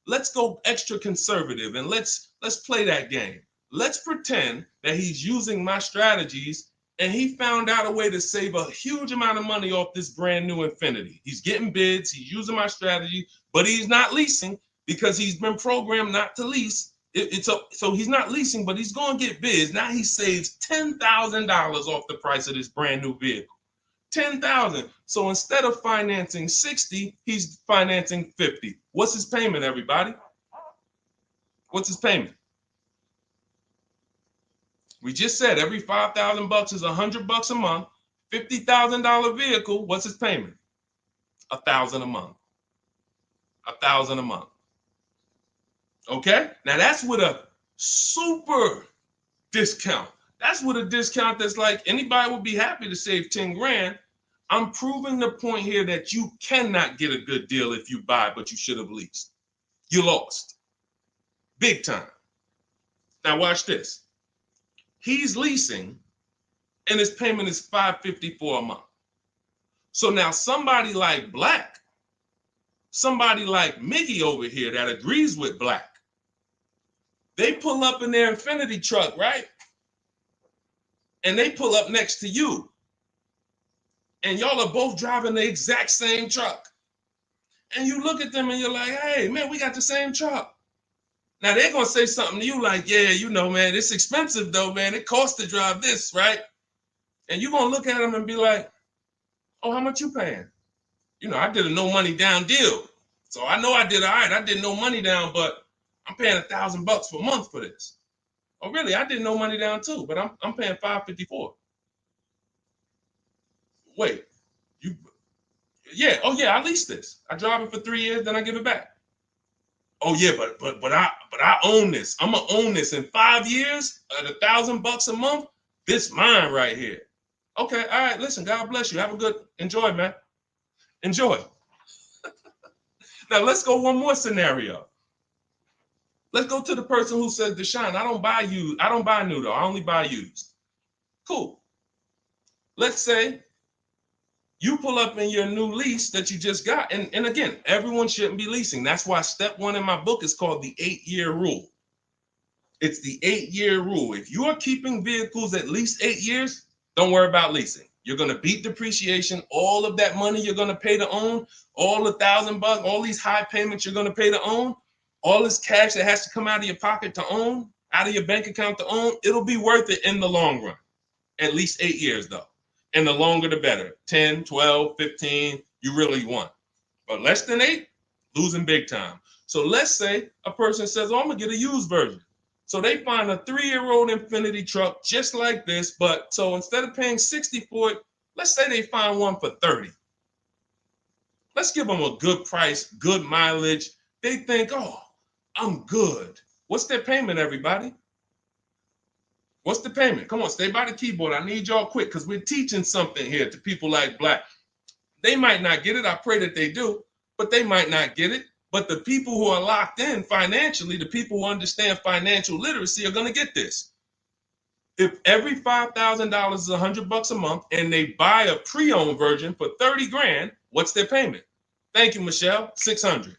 Let's go extra conservative and let's play that game. Let's pretend that he's using my strategies and he found out a way to save a huge amount of money off this brand new Infiniti. He's getting bids, he's using my strategy, but he's not leasing because he's been programmed not to lease. So he's not leasing, but he's going to get bids. Now he saves $10,000 off the price of this brand new vehicle. $10,000. So instead of financing 60, he's financing 50. What's his payment, everybody? What's his payment? We just said every $5,000 is $100 a month. $50,000 vehicle. What's his payment? $1,000 a month. $1,000 a month. Okay. Now that's with a super discount. That's with a discount that's like anybody would be happy to save 10 grand. I'm proving the point here that you cannot get a good deal if you buy, but you should have leased. You lost. Big time. Now watch this. He's leasing and his payment is $554 a month. So now somebody like Black, somebody like Miggy over here that agrees with Black, they pull up in their Infiniti truck, right? And they pull up next to you. And y'all are both driving the exact same truck. And you look at them and you're like, hey, man, we got the same truck. Now they're going to say something to you like, yeah, you know, man, it's expensive though, man. It costs to drive this, right? And you're going to look at them and be like, oh, how much you paying? You know, I did a no money down deal. So I know I did all right. I did no money down, but I'm paying $1,000 per month for this. Oh, really? I did no money down too, but I'm paying $554. Wait, you? Yeah. Oh, yeah. I leased this. I drive it for 3 years, then I give it back. Oh, yeah, but I own this. I'm gonna own this in 5 years at $1,000 a month. This mine right here. Okay. All right. Listen. God bless you. Have a good enjoy, man. Enjoy. Now let's go one more scenario. Let's go to the person who says, Deshone, I don't buy used. I don't buy new though. I only buy used. Cool. Let's say you pull up in your new lease that you just got. And again, everyone shouldn't be leasing. That's why step 1 in my book is called the 8-year rule. It's the 8-year rule. If you are keeping vehicles at least 8 years, don't worry about leasing. You're going to beat depreciation. All of that money you're going to pay to own, all the $1,000, all these high payments you're going to pay to own, all this cash that has to come out of your pocket to own, out of your bank account to own, it'll be worth it in the long run. At least 8 years though. And the longer the better. 10, 12, 15, you really want. But less than 8, losing big time. So let's say a person says, oh, I'm going to get a used version. So they find a 3-year-old Infiniti truck just like this, but so instead of paying $60 for it, let's say they find one for $30. Let's give them a good price, good mileage. They think, oh, I'm good. What's their payment, everybody? What's the payment? Come on, stay by the keyboard. I need y'all quick because we're teaching something here to people like Black. They might not get it. I pray that they do, but they might not get it. But the people who are locked in financially, the people who understand financial literacy are going to get this. If every $5,000 is $100 a month and they buy a pre-owned version for 30 grand, what's their payment? Thank you, Michelle. 600.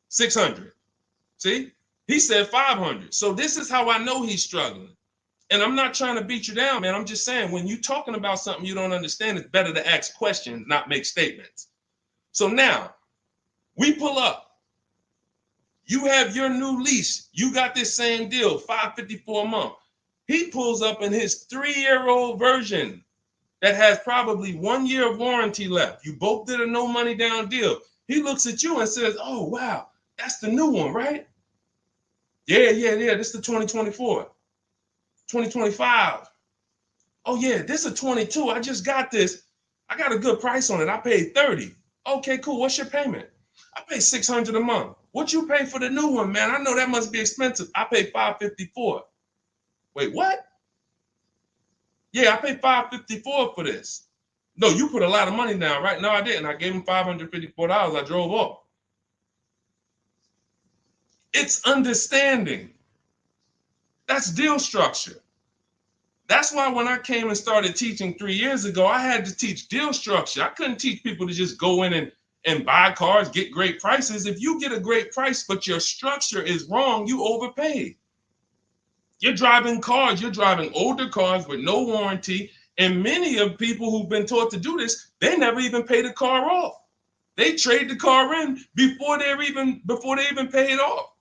600. See, he said 500. So this is how I know he's struggling. And I'm not trying to beat you down, man. I'm just saying when you're talking about something you don't understand, it's better to ask questions, not make statements. So now, we pull up. You have your new lease. You got this same deal, $554 a month. He pulls up in his 3-year-old version that has probably 1 year of warranty left. You both did a no money down deal. He looks at you and says, oh, wow, that's the new one, right? Yeah. This is the 2024, 2025. Oh, yeah, this is a 22. I just got this. I got a good price on it. I paid 30. Okay, cool. What's your payment? I pay 600 a month. What you pay for the new one, man? I know that must be expensive. I pay 554. Wait, what? Yeah, I paid 554 for this. No, you put a lot of money down, right? No, I didn't. I gave him $554. I drove off. It's understanding. That's deal structure. That's why when I came and started teaching 3 years ago, I had to teach deal structure. I couldn't teach people to just go in and buy cars, get great prices. If you get a great price, but your structure is wrong, you overpaid. You're driving cars, you're driving older cars with no warranty. And many of people who've been taught to do this, they never even pay the car off. They trade the car in before they even pay it off.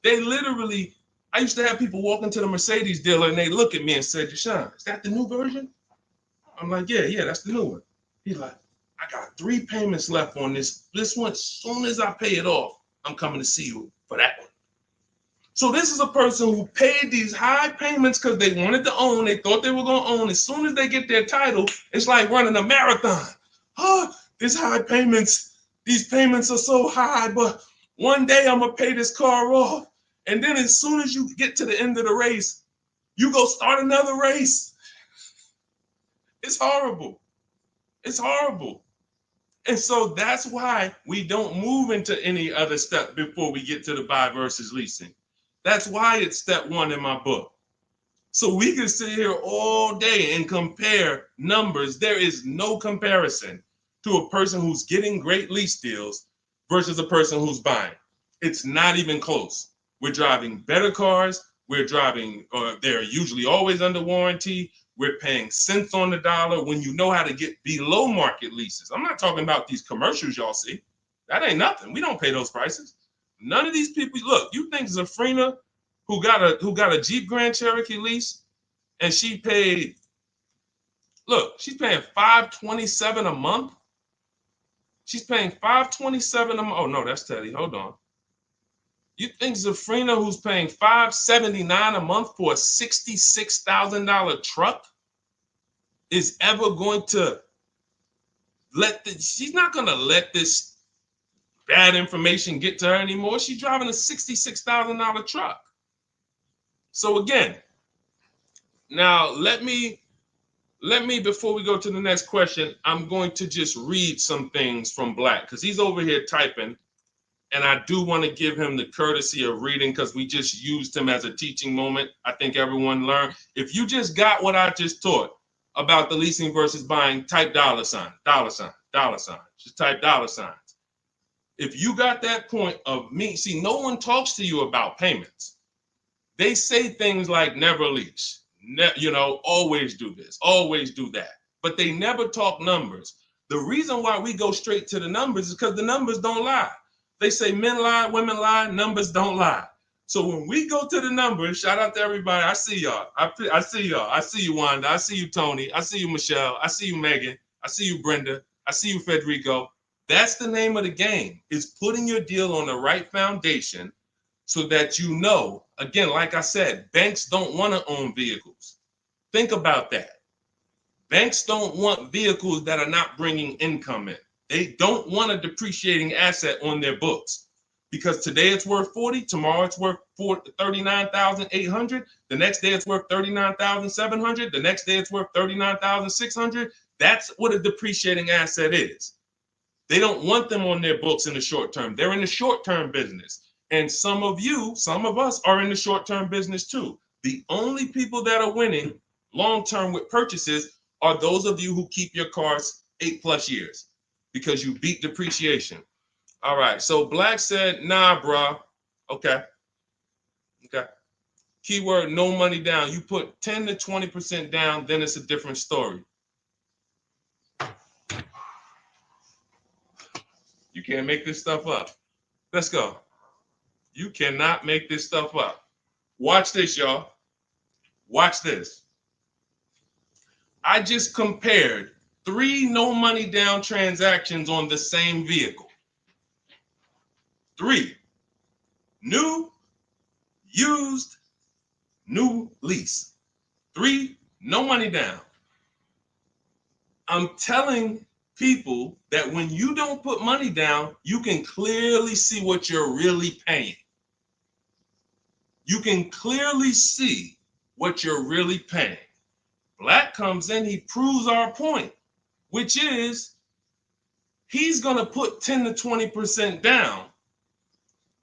They literally, I used to have people walk into the Mercedes dealer and they look at me and say, Deshone, is that the new version? I'm like, yeah, that's the new one. He's like, I got 3 payments left on this. This one, as soon as I pay it off, I'm coming to see you for that one. So this is a person who paid these high payments because they wanted to own. They thought they were going to own. As soon as they get their title, it's like running a marathon. Oh, these high payments, these payments are so high, but one day I'm going to pay this car off. And then as soon as you get to the end of the race, you go start another race. It's horrible. It's horrible. And so that's why we don't move into any other step before we get to the buy versus leasing. That's why it's step 1 in my book. So we can sit here all day and compare numbers. There is no comparison to a person who's getting great lease deals versus a person who's buying. It's not even close. We're driving better cars. We're driving, they're usually always under warranty. We're paying cents on the dollar when you know how to get below market leases. I'm not talking about these commercials y'all see. That ain't nothing. We don't pay those prices. None of these people, look, you think Zafrina, who got a Jeep Grand Cherokee lease, and she paid Look, she's paying $527 a month. She's paying $527 a month. Oh no, that's Teddy. Hold on. You think Zafrina, who's paying $579 a month for a $66,000 truck, is ever going to she's not going to let this bad information get to her anymore. She's driving a $66,000 truck. So again, now let me, before we go to the next question, I'm going to just read some things from Black because he's over here typing. And I do want to give him the courtesy of reading because we just used him as a teaching moment. I think everyone learned. If you just got what I just taught about the leasing versus buying, type $sign. Just type $signs. If you got that point of me, see, no one talks to you about payments. They say things like never lease, always do this, always do that. But they never talk numbers. The reason why we go straight to the numbers is because the numbers don't lie. They say men lie, women lie, numbers don't lie. So when we go to the numbers, shout out to everybody. I see y'all. I see y'all. I see you, Wanda. I see you, Tony. I see you, Michelle. I see you, Megan. I see you, Brenda. I see you, Federico. That's the name of the game, is putting your deal on the right foundation so that you know, again, like I said, banks don't want to own vehicles. Think about that. Banks don't want vehicles that are not bringing income in. They don't want a depreciating asset on their books because today it's worth 40, tomorrow it's worth 39,800, the next day it's worth 39,700, the next day it's worth 39,600. That's what a depreciating asset is. They don't want them on their books in the short term. They're in the short-term business. And some of us are in the short-term business too. The only people that are winning long-term with purchases are those of you who keep your cars 8+ years. Because you beat depreciation. All right, so Black said, nah, bro. Okay. Keyword, no money down. You put 10 to 20% down, then it's a different story. You can't make this stuff up. Let's go. You cannot make this stuff up. Watch this, y'all. Watch this. I just compared 3 no money down transactions on the same vehicle. 3. New, used, new lease. 3, no money down. I'm telling people that when you don't put money down, you can clearly see what you're really paying. You can clearly see what you're really paying. Black comes in, he proves our point, which is he's going to put 10 to 20% down.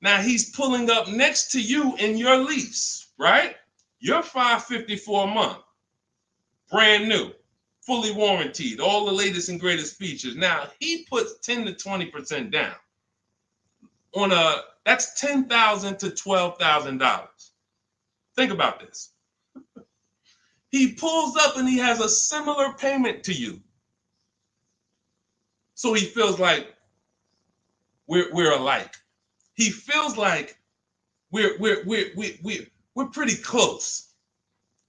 Now he's pulling up next to you in your lease, right? You're $554 a month, brand new, fully warranted, all the latest and greatest features. Now he puts 10 to 20% down on that's $10,000 to $12,000. Think about this. He pulls up and he has a similar payment to you. So he feels like we're alike. He feels like we're pretty close.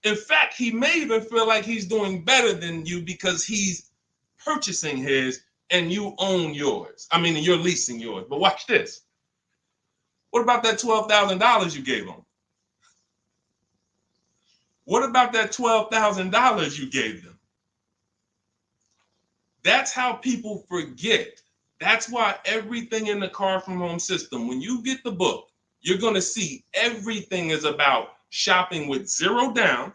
In fact, he may even feel like he's doing better than you because he's purchasing his and you own yours. I mean, you're leasing yours. But watch this. What about that $12,000 you gave him? What about that $12,000 you gave them? That's how people forget. That's why everything in the Car From Home system, when you get the book, you're going to see everything is about shopping with zero down,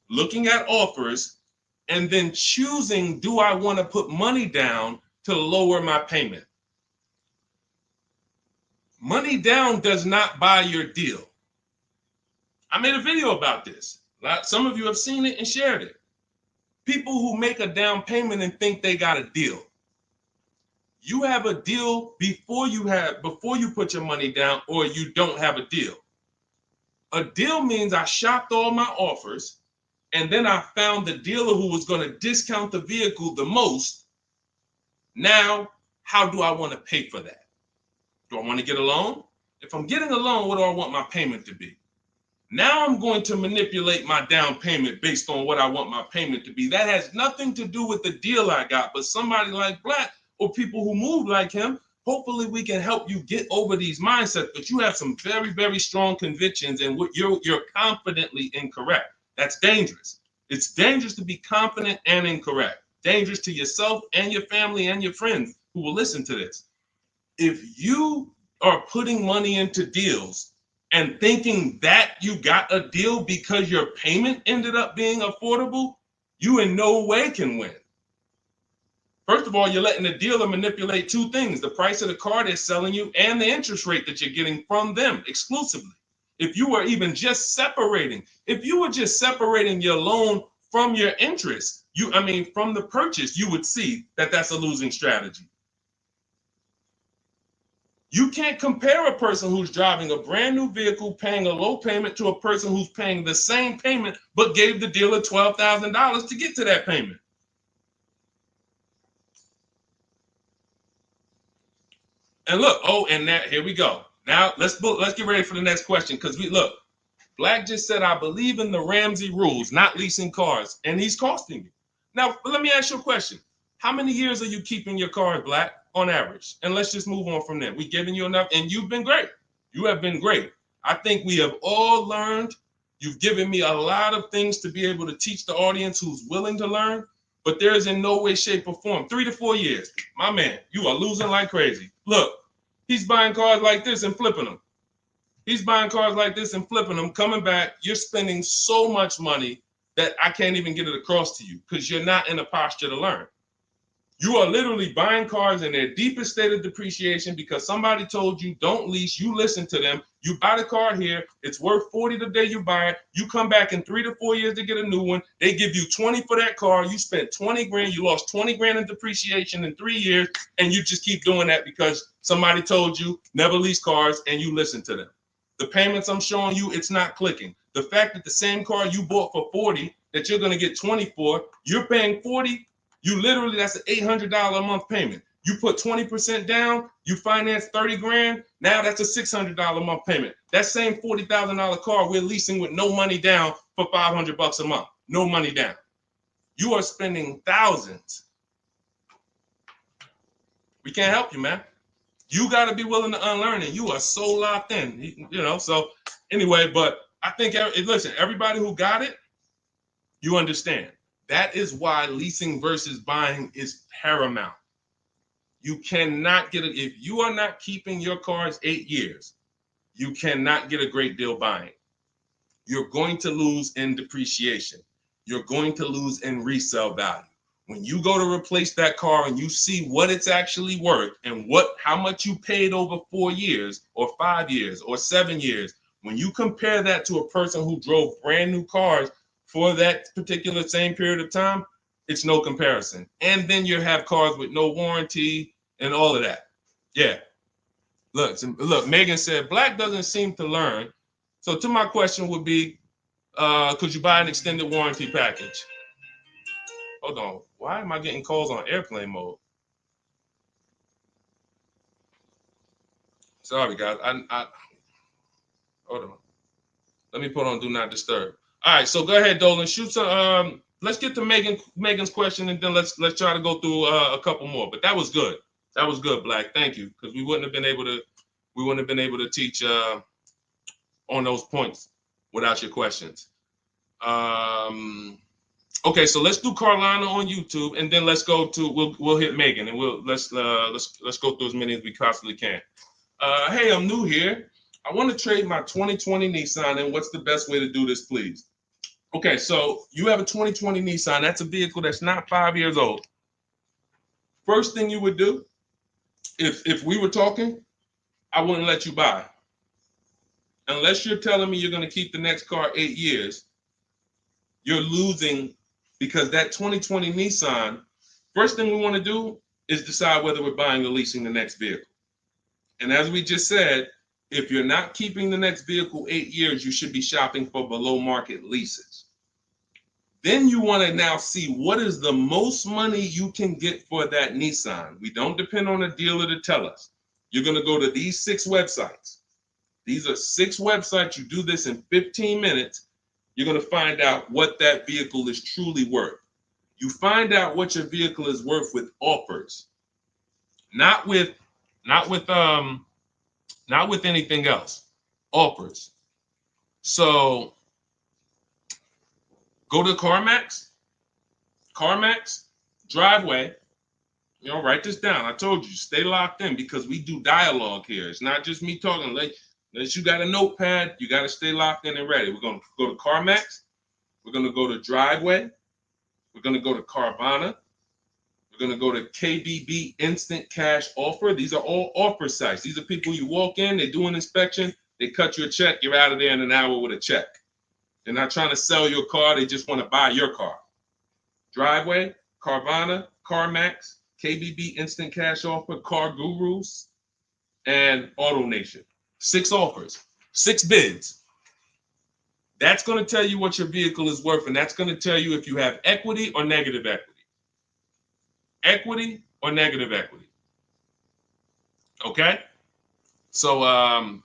looking at offers, and then choosing, do I want to put money down to lower my payment? Money down does not buy your deal. I made a video about this. Some of you have seen it and shared it. People who make a down payment and think they got a deal. You have a deal before you put your money down, or you don't have a deal. A deal means I shopped all my offers, and then I found the dealer who was going to discount the vehicle the most. Now, how do I want to pay for that? Do I want to get a loan? If I'm getting a loan, what do I want my payment to be? Now I'm going to manipulate my down payment based on what I want my payment to be. That has nothing to do with the deal I got, but somebody like Black or people who move like him, hopefully we can help you get over these mindsets. But you have some very, very strong convictions, and you're confidently incorrect. That's dangerous. It's dangerous to be confident and incorrect. Dangerous to yourself and your family and your friends who will listen to this. If you are putting money into deals and thinking that you got a deal because your payment ended up being affordable, you in no way can win. First of all, you're letting the dealer manipulate two things: the price of the car they're selling you and the interest rate that you're getting from them exclusively. If you were just separating your loan from your interest, from the purchase, you would see that that's a losing strategy. You can't compare a person who's driving a brand new vehicle paying a low payment to a person who's paying the same payment but gave the dealer $12,000 to get to that payment. And look, here we go. Now let's get ready for the next question, because Black just said, I believe in the Ramsey rules, not leasing cars, and he's costing you. Now, let me ask you a question. How many years are you keeping your car, Black, on average? And let's just move on from there. We've given you enough, and you've been great. You have been great. I think we have all learned. You've given me a lot of things to be able to teach the audience who's willing to learn, but there is in no way, shape, or form. 3 to 4 years. My man, you are losing like crazy. Look, he's buying cars like this and flipping them. He's buying cars like this and flipping them, coming back. You're spending so much money that I can't even get it across to you because you're not in a posture to learn. You are literally buying cars in their deepest state of depreciation because somebody told you don't lease. You listen to them. You buy the car here. It's worth $40 the day you buy it. You come back in 3 to 4 years to get a new one. They give you $20 for that car. You spent $20 grand. You lost $20 grand in depreciation in 3 years. And you just keep doing that because somebody told you never lease cars and you listen to them. The payments I'm showing you, it's not clicking. The fact that the same car you bought for $40 that you're going to get $20 for, you're paying $40. That's an $800 a month payment. You put 20% down, you finance 30 grand. Now that's a $600 a month payment. That same $40,000 car we're leasing with no money down for $500 a month. No money down. You are spending thousands. We can't help you, man. You got to be willing to unlearn it. You are so locked in, So anyway, but I think, listen, everybody who got it, you understand. That is why leasing versus buying is paramount. You cannot get it. If you are not keeping your cars 8 years, you cannot get a great deal buying. You're going to lose in depreciation. You're going to lose in resale value. When you go to replace that car and you see what it's actually worth and how much you paid over 4 years or 5 years or 7 years, when you compare that to a person who drove brand new cars for that particular same period of time, it's no comparison. And then you have cars with no warranty and all of that. Yeah. Look, Megan said, Black doesn't seem to learn. So to my question would be, could you buy an extended warranty package? Hold on. Why am I getting calls on airplane mode? Sorry, guys. I hold on. Let me put on Do Not Disturb. All right, so go ahead, Dolan. Shoot some. Let's get to Megan's question, and then let's try to go through a couple more. But that was good. That was good, Black. Thank you, because we wouldn't have been able to teach on those points without your questions. Okay, so let's do Carolina on YouTube, and then let's go to we'll hit Megan, and let's go through as many as we possibly can. Hey, I'm new here. I want to trade my 2020 Nissan, and what's the best way to do this, please? Okay, so you have a 2020 Nissan. That's a vehicle that's not 5 years old. First thing you would do, if we were talking, I wouldn't let you buy. Unless you're telling me you're going to keep the next car 8 years, you're losing, because that 2020 Nissan, first thing we want to do is decide whether we're buying or leasing the next vehicle. And as we just said, if you're not keeping the next vehicle 8 years, you should be shopping for below market leases. Then you want to now see what is the most money you can get for that Nissan. We don't depend on a dealer to tell us. You're going to go to these 6 websites. These are 6 websites. You do this in 15 minutes. You're going to find out what that vehicle is truly worth. You find out what your vehicle is worth with offers, not with anything else. Offers. So go to CarMax, Driveway. Write this down. I told you, stay locked in because we do dialogue here. It's not just me talking. Unless you got a notepad, you got to stay locked in and ready. We're going to go to CarMax. We're going to go to Driveway. We're going to go to Carvana. We're going to go to KBB Instant Cash Offer. These are all offer sites. These are people you walk in, they do an inspection, they cut you a check, you're out of there in an hour with a check. They're not trying to sell your car, they just want to buy your car. Driveway, Carvana, CarMax, KBB Instant Cash Offer, Car Gurus, and Auto Nation. 6 offers, 6 bids. That's going to tell you what your vehicle is worth, and that's going to tell you if you have equity or negative equity. Equity or negative equity. Okay? So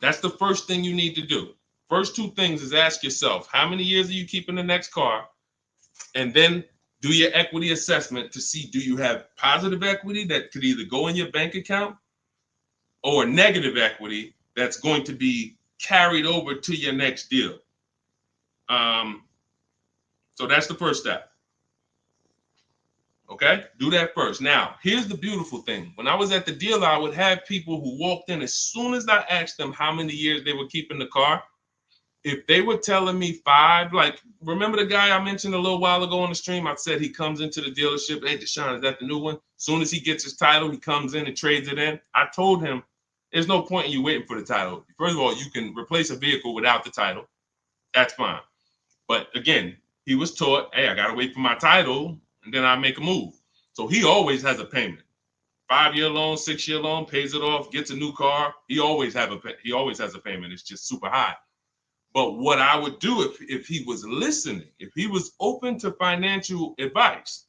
that's the first thing you need to do. First 2 things is ask yourself, how many years are you keeping the next car? And then do your equity assessment to see, do you have positive equity that could either go in your bank account or negative equity that's going to be carried over to your next deal. So that's the first step. Okay, do that first. Now, here's the beautiful thing. When I was at the dealer, I would have people who walked in as soon as I asked them how many years they were keeping the car. If they were telling me 5, like, remember the guy I mentioned a little while ago on the stream? I said he comes into the dealership. Hey, Deshone, is that the new one? As soon as he gets his title, he comes in and trades it in. I told him, there's no point in you waiting for the title. First of all, you can replace a vehicle without the title. That's fine. But again, he was taught, hey, I got to wait for my title, and then I make a move. So he always has a payment. 5-year loan, 6-year loan, pays it off, gets a new car. He always has a payment. It's just super high. But what I would do if he was listening, if he was open to financial advice,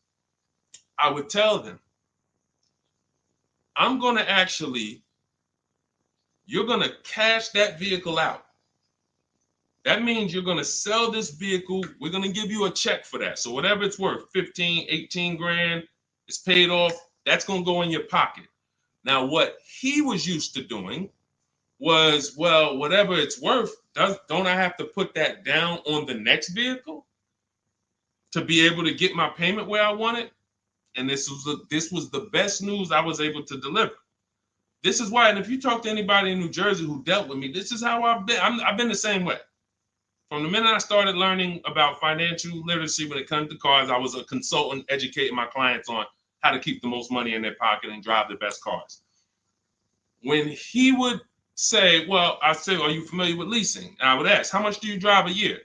I would tell them, you're going to cash that vehicle out. That means you're going to sell this vehicle. We're going to give you a check for that. So whatever it's worth, 15, 18 grand, it's paid off. That's going to go in your pocket. Now, what he was used to doing was, well, whatever it's worth, don't I have to put that down on the next vehicle to be able to get my payment where I want it? And this was the best news I was able to deliver. This is why, and if you talk to anybody in New Jersey who dealt with me, this is how I've been. I've been the same way. From the minute I started learning about financial literacy when it comes to cars, I was a consultant educating my clients on how to keep the most money in their pocket and drive the best cars. When he would say, well, I say, are you familiar with leasing? And I would ask, how much do you drive a year?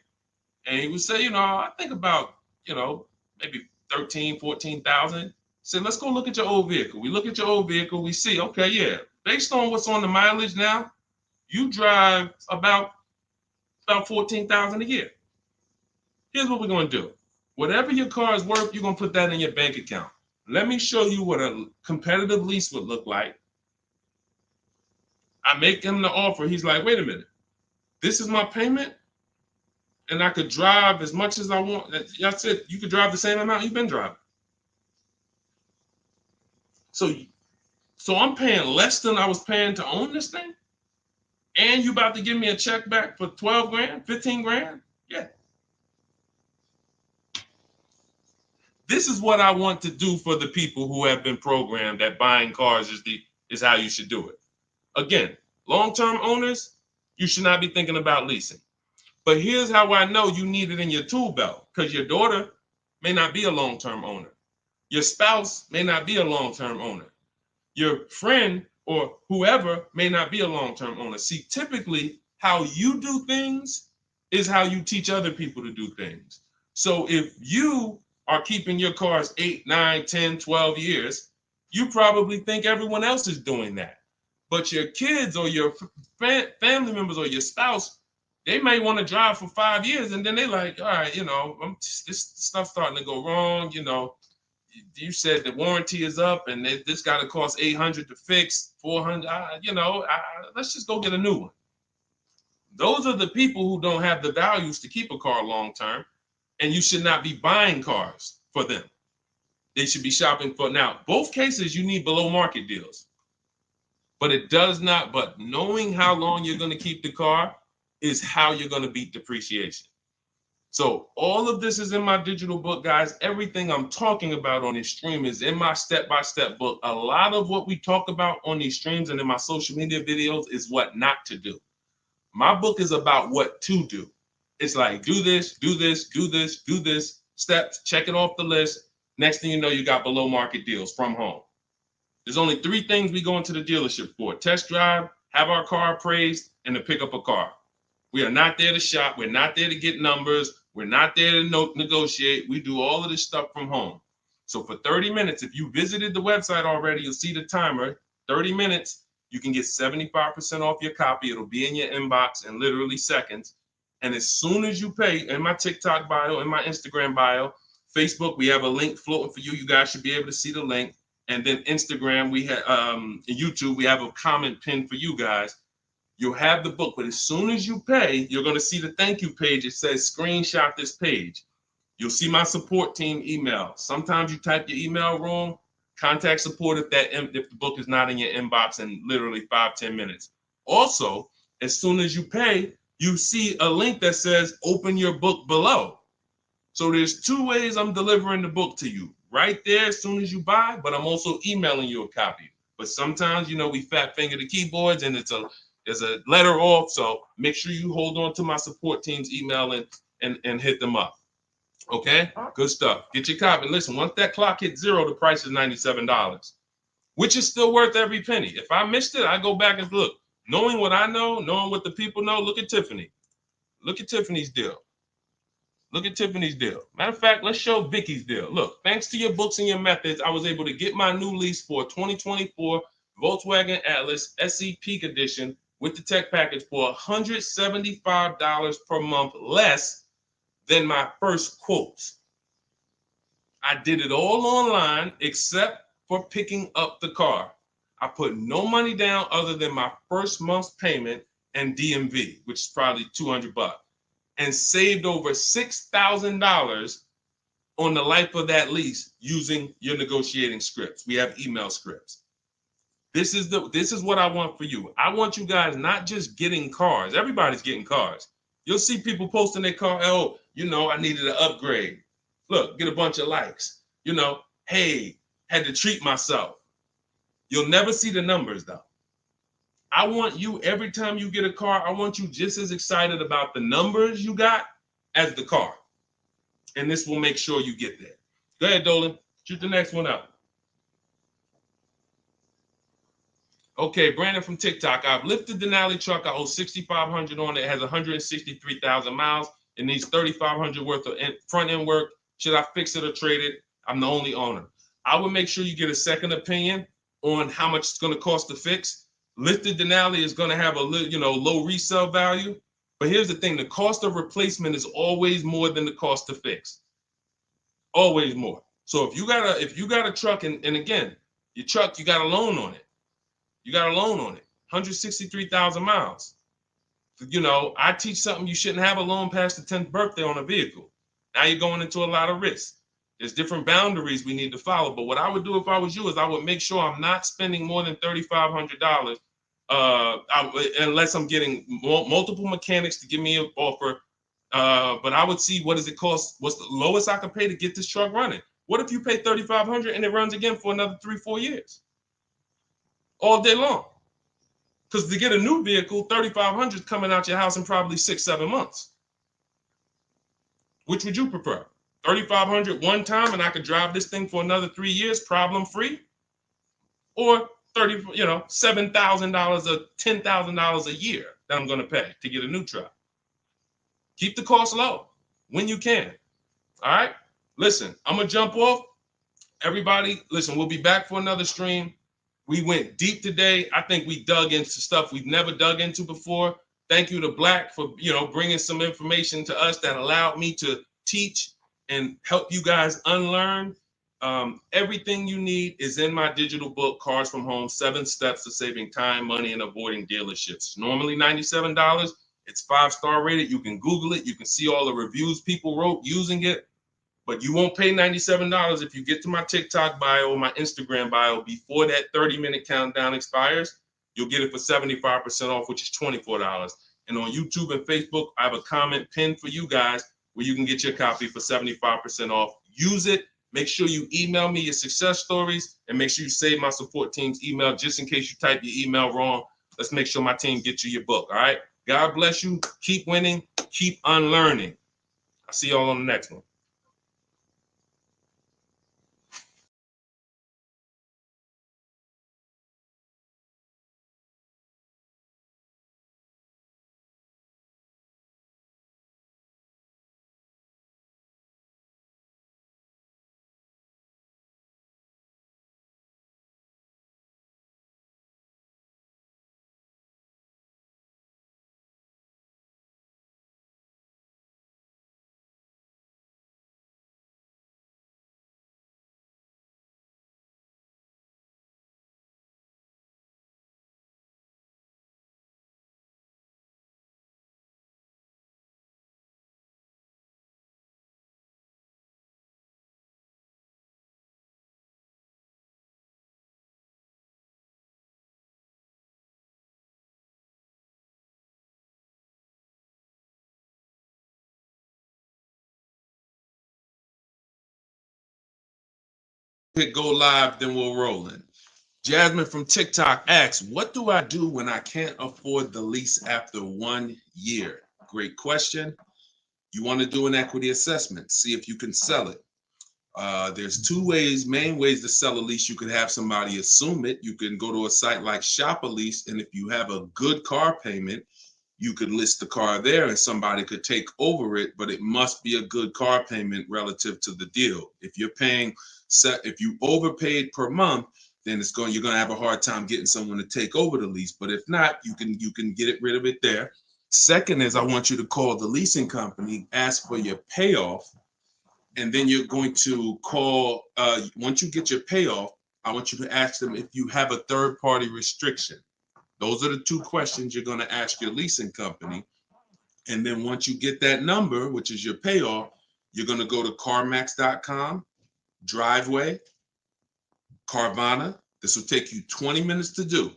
And he would say, I think about, maybe 13, 14,000. Say, let's go look at your old vehicle. We look at your old vehicle. We see, okay, yeah, based on what's on the mileage now, you drive about 14,000 a year. Here's what we're going to do. Whatever your car is worth, you're going to put that in your bank account. Let me show you what a competitive lease would look like. I make him the offer. He's like, wait a minute. This is my payment, and I could drive as much as I want. That's it. You could drive the same amount you've been driving. So I'm paying less than I was paying to own this thing? And you about to give me a check back for 12 grand, 15 grand? Yeah. This is what I want to do for the people who have been programmed that buying cars is how you should do it. Again, long-term owners, you should not be thinking about leasing. But here's how I know you need it in your tool belt, because your daughter may not be a long-term owner. Your spouse may not be a long-term owner. Your friend or whoever may not be a long-term owner. See, typically how you do things is how you teach other people to do things. So if you are keeping your cars 8, 9, 10, 12 years, you probably think everyone else is doing that. But your kids or your family members or your spouse, they may want to drive for 5 years and then they're like, all right, this stuff's starting to go wrong. You said the warranty is up and this got to cost $800 to fix, $400. Let's just go get a new one. Those are the people who don't have the values to keep a car long term, and you should not be buying cars for them. They should be shopping for. Now, both cases you need below market deals, but it does not. But knowing how long you're going to keep the car is how you're going to beat depreciation. So all of this is in my digital book, guys. Everything I'm talking about on this stream is in my step-by-step book. A lot of what we talk about on these streams and in my social media videos is what not to do. My book is about what to do. It's like, do this, do this, do this, do this, steps, check it off the list. Next thing you know, you got below market deals from home. There's only 3 things we go into the dealership for: test drive, have our car appraised, and to pick up a car. We are not there to shop. We're not there to get numbers. We're not there to negotiate. We do all of this stuff from home. So for 30 minutes, if you visited the website already, you'll see the timer, 30 minutes, you can get 75% off your copy. It'll be in your inbox in literally seconds. And as soon as you pay, in my TikTok bio, in my Instagram bio, Facebook, we have a link floating for you. You guys should be able to see the link. And then Instagram, we have YouTube, we have a comment pinned for you guys. You'll have the book, but as soon as you pay, you're going to see the thank you page. It says screenshot this page. You'll see my support team email. Sometimes you type your email wrong. Contact support if the book is not in your inbox in literally 5-10 minutes. Also, as soon as you pay, you see a link that says open your book below. So there's 2 ways I'm delivering the book to you. Right there as soon as you buy, but I'm also emailing you a copy. But sometimes, we fat finger the keyboards and there's a letter off. So make sure you hold on to my support team's email and hit them up. Okay, good stuff. Get your copy. Listen, once that clock hits 0, the price is $97, which is still worth every penny. If I missed it, I go back and look. Knowing what I know, knowing what the people know, look at Tiffany. Look at Tiffany's deal. Look at Tiffany's deal. Matter of fact, let's show Vicky's deal. Look, thanks to your books and your methods, I was able to get my new lease for a 2024 Volkswagen Atlas SE Peak Edition with the tech package for $175 per month less than my first quotes. I did it all online except for picking up the car. I put no money down other than my first month's payment and DMV, which is probably $200, and saved over $6,000 on the life of that lease using your negotiating scripts. We have email scripts. This is what I want for you. I want you guys not just getting cars. Everybody's getting cars. You'll see people posting their car. Oh, I needed an upgrade. Look, get a bunch of likes. Hey, had to treat myself. You'll never see the numbers though. I want you, every time you get a car, I want you just as excited about the numbers you got as the car. And this will make sure you get there. Go ahead, Dolan. Shoot the next one up. Okay, Brandon from TikTok. I've lifted the Denali truck. I owe $6,500 on it. It has 163,000 miles. It needs $3,500 worth of front end work. Should I fix it or trade it? I'm the only owner. I would make sure you get a second opinion on how much it's going to cost to fix. Lifted Denali is going to have a low resale value. But here's the thing: the cost of replacement is always more than the cost to fix. Always more. So if you got a truck, and again, your truck, you got a loan on it. You got a loan on it, 163,000 miles. I teach something: you shouldn't have a loan past the 10th birthday on a vehicle. Now you're going into a lot of risk. There's different boundaries we need to follow. But what I would do if I was you is I would make sure I'm not spending more than $3,500 unless I'm getting multiple mechanics to give me an offer. But I would see, what does it cost? What's the lowest I can pay to get this truck running? What if you pay $3,500 and it runs again for another 3-4 years? All day long. Because to get a new vehicle, $3,500 is coming out your house in probably 6-7 months. Which would you prefer? $3,500 one time and I could drive this thing for another 3 years problem free? Or $7,000 or $10,000 a year that I'm going to pay to get a new truck? Keep the cost low when you can. All right. Listen, I'm going to jump off. Everybody, listen, we'll be back for another stream. We went deep today. I think we dug into stuff we've never dug into before. Thank you to Black for, bringing some information to us that allowed me to teach and help you guys unlearn. Everything you need is in my digital book, Cars from Home, 7 Steps to Saving Time, Money, and Avoiding Dealerships. Normally $97. It's 5-star rated. You can Google it. You can see all the reviews people wrote using it. But you won't pay $97 if you get to my TikTok bio or my Instagram bio before that 30-minute countdown expires. You'll get it for 75% off, which is $24. And on YouTube and Facebook, I have a comment pinned for you guys where you can get your copy for 75% off. Use it. Make sure you email me your success stories, and make sure you save my support team's email just in case you type your email wrong. Let's make sure my team gets you your book. All right. God bless you. Keep winning. Keep unlearning. I'll see y'all on the next one. Hit go live, then we'll roll in. Jasmine from TikTok asks, what do I do when I can't afford the lease after 1 year? Great question. You want to do an equity assessment, see if you can sell it. There's two main ways to sell a lease. You could have somebody assume it. You can go to a site like Shop a Lease, and if you have a good car payment, you could list the car there and somebody could take over it, but it must be a good car payment relative to the deal. If you're paying, if you overpaid per month, then you're going to have a hard time getting someone to take over the lease. But if not, you can get rid of it there. Second is, I want you to call the leasing company, ask for your payoff, and then you're going to call, once you get your payoff, I want you to ask them if you have a third-party restriction. Those are the two questions you're going to ask your leasing company. And then once you get that number, which is your payoff, you're going to go to CarMax.com, Driveway, Carvana. This will take you 20 minutes to do.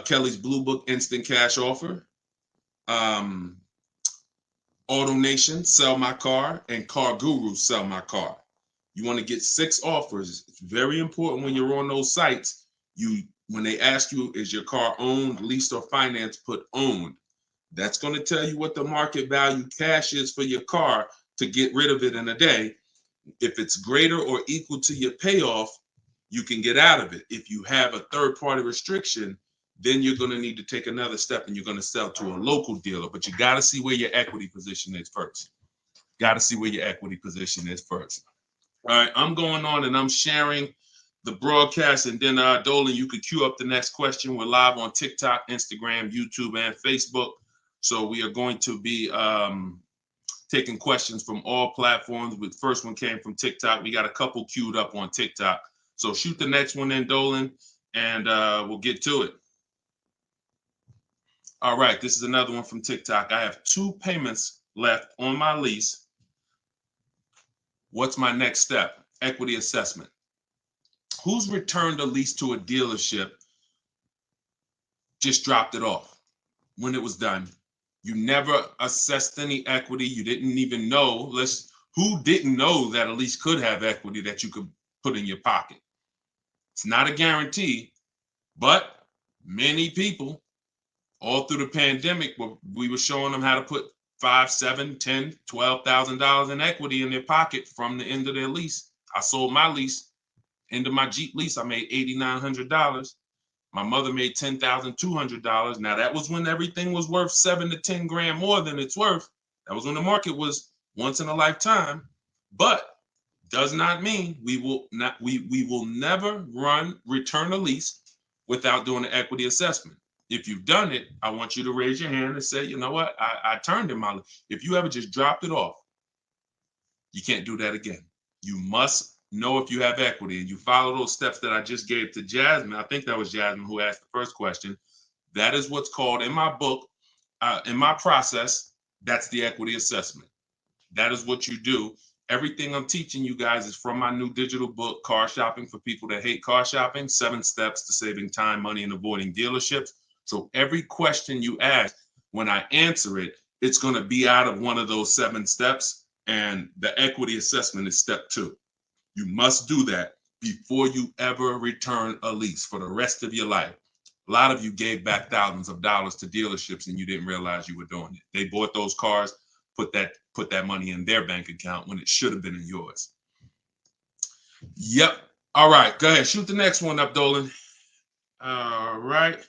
Kelly's Blue Book Instant Cash Offer, AutoNation, Sell My Car, and Car Guru, Sell My Car. You want to get 6 offers. It's very important when you're on those sites. When they ask you, is your car owned, leased, or financed, put owned. That's going to tell you what the market value cash is for your car to get rid of it in a day. If it's greater or equal to your payoff, you can get out of it. If you have a third-party restriction, then you're going to need to take another step and you're going to sell to a local dealer. But you got to see where your equity position is first. Got to see where your equity position is first. All right, I'm going on and I'm sharing the broadcast, and then Dolan, you could queue up the next question. We're live on TikTok, Instagram, YouTube, and Facebook. So we are going to be taking questions from all platforms. The first one came from TikTok. We got a couple queued up on TikTok. So shoot the next one in, Dolan, and we'll get to it. All right, this is another one from TikTok. I have 2 payments left on my lease. What's my next step? Equity assessment. Who's returned a lease to a dealership, just dropped it off when it was done? You never assessed any equity. You didn't even know. Who didn't know that a lease could have equity that you could put in your pocket? It's not a guarantee, but many people all through the pandemic, we were showing them how to put $5,000, $10,000, $12,000 in equity in their pocket from the end of their lease. I sold my lease. End of my Jeep lease, I made $8,900. My mother made $10,200. Now that was when everything was worth 7 to 10 grand more than it's worth. That was when the market was once in a lifetime. But does not mean we will never return a lease without doing an equity assessment. If you've done it, I want you to raise your hand and say, you know what, I turned in my lease. If you ever just dropped it off, you can't do that again. You must know if you have equity, and you follow those steps that I just gave to Jasmine. I think that was Jasmine who asked the first question. That is what's called in my book, In my process, that's the equity assessment. That is what you do. Everything I'm teaching you guys is from my new digital book, Car Shopping for People That Hate Car Shopping, 7 Steps to Saving Time, Money, and Avoiding Dealerships. So every question you ask, when I answer it, it's going to be out of one of those 7 steps. And the equity assessment is step 2. You must do that before you ever return a lease for the rest of your life. A lot of you gave back thousands of dollars to dealerships and you didn't realize you were doing it. They bought those cars, put that money in their bank account when it should have been in yours. Yep. All right. Go ahead. Shoot the next one up, Dolan. All right.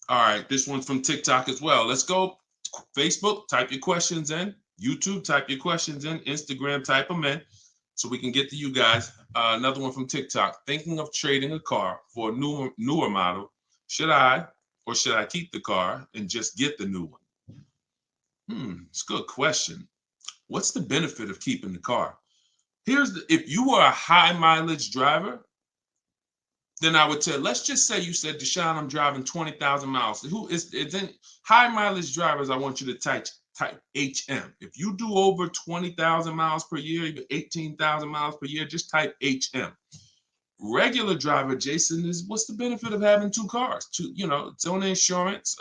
All right. This one's from TikTok as well. Let's go. Facebook, type your questions in. YouTube, type your questions in. Instagram, type them in so we can get to you guys. Another one from TikTok. Thinking of trading a car for a newer model. Should I keep the car and just get the new one? It's a good question. What's the benefit of keeping the car? If you were a high mileage driver, then I would tell, let's just say you said, Deshone, I'm driving 20,000 miles. It's in high mileage drivers, I want you to type HM. If you do over 20,000 miles per year, even 18,000 miles per year, just type HM. Regular driver, Jason, what's the benefit of having 2 cars? It's on insurance.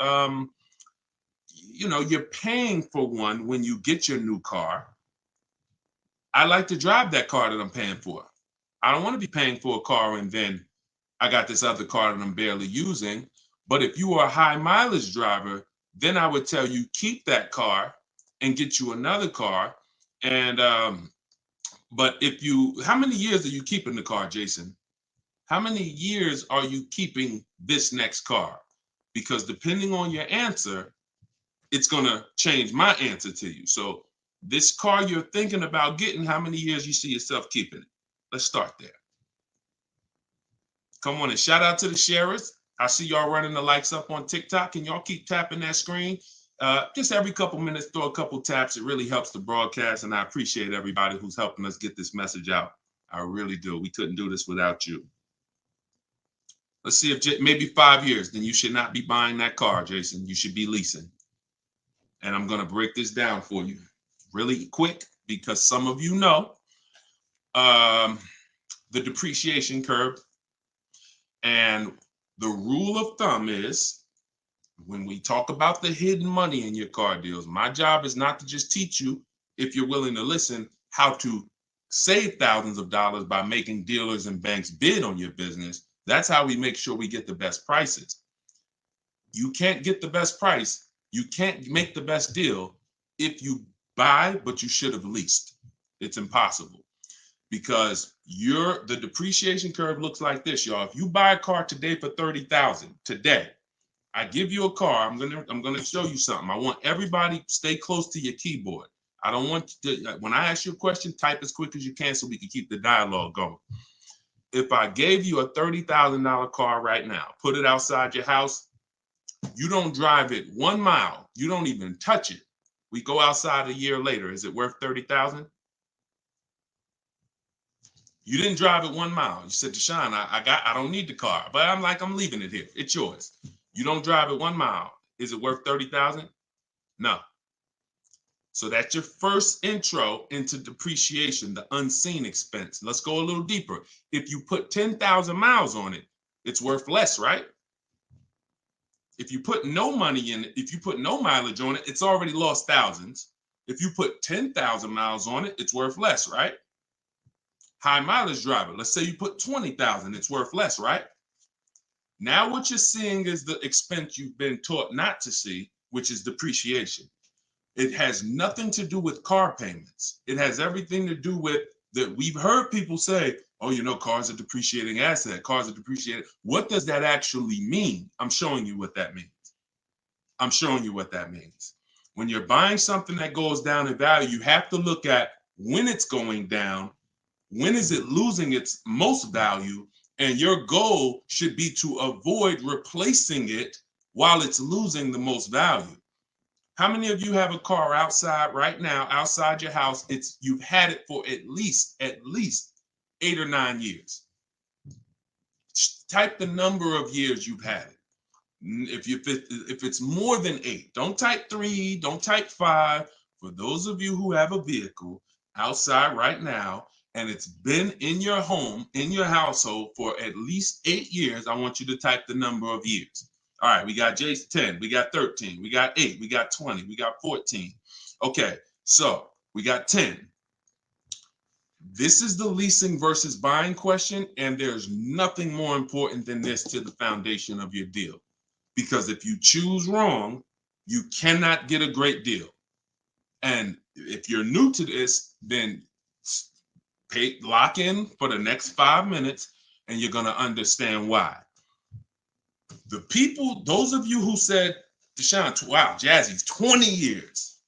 You're paying for one when you get your new car. I like to drive that car that I'm paying for. I don't want to be paying for a car and then I got this other car that I'm barely using. But if you are a high mileage driver, then I would tell you keep that car and get you another car. And but how many years are you keeping the car, Jason? How many years are you keeping this next car? Because depending on your answer, it's going to change my answer to you. So this car you're thinking about getting, how many years you see yourself keeping it? Let's start there. Come on and shout out to the sharers. I see y'all running the likes up on TikTok and y'all keep tapping that screen. Just every couple minutes, throw a couple taps. It really helps the broadcast, and I appreciate everybody who's helping us get this message out. I really do. We couldn't do this without you. Let's see if maybe 5 years, then you should not be buying that car, Jason. You should be leasing. And I'm going to break this down for you really quick because some of you know the depreciation curve. And the rule of thumb is when we talk about the hidden money in your car deals, my job is not to just teach you, if you're willing to listen, how to save thousands of dollars by making dealers and banks bid on your business. That's how we make sure we get the best prices. You can't get the best price. You can't make the best deal if you buy, but you should have leased. It's impossible. Because the depreciation curve looks like this, y'all. If you buy a car today for $30,000 today, I give you a car. I'm gonna show you something. I want everybody stay close to your keyboard. I don't want to, when I ask you a question, type as quick as you can so we can keep the dialogue going. If I gave you a $30,000 car right now, put it outside your house, you don't drive it 1 mile, you don't even touch it. We go outside a year later. Is it worth $30,000? You didn't drive it 1 mile. You said, Deshone, I don't need the car, but I'm leaving it here. It's yours. You don't drive it 1 mile. Is it worth $30,000? No. So that's your first intro into depreciation, the unseen expense. Let's go a little deeper. If you put 10,000 miles on it, it's worth less, right? If you put no money in it, if you put no mileage on it, it's already lost thousands. If you put 10,000 miles on it, it's worth less, right? High mileage driver, let's say you put 20,000, it's worth less, right? Now what you're seeing is the expense you've been taught not to see, which is depreciation. It has nothing to do with car payments. It has everything to do with that. We've heard people say, oh, cars are depreciating asset, cars are depreciating. What does that actually mean? I'm showing you what that means. I'm showing you what that means. When you're buying something that goes down in value, you have to look at when it's going down, when is it losing its most value, and your goal should be to avoid replacing it while it's losing the most value. How many of you have a car outside right now, outside your house? You've had it for at least 8 or 9 years. Type the number of years you've had it. If it's more than 8, don't type 3, don't type 5. For those of you who have a vehicle outside right now and it's been in your home, in your household for at least 8 years, I want you to type the number of years. All right, we got Jason 10, we got 13, we got 8, we got 20, we got 14. Okay, so we got 10. This is the leasing versus buying question, and there's nothing more important than this to the foundation of your deal. Because if you choose wrong, you cannot get a great deal. And if you're new to this, then lock in for the next 5 minutes, and you're going to understand why. The people, those of you who said, Deshone, wow, Jazzy's 20 years.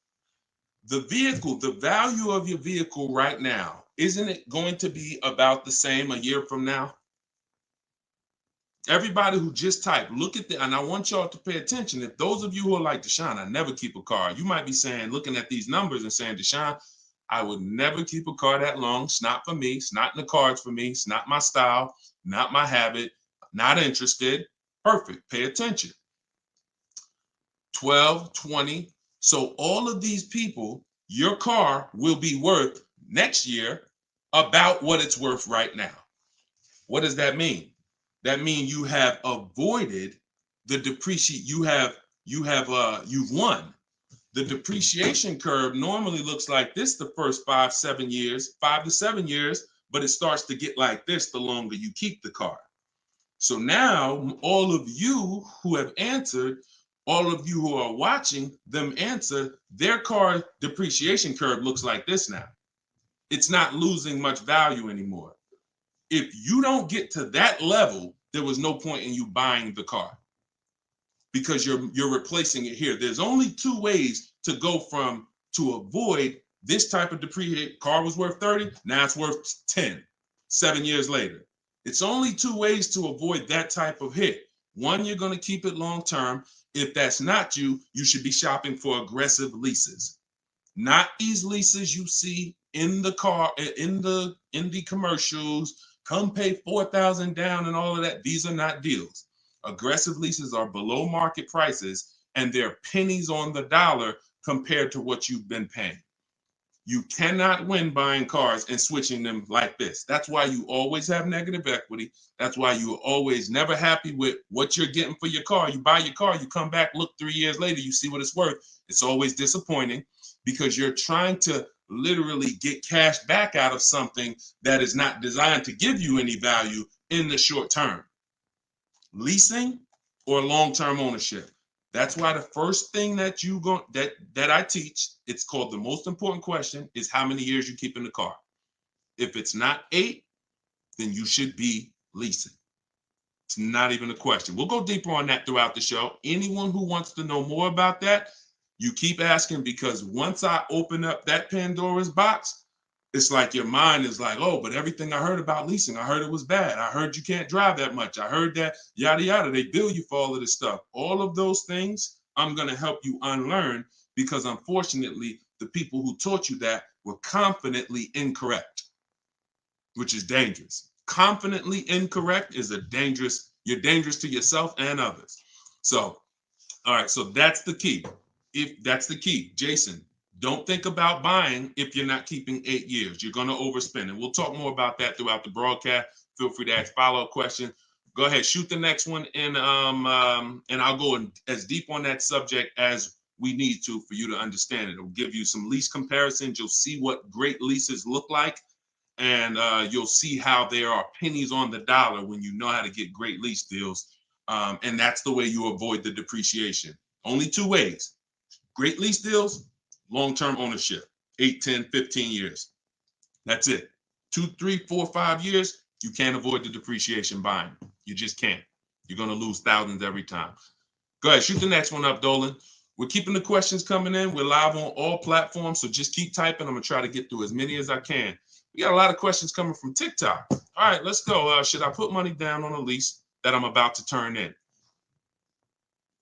The vehicle, the value of your vehicle right now, isn't it going to be about the same a year from now? Everybody who just typed, look at the, and I want y'all to pay attention. If those of you who are like, Deshone, I never keep a car, you might be saying, looking at these numbers and saying, Deshone, I would never keep a car that long. It's not for me. It's not in the cards for me. It's not my style, not my habit, not interested. Perfect. Pay attention. 12, 20. So all of these people, your car will be worth next year about what it's worth right now. What does that mean? That means you have avoided the depreciation. You've won. The depreciation curve normally looks like this the first 5 to 7 years, but it starts to get like this the longer you keep the car. So now all of you who have answered, all of you who are watching them answer, their car depreciation curve looks like this now. It's not losing much value anymore. If you don't get to that level, there was no point in you buying the car because you're replacing it here. There's only 2 ways to go from to avoid this type of depreciation. Car was worth 30, now it's worth 10, 7 years later. It's only 2 ways to avoid that type of hit. One, you're going to keep it long term. If that's not you, you should be shopping for aggressive leases. Not these leases you see in the car, in the commercials, come pay $4,000 down and all of that. These are not deals. Aggressive leases are below market prices and they're pennies on the dollar compared to what you've been paying. You cannot win buying cars and switching them like this. That's why you always have negative equity. That's why you're always never happy with what you're getting for your car. You buy your car, you come back, look 3 years later, you see what it's worth. It's always disappointing because you're trying to literally get cash back out of something that is not designed to give you any value in the short term. Leasing or long-term ownership. That's why the first thing that that I teach, it's called the most important question, is how many years you keep in the car. If it's not 8, then you should be leasing. It's not even a question. We'll go deeper on that throughout the show. Anyone who wants to know more about that, you keep asking, because once I open up that Pandora's box, it's like your mind is like, oh, but everything I heard about leasing, I heard it was bad. I heard you can't drive that much. I heard that yada, yada. They bill you for all of this stuff. All of those things, I'm going to help you unlearn because unfortunately, the people who taught you that were confidently incorrect, which is dangerous. Confidently incorrect is you're dangerous to yourself and others. So, all right, so that's the key. If that's the key, Jason, don't think about buying if you're not keeping 8 years. You're going to overspend. And we'll talk more about that throughout the broadcast. Feel free to ask follow-up questions. Go ahead, shoot the next one, and I'll go as deep on that subject as we need to for you to understand it. It'll give you some lease comparisons. You'll see what great leases look like, and you'll see how there are pennies on the dollar when you know how to get great lease deals. And that's the way you avoid the depreciation. Only 2 ways. Great lease deals, long-term ownership, 8, 10, 15 years. That's it. 2, 3, 4, 5 years, you can't avoid the depreciation buying. You just can't. You're going to lose thousands every time. Go ahead, shoot the next one up, Dolan. We're keeping the questions coming in. We're live on all platforms, so just keep typing. I'm going to try to get through as many as I can. We got a lot of questions coming from TikTok. All right, let's go. Should I put money down on a lease that I'm about to turn in?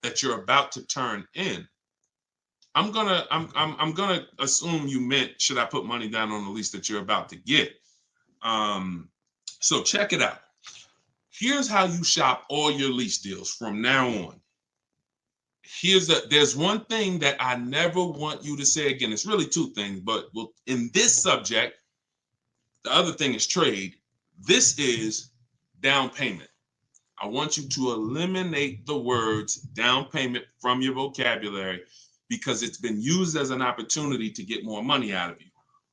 That you're about to turn in. I'm gonna assume you meant, should I put money down on the lease that you're about to get? So check it out. Here's how you shop all your lease deals from now on. there's one thing that I never want you to say again. It's really two things, but in this subject, the other thing is trade. This is down payment. I want you to eliminate the words down payment from your vocabulary because it's been used as an opportunity to get more money out of you.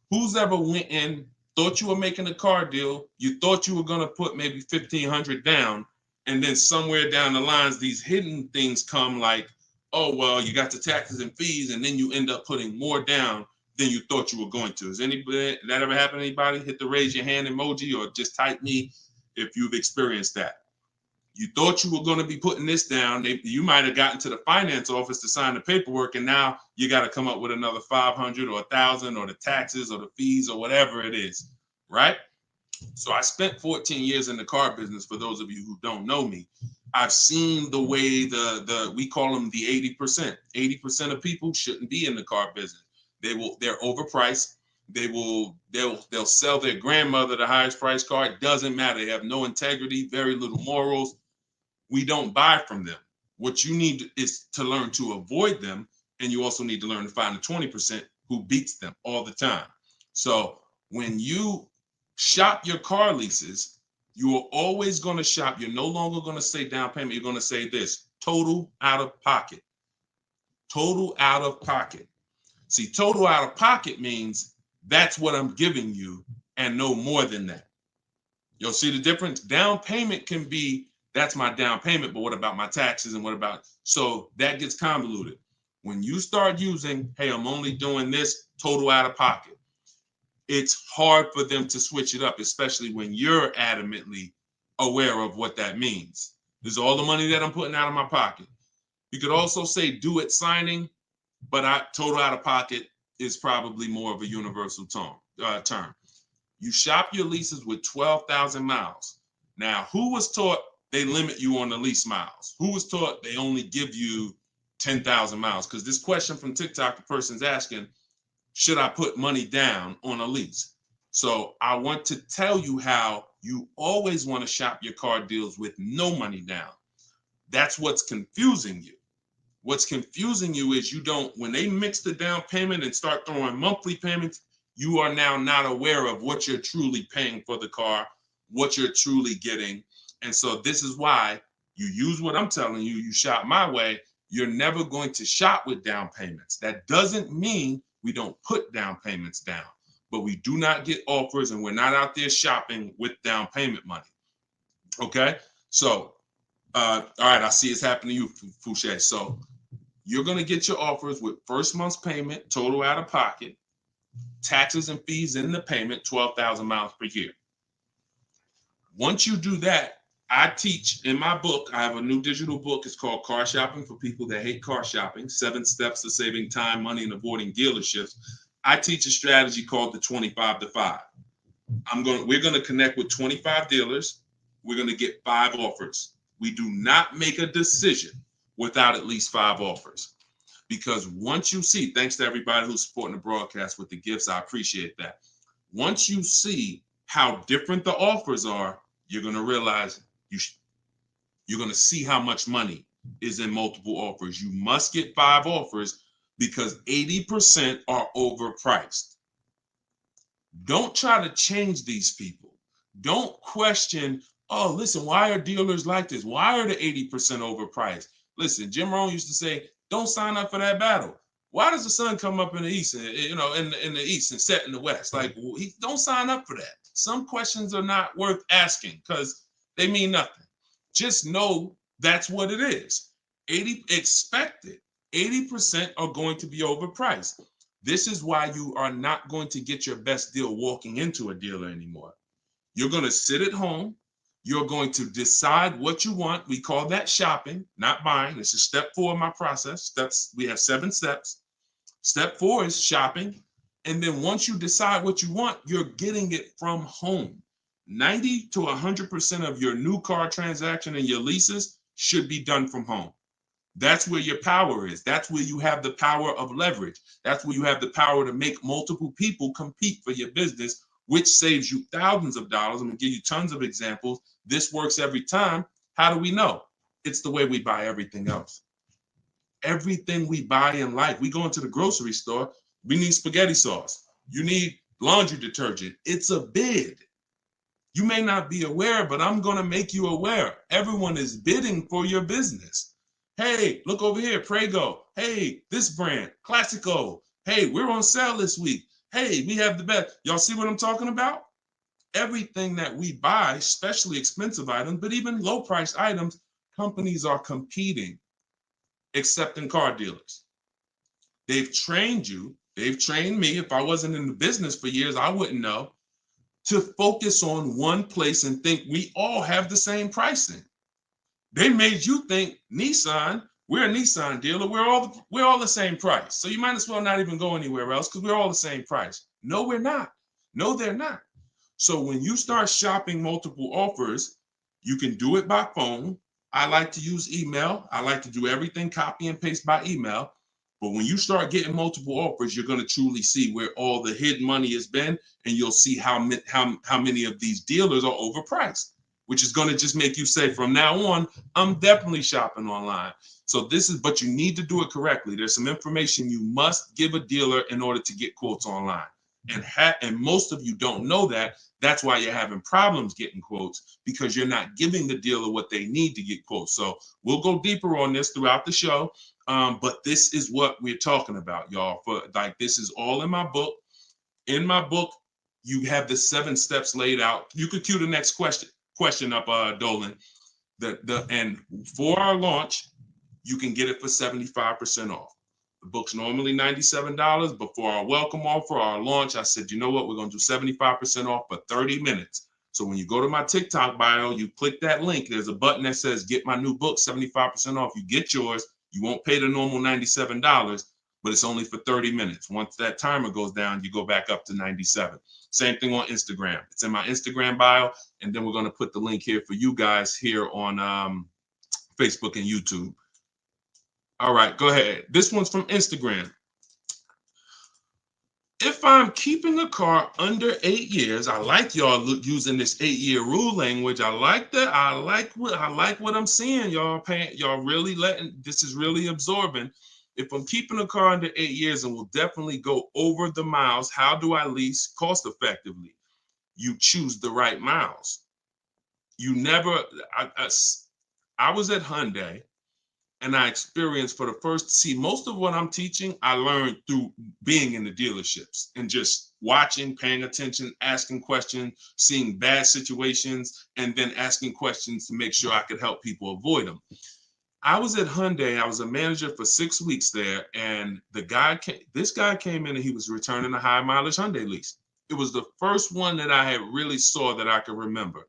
Who's ever went in, thought you were making a car deal, you thought you were going to put maybe $1,500 down, and then somewhere down the lines, these hidden things come like, oh, well, you got the taxes and fees, and then you end up putting more down than you thought you were going to. Has anybody that ever happened to anybody? Hit the raise your hand emoji or just type me if you've experienced that. You thought you were going to be putting this down. You might have gotten to the finance office to sign the paperwork, and now you got to come up with another 500 or 1,000 or the taxes or the fees or whatever it is, right? So I spent 14 years in the car business. For those of you who don't know me, I've seen the way we call them the 80%. 80% of people shouldn't be in the car business. They're overpriced. They'll sell their grandmother the highest price car. It doesn't matter. They have no integrity, very little morals. We don't buy from them. What you need is to learn to avoid them, and you also need to learn to find the 20% who beats them all the time. So when you shop your car leases, you are always going to shop. You're no longer going to say down payment. You're going to say this: total out of pocket. Total out of pocket. See, total out of pocket means that's what I'm giving you and no more than that. You'll see the difference. Down payment can be, that's my down payment, but what about my taxes and what about, so that gets convoluted. When you start using, hey, I'm only doing this total out of pocket, it's hard for them to switch it up, especially when you're adamantly aware of what that means. This is all the money that I'm putting out of my pocket. You could also say do it signing, but total out of pocket is probably more of a universal term. You shop your leases with 12,000 miles. Now, who was taught they limit you on the lease miles? Who was taught they only give you 10,000 miles? Because this question from TikTok, the person's asking, should I put money down on a lease? So I want to tell you how you always want to shop your car deals with no money down. That's what's confusing you. What's confusing you is when they mix the down payment and start throwing monthly payments, you are now not aware of what you're truly paying for the car, what you're truly getting. And so this is why you use what I'm telling you, you shop my way. You're never going to shop with down payments. That doesn't mean we don't put down payments down, but we do not get offers and we're not out there shopping with down payment money. Okay? So, all right, I see it's happening to you, Fouché. So you're going to get your offers with first month's payment, total out of pocket, taxes and fees in the payment, 12,000 miles per year. Once you do that, I teach in my book, I have a new digital book. It's called Car Shopping for People That Hate Car Shopping, 7 Steps to Saving Time, Money, and Avoiding Dealerships. I teach a strategy called the 25 to 5. We're going to connect with 25 dealers. We're going to get 5 offers. We do not make a decision without at least 5 offers. Because once you see, thanks to everybody who's supporting the broadcast with the gifts, I appreciate that. Once you see how different the offers are, you're going to realize you're going to see how much money is in multiple offers. You must get 5 offers because 80% are overpriced. Don't try to change these people. Don't question, oh, listen, why are dealers like this? Why are the 80% overpriced? Listen, Jim Rohn used to say, don't sign up for that battle. Why does the sun come up in the east, and, in the east and set in the west? Like, don't sign up for that. Some questions are not worth asking because they mean nothing. Just know that's what it is. 80% are going to be overpriced. This is why you are not going to get your best deal walking into a dealer anymore. You're going to sit at home. You're going to decide what you want. We call that shopping, not buying. This is step 4 of my process. We have 7 steps. Step 4 is shopping. And then once you decide what you want, you're getting it from home. 90 to 100% of your new car transaction and your leases should be done from home. That's where your power is. That's where you have the power of leverage. That's where you have the power to make multiple people compete for your business, which saves you thousands of dollars. I'm going to give you tons of examples. This works every time. How do we know? It's the way we buy everything else. Everything we buy in life, we go into the grocery store, we need spaghetti sauce. You need laundry detergent. It's a bid. You may not be aware, but I'm going to make you aware. Everyone is bidding for your business. Hey, look over here, Prego. Hey, this brand, Classico. Hey, we're on sale this week. Hey, we have the best. Y'all see what I'm talking about? Everything that we buy, especially expensive items, but even low price items, companies are competing, except in car dealers. They've trained you. They've trained me. If I wasn't in the business for years, I wouldn't know, to focus on one place and think we all have the same pricing. They made you think Nissan, we're a Nissan dealer, we're all the same price. So you might as well not even go anywhere else because we're all the same price. No, we're not. No, they're not. So when you start shopping multiple offers, you can do it by phone. I like to use email. I like to do everything copy and paste by email. But when you start getting multiple offers, you're going to truly see where all the hidden money has been, and you'll see how many of these dealers are overpriced, which is going to just make you say, from now on, I'm definitely shopping online. So but you need to do it correctly. There's some information you must give a dealer in order to get quotes online. And most of you don't know that. That's why you're having problems getting quotes, because you're not giving the dealer what they need to get quotes. So we'll go deeper on this throughout the show. But this is what we're talking about, y'all. This is all in my book. In my book, you have the 7 steps laid out. You could cue the next question up, Dolan. And for our launch, you can get it for 75% off. The book's normally $97, but for our welcome offer, our launch, I said, you know what? We're going to do 75% off for 30 minutes. So when you go to my TikTok bio, you click that link. There's a button that says, get my new book, 75% off. You get yours. You won't pay the normal $97, but it's only for 30 minutes. Once that timer goes down, you go back up to 97. Same thing on Instagram. It's in my Instagram bio. And then we're going to put the link here for you guys here on Facebook and YouTube. All right, go ahead. This one's from Instagram. If I'm keeping a car under 8 years, I like y'all using this 8-year rule language. I like that. I like what I'm seeing, y'all. Y'all really this is really absorbing. If I'm keeping a car under 8 years and will definitely go over the miles, how do I lease cost effectively? You choose the right miles. You never. I was at Hyundai. And I experienced most of what I'm teaching, I learned through being in the dealerships and just watching, paying attention, asking questions, seeing bad situations, and then asking questions to make sure I could help people avoid them. I was at Hyundai. I was a manager for 6 weeks there. And this guy came in and he was returning a high mileage Hyundai lease. It was the first one that I had really saw that I could remember.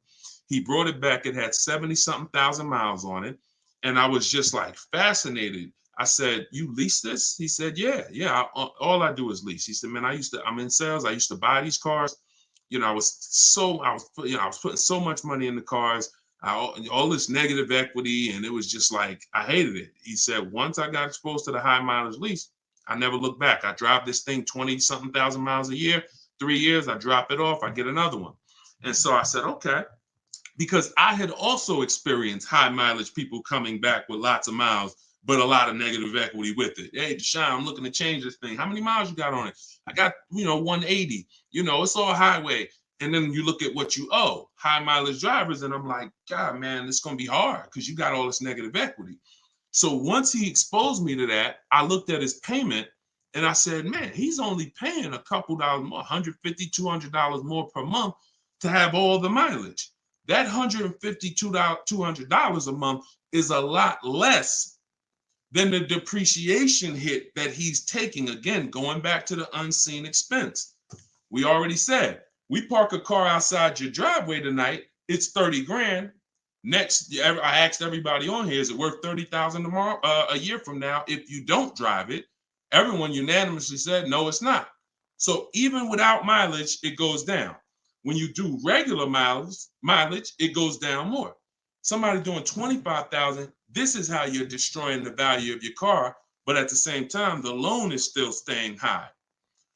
He brought it back. It had 70-something thousand miles on it. And I was just like fascinated. I said, you lease this? He said, yeah. All I do is lease. He said, man, I'm in sales. I used to buy these cars. You know, I was putting so much money in the cars, all this negative equity. And it was just like, I hated it. He said, once I got exposed to the high mileage lease, I never looked back. I drive this thing 20-something thousand miles a year, 3 years, I drop it off, I get another one. And so I said, okay. Because I had also experienced high mileage people coming back with lots of miles, but a lot of negative equity with it. Hey, Deshone, I'm looking to change this thing. How many miles you got on it? I got, 180. It's all highway. And then you look at what you owe, high mileage drivers. And I'm like, God, man, it's going to be hard because you got all this negative equity. So once he exposed me to that, I looked at his payment and I said, man, he's only paying a couple dollars more, $150, $200 more per month to have all the mileage. That $150, $200 a month is a lot less than the depreciation hit that he's taking. Again, going back to the unseen expense. We already said, we park a car outside your driveway tonight, it's 30 grand. Next, I asked everybody on here, is it worth 30,000 tomorrow, a year from now? If you don't drive it, everyone unanimously said, no, it's not. So even without mileage, it goes down. When you do regular mileage, it goes down more. Somebody doing 25,000, this is how you're destroying the value of your car. But at the same time, the loan is still staying high.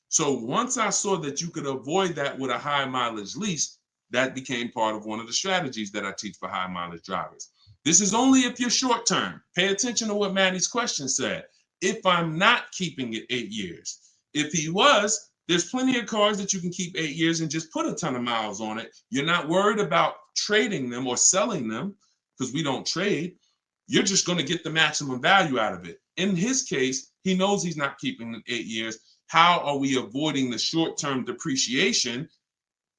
So once I saw that you could avoid that with a high mileage lease, that became part of one of the strategies that I teach for high mileage drivers. This is only if you're short term. Pay attention to what Maddie's question said. If I'm not keeping it 8 years. If he was, there's plenty of cars that you can keep 8 years and just put a ton of miles on it. You're not worried about trading them or selling them because we don't trade. You're just going to get the maximum value out of it. In his case, he knows he's not keeping it 8 years. How are we avoiding the short-term depreciation?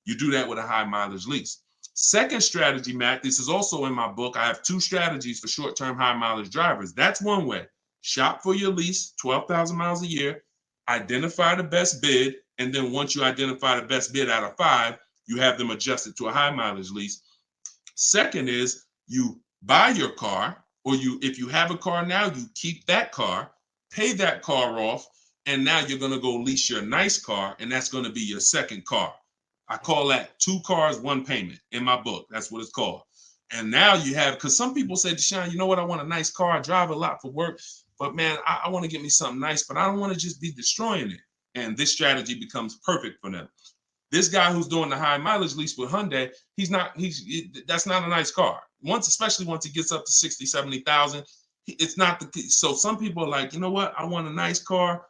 You do that with a high mileage lease. Second strategy, Matt, this is also in my book. I have 2 strategies for short-term high mileage drivers. That's one way. Shop for your lease, 12,000 miles a year, identify the best bid, and then once you identify the best bid out of 5, you have them adjusted to a high mileage lease. Second is you buy your car, or if you have a car now, you keep that car, pay that car off, and now you're going to go lease your nice car, and that's going to be your second car. I call that 2 cars, 1 payment in my book. That's what it's called. And now you have, because some people say, Deshone, you know what? I want a nice car. I drive a lot for work, but man, I want to get me something nice, but I don't want to just be destroying it. And this strategy becomes perfect for them. This guy who's doing the high mileage lease with Hyundai, that's not a nice car. Especially once it gets up to 60, 70,000, it's not so some people are like, you know what? I want a nice car.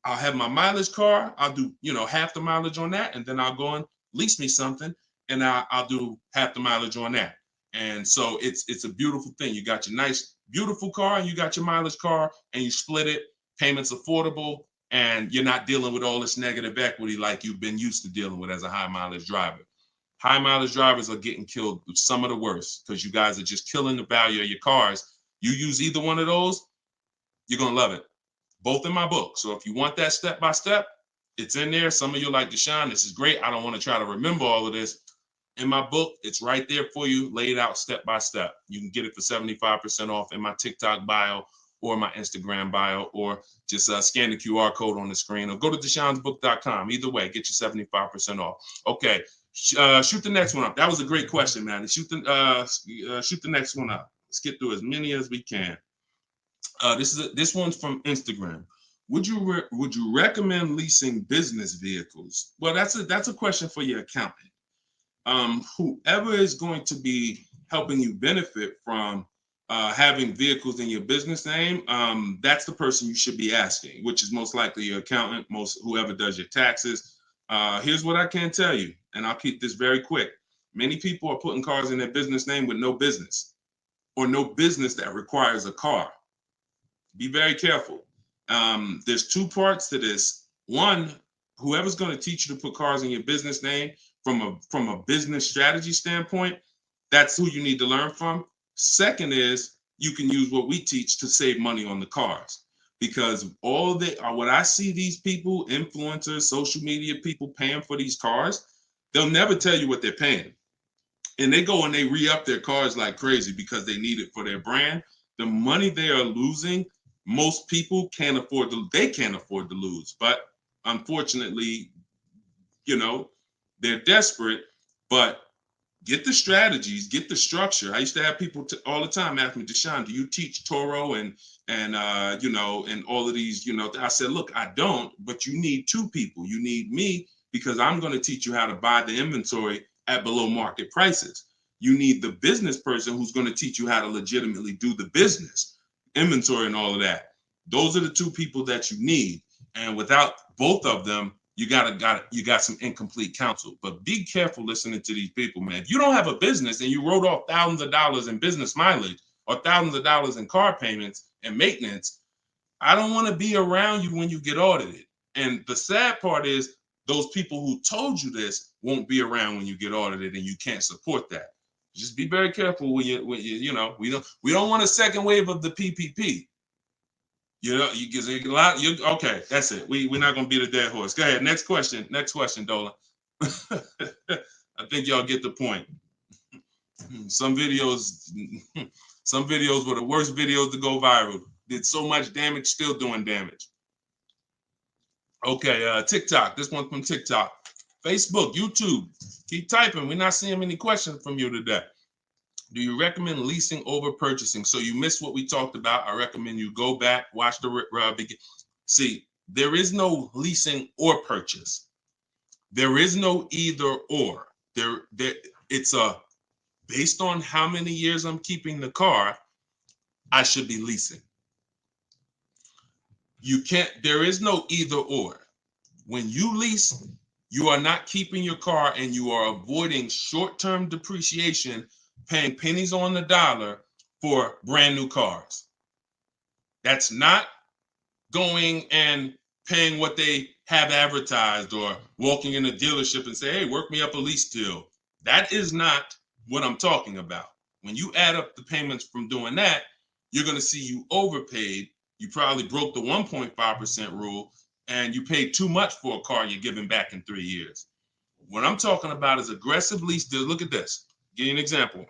I'll have my mileage car. I'll do, half the mileage on that. And then I'll go and lease me something and I'll do half the mileage on that. And so it's a beautiful thing. You got your nice, beautiful car and you got your mileage car and you split it, payments affordable, and you're not dealing with all this negative equity like you've been used to dealing with as a high mileage driver. High mileage drivers are getting killed with some of the worst because you guys are just killing the value of your cars. You use either one of those, you're going to love it. Both in my book. So if you want that step by step, it's in there. Some of you are like, Deshone, this is great. I don't want to try to remember all of this. In my book, it's right there for you, laid out step by step. You can get it for 75% off in my TikTok bio or my Instagram bio, or just scan the QR code on the screen, or go to DeshonesBook.com. Either way, get you 75% off. Okay, shoot the next one up. That was a great question, man. Shoot the next one up. Let's get through as many as we can. This one's from Instagram. Would you recommend leasing business vehicles? Well, that's a question for your accountant. Whoever is going to be helping you benefit from having vehicles in your business name, that's the person you should be asking, which is most likely your accountant, whoever does your taxes. Here's what I can tell you, and I'll keep this very quick. Many people are putting cars in their business name with no business, or no business that requires a car. Be very careful. There's 2 parts to this. One, whoever's going to teach you to put cars in your business name from a business strategy standpoint, that's who you need to learn from. Second is you can use what we teach to save money on the cars, because what I see these people, influencers, social media people paying for these cars, they'll never tell you what they're paying. And they go and they re-up their cars like crazy because they need it for their brand. The money they are losing, most people can't afford to lose. But unfortunately, they're desperate. But get the strategies, get the structure. I used to have people all the time ask me, Deshone, do you teach Toro and all of these, I said, look, I don't, but you need 2 people. You need me, because I'm going to teach you how to buy the inventory at below market prices. You need the business person who's going to teach you how to legitimately do the business, inventory and all of that. Those are the 2 people that you need. And without both of them, you got some incomplete counsel. But be careful listening to these people, man. If you don't have a business and you wrote off thousands of dollars in business mileage or thousands of dollars in car payments and maintenance, I don't want to be around you when you get audited. And the sad part is those people who told you this won't be around when you get audited, and you can't support that. Just be very careful we don't want a second wave of the PPP. You get a lot. Okay, that's it. We're not gonna beat a dead horse. Go ahead. Next question, Dolan. I think y'all get the point. Some videos were the worst videos to go viral. Did so much damage, still doing damage. Okay, TikTok. This one's from TikTok. Facebook, YouTube. Keep typing. We're not seeing many questions from you today. Do you recommend leasing over purchasing? So you missed what we talked about. I recommend you go back, watch the begin. See, there is no leasing or purchase. There is no either or. It's a based on how many years I'm keeping the car, I should be leasing. You can't, there is no either or. When you lease, you are not keeping your car and you are avoiding short-term depreciation, paying pennies on the dollar for brand new cars. That's not going and paying what they have advertised or walking in a dealership and say, hey, work me up a lease deal. That is not what I'm talking about. When you add up the payments from doing that, you're going to see you overpaid. You probably broke the 1.5% rule and you paid too much for a car you're giving back in 3 years. What I'm talking about is aggressive lease deal. Look at this. Give you an example.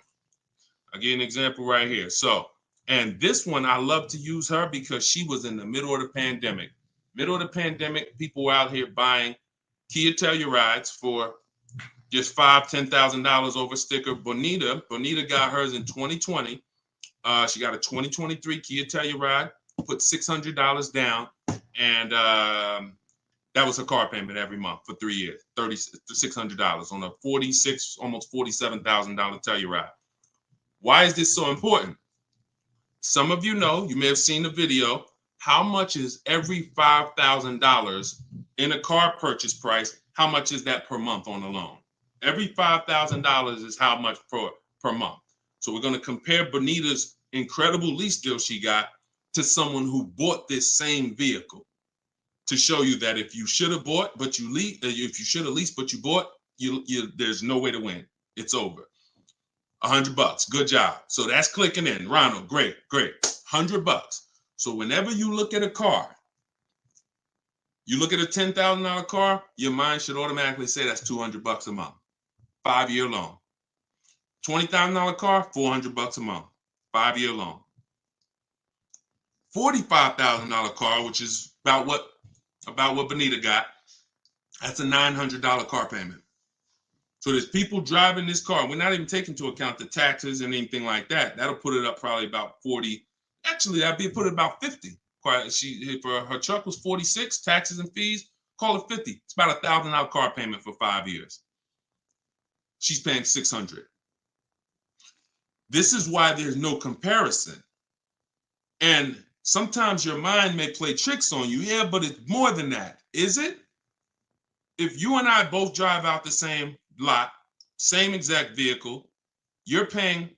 I'll give you an example right here. So, and this one, I love to use her because she was in the middle of the pandemic. Middle of the pandemic, people were out here buying Kia Tellurides for just $5,000, $10,000 over sticker. Bonita got hers in 2020. She got a 2023 Kia Telluride, put $600 down, and that was her car payment every month for 3 years, $600 on a almost $47,000 Telluride. Why is this so important? Some of you know, you may have seen the video, how much is every $5,000 in a car purchase price? How much is that per month on a loan? Every $5,000 is how much per month. So we're going to compare Bonita's incredible lease deal she got to someone who bought this same vehicle to show you that if you should have bought, but you lease, if you should have leased, but you bought, there's no way to win. It's over. $100. Good job. So that's clicking in. Ronald, great. $100. So whenever you look at a car, you look at a $10,000 car, your mind should automatically say that's $200 a month. 5-year loan. $20,000 car, $400 a month. 5-year loan. $45,000 car, which is about what Bonita got, that's a $900 car payment. So there's people driving this car. We're not even taking into account the taxes and anything like that. That'll put it up probably about 40. Actually, that'd be put it about 50. For her truck was 46, taxes and fees, call it 50. It's about $1,000 car payment for 5 years. She's paying $600. This is why there's no comparison. And sometimes your mind may play tricks on you. Yeah, but it's more than that. Is it? If you and I both drive out the same lot, same exact vehicle, you're paying,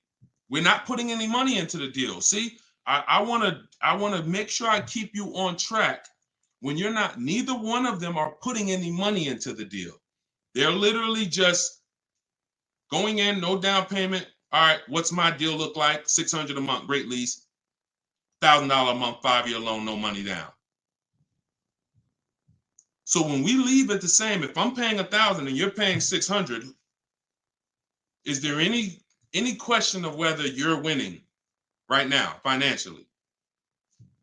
we're not putting any money into the deal. See, I want to make sure I keep you on track when you're not, neither one of them are putting any money into the deal. They're literally just going in, no down payment. All right, what's my deal look like? $600 a month, great lease. $1,000 a month, 5-year loan, no money down. So when we leave it the same, if I'm paying $1,000 and you're paying $600, is there any question of whether you're winning right now financially?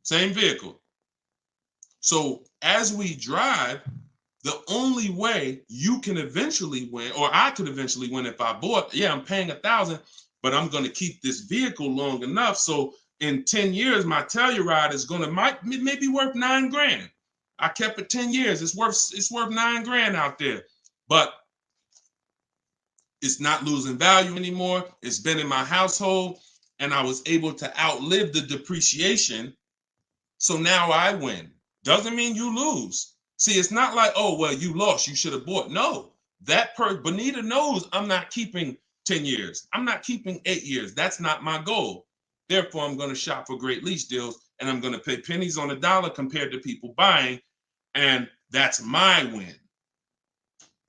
Same vehicle. So as we drive, the only way you can eventually win, or I could eventually win if I bought, yeah, I'm paying $1,000, but I'm going to keep this vehicle long enough so in 10 years my Telluride is going to maybe worth $9,000. I kept it 10 years. It's worth $9,000 out there, but it's not losing value anymore. It's been in my household, and I was able to outlive the depreciation. So now I win. Doesn't mean you lose. See, it's not like, oh, well, you lost, you should have bought. No, Bonita knows I'm not keeping 10 years. I'm not keeping 8 years. That's not my goal. Therefore, I'm going to shop for great lease deals, and I'm going to pay pennies on the dollar compared to people buying, and that's my win.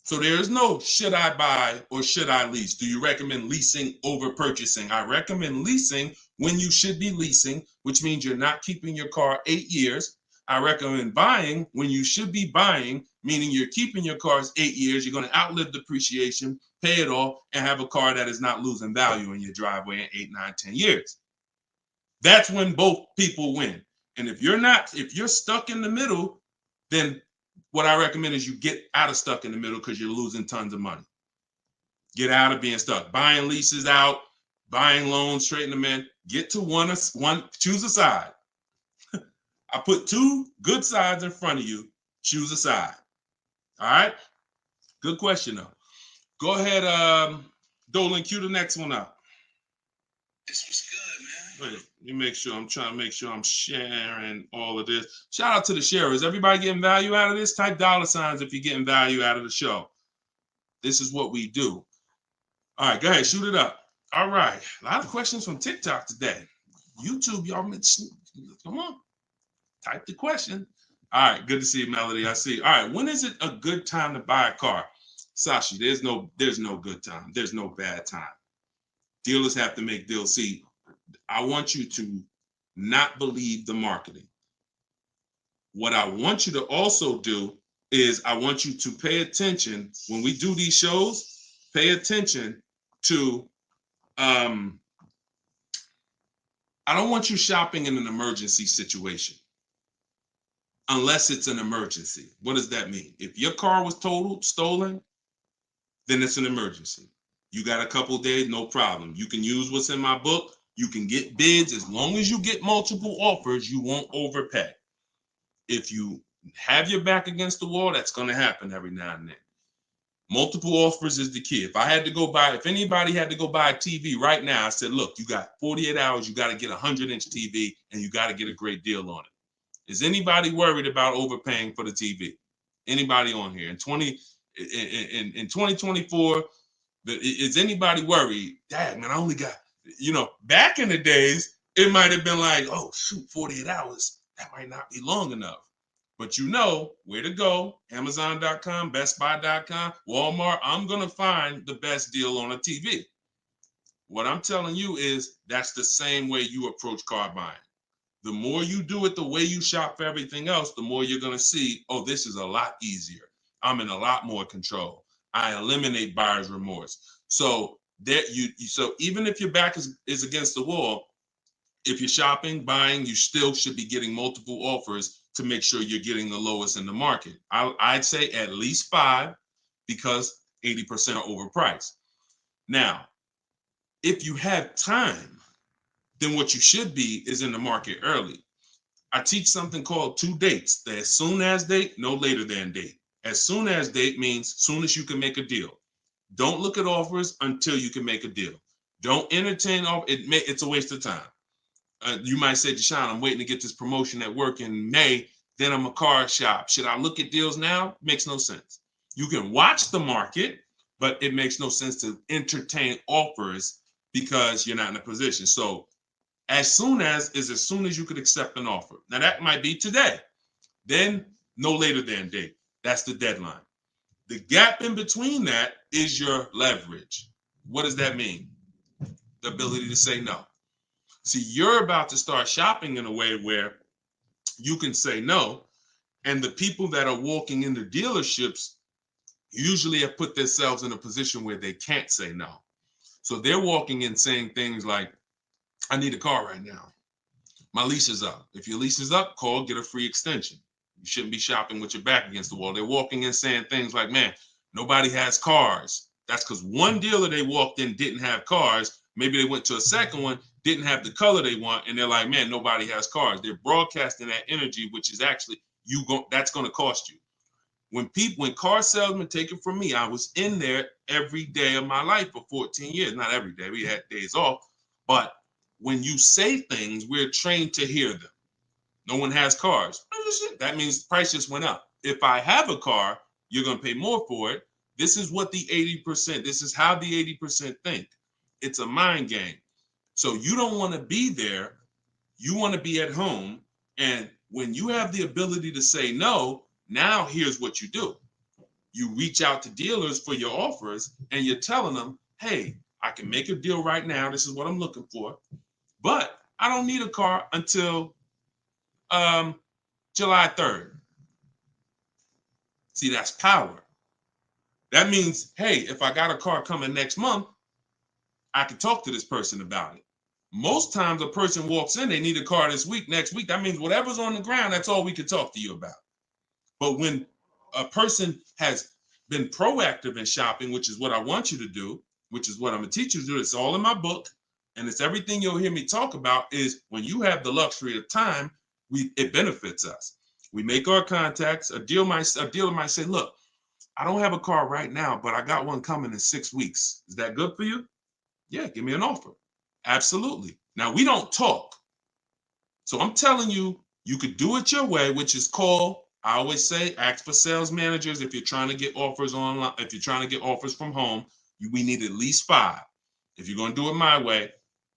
So there is no should I buy or should I lease. Do you recommend leasing over purchasing? I recommend leasing when you should be leasing, which means you're not keeping your car 8 years. I recommend buying when you should be buying, meaning you're keeping your cars 8 years. You're going to outlive depreciation, pay it off, and have a car that is not losing value in your driveway in 8, 9, 10 years. That's when both people win. And if you're stuck in the middle, then what I recommend is you get out of stuck in the middle because you're losing tons of money. Get out of being stuck. Buying leases out, buying loans, straighten them in. Get to one, choose a side. I put 2 good sides in front of you. Choose a side. All right? Good question, though. Go ahead, Dolan, cue the next one up. This was good, man. Wait, let me make sure. I'm trying to make sure I'm sharing all of this. Shout out to the sharers. Everybody getting value out of this? Type $signs if you're getting value out of the show. This is what we do. All right, go ahead, shoot it up. All right, a lot of questions from TikTok today. YouTube, y'all, come on, type the question. All right, good to see you, Melody. I see. All right, when is it a good time to buy a car? Sashi, there's no good time. There's no bad time. Dealers have to make deals. See, I want you to not believe the marketing. What I want you to also do is I want you to pay attention when we do these shows. Pay attention to I don't want you shopping in an emergency situation unless it's an emergency. What does that mean? If your car was totaled, stolen, then it's an emergency. You got a couple days, no problem. You can use what's in my book. You can get bids. As long as you get multiple offers, you won't overpay. If you have your back against the wall, that's going to happen every now and then. Multiple offers is the key. If anybody had to go buy a TV right now, I said, look, you got 48 hours, you got to get a 100-inch TV, and you got to get a great deal on it. Is anybody worried about overpaying for the TV? Anybody on here? In 2024, is anybody worried? Dad, man, I only got, back in the days, it might have been like, oh, shoot, 48 hours. That might not be long enough. But you know where to go. Amazon.com, BestBuy.com, Walmart. I'm going to find the best deal on a TV. What I'm telling you is that's the same way you approach car buying. The more you do it the way you shop for everything else, the more you're going to see, oh, this is a lot easier. I'm in a lot more control. I eliminate buyer's remorse. So so even if your back is against the wall, if you're shopping, buying, you still should be getting multiple offers to make sure you're getting the lowest in the market. I'd say at least 5 because 80% are overpriced. Now, if you have time, then what you should be is in the market early. I teach something called 2 dates. The as soon as date, no later than date. As soon as date means soon as you can make a deal. Don't look at offers until you can make a deal. Don't entertain it's a waste of time. You might say, Deshone, I'm waiting to get this promotion at work in May. Then I'm a car shop. Should I look at deals now? Makes no sense. You can watch the market, but it makes no sense to entertain offers because you're not in a position. So as soon as you could accept an offer. Now that might be today. Then no later than date. That's the deadline. The gap in between that is your leverage. What does that mean? The ability to say no. See, you're about to start shopping in a way where you can say no, and the people that are walking into dealerships usually have put themselves in a position where they can't say no. So they're walking in saying things like, I need a car right now. My lease is up. If your lease is up, call, get a free extension. You shouldn't be shopping with your back against the wall. They're walking in saying things like, man, nobody has cars. That's because one dealer they walked in didn't have cars. Maybe they went to a second one, didn't have the color they want, and they're like, man, nobody has cars. They're broadcasting that energy, which is actually that's going to cost you. When car salesmen take it from me, I was in there every day of my life for 14 years. Not every day, we had days off, but when you say things, we're trained to hear them. No one has cars. That means the price just went up. If I have a car, you're going to pay more for it. This is what the 80%, this is how the 80% think. It's a mind game. So you don't want to be there. You want to be at home. And when you have the ability to say no, now here's what you do. You reach out to dealers for your offers and you're telling them, hey, I can make a deal right now. This is what I'm looking for. But I don't need a car until July 3rd. See, that's power. That means, hey, if I got a car coming next month, I can talk to this person about it. Most times a person walks in, they need a car this week, next week. That means whatever's on the ground, that's all we can talk to you about. But when a person has been proactive in shopping, which is what I want you to do, which is what I'm going to teach you to do, it's all in my book, and it's everything you'll hear me talk about, is when you have the luxury of time, it benefits us. We make our contacts. A dealer might say, look, I don't have a car right now, but I got one coming in 6 weeks. Is that good for you? Yeah, give me an offer. Absolutely. Now, we don't talk. So I'm telling you, you could do it your way, which is call. I always say, ask for sales managers if you're trying to get offers online. If you're trying to get offers from home, we need at least 5. If you're going to do it my way,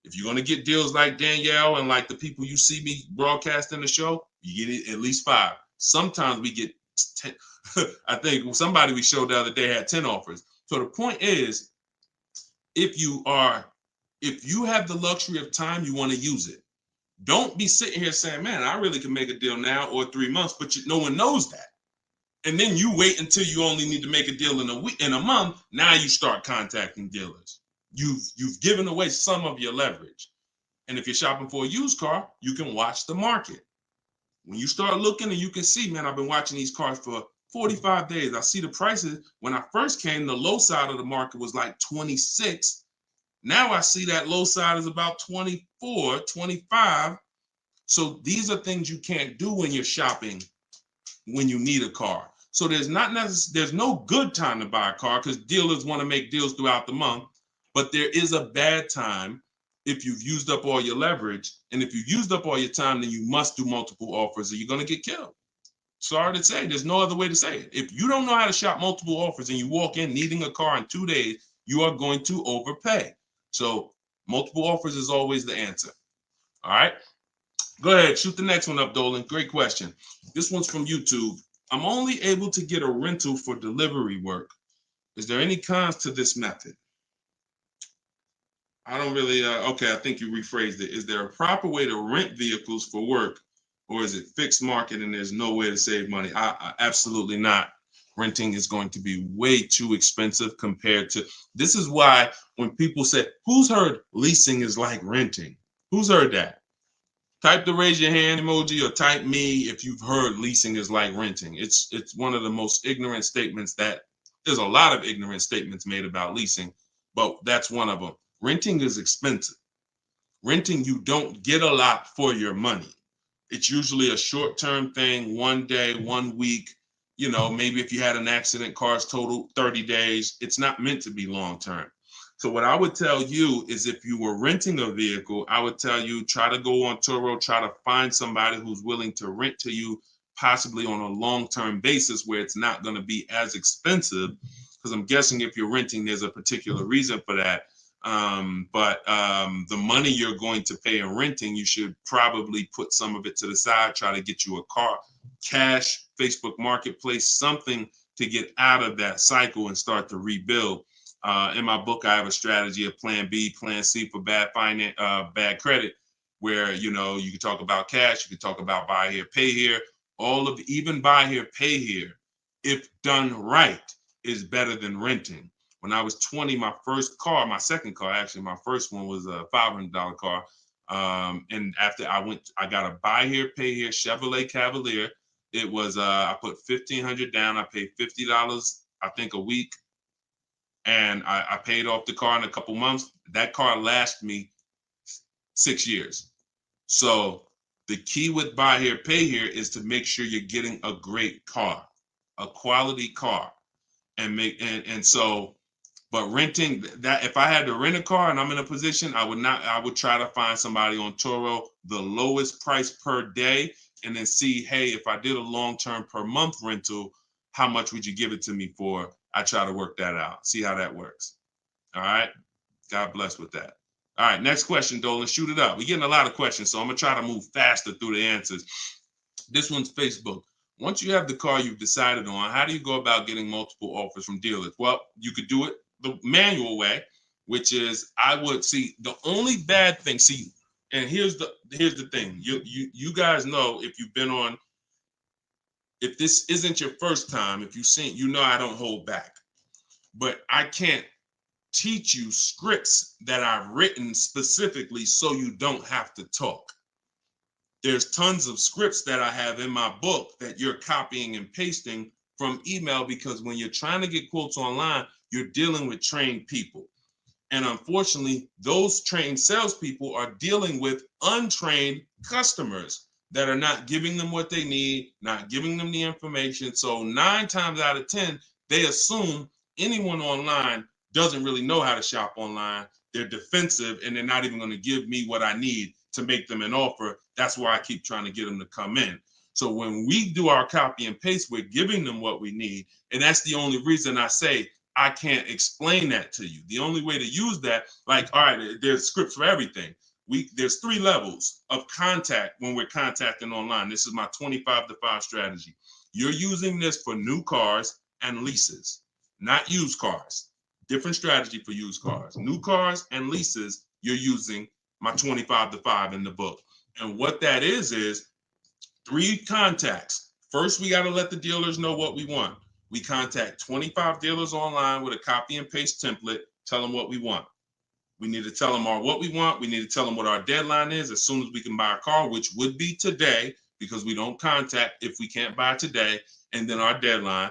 if you're going to get deals like Danielle and like the people you see me broadcasting the show, you get it at least 5. Sometimes we get 10. I think somebody we showed the other day had 10 offers. So the point is, if you have the luxury of time, you want to use it. Don't be sitting here saying, man, I really can make a deal now or 3 months, but no one knows that. And then you wait until you only need to make a deal in a month. Now you start contacting dealers. You've given away some of your leverage. And if you're shopping for a used car, you can watch the market. When you start looking and you can see, man, I've been watching these cars for 45 days. I see the prices. When I first came, the low side of the market was like 26. Now I see that low side is about 24, 25. So these are things you can't do when you're shopping when you need a car. So there's no good time to buy a car because dealers want to make deals throughout the month. But there is a bad time if you've used up all your leverage. And if you've used up all your time, then you must do multiple offers or you're going to get killed. Sorry to say, there's no other way to say it. If you don't know how to shop multiple offers and you walk in needing a car in 2 days, you are going to overpay. So multiple offers is always the answer. All right. Go ahead, shoot the next one up, Dolan. Great question. This one's from YouTube. I'm only able to get a rental for delivery work. Is there any cons to this method? I don't really, okay, I think you rephrased it. Is there a proper way to rent vehicles for work, or is it fixed market and there's no way to save money? Absolutely not. Renting is going to be way too expensive compared to, this is why when people say, who's heard leasing is like renting? Who's heard that? Type the raise your hand emoji or type me if you've heard leasing is like renting. It's one of the most ignorant statements that there's a lot of ignorant statements made about leasing, but that's one of them. Renting is expensive. Renting, you don't get a lot for your money. It's usually a short-term thing, 1 day, 1 week. You know, maybe if you had an accident, cars total 30 days. It's not meant to be long-term. So what I would tell you is if you were renting a vehicle, I would tell you try to go on Turo, try to find somebody who's willing to rent to you, possibly on a long-term basis where it's not going to be as expensive. Because I'm guessing if you're renting, there's a particular reason for that. But the money you're going to pay in renting, you should probably put some of it to the side, try to get you a car, cash, Facebook Marketplace, something to get out of that cycle and start to rebuild. In my book, I have a strategy of plan B, plan C for bad credit, where, you know, you can talk about cash, you can talk about buy here, pay here, even buy here, pay here, if done right, is better than renting. When I was 20, my second car, actually, my first one was a $500 car. And after I got a buy here, pay here Chevrolet Cavalier. It was, I put $1,500 down. I paid $50, I think, a week. And I paid off the car in a couple months. That car lasted me 6 years. So the key with buy here, pay here is to make sure you're getting a great car, a quality car, but renting, that if I had to rent a car and I'm in a position, I would try to find somebody on Turo, the lowest price per day, and then see, hey, if I did a long-term per month rental, how much would you give it to me for? I try to work that out, see how that works. All right. God bless with that. All right. Next question, Dolan. Shoot it up. We're getting a lot of questions, so I'm going to try to move faster through the answers. This one's Facebook. Once you have the car you've decided on, how do you go about getting multiple offers from dealers? Well, you could do it the manual way, which is I would see the only bad thing. See, and here's the thing. You guys know, if you've been on, if this isn't your first time, if you've seen, you know I don't hold back. But I can't teach you scripts that I've written specifically so you don't have to talk. There's tons of scripts that I have in my book that you're copying and pasting from email, because when you're trying to get quotes online, you're dealing with trained people. And unfortunately, those trained salespeople are dealing with untrained customers that are not giving them what they need, not giving them the information. So 9 times out of 10, they assume anyone online doesn't really know how to shop online. they're defensive, and they're not even going to give me what I need to make them an offer. That's why I keep trying to get them to come in. So when we do our copy and paste, we're giving them what we need. And that's the only reason I say I can't explain that to you. The only way to use that, like, all right, there's scripts for everything. There's 3 levels of contact when we're contacting online. This is my 25-to-5 strategy. You're using this for new cars and leases, not used cars. Different strategy for used cars. New cars and leases, you're using my 25-to-5 in the book. And what that is 3 contacts. First, we got to let the dealers know what we want. We contact 25 dealers online with a copy and paste template, tell them what we want. We need to tell them what we want. We need to tell them what our deadline is as soon as we can buy a car, which would be today, because we don't contact if we can't buy today, and then our deadline.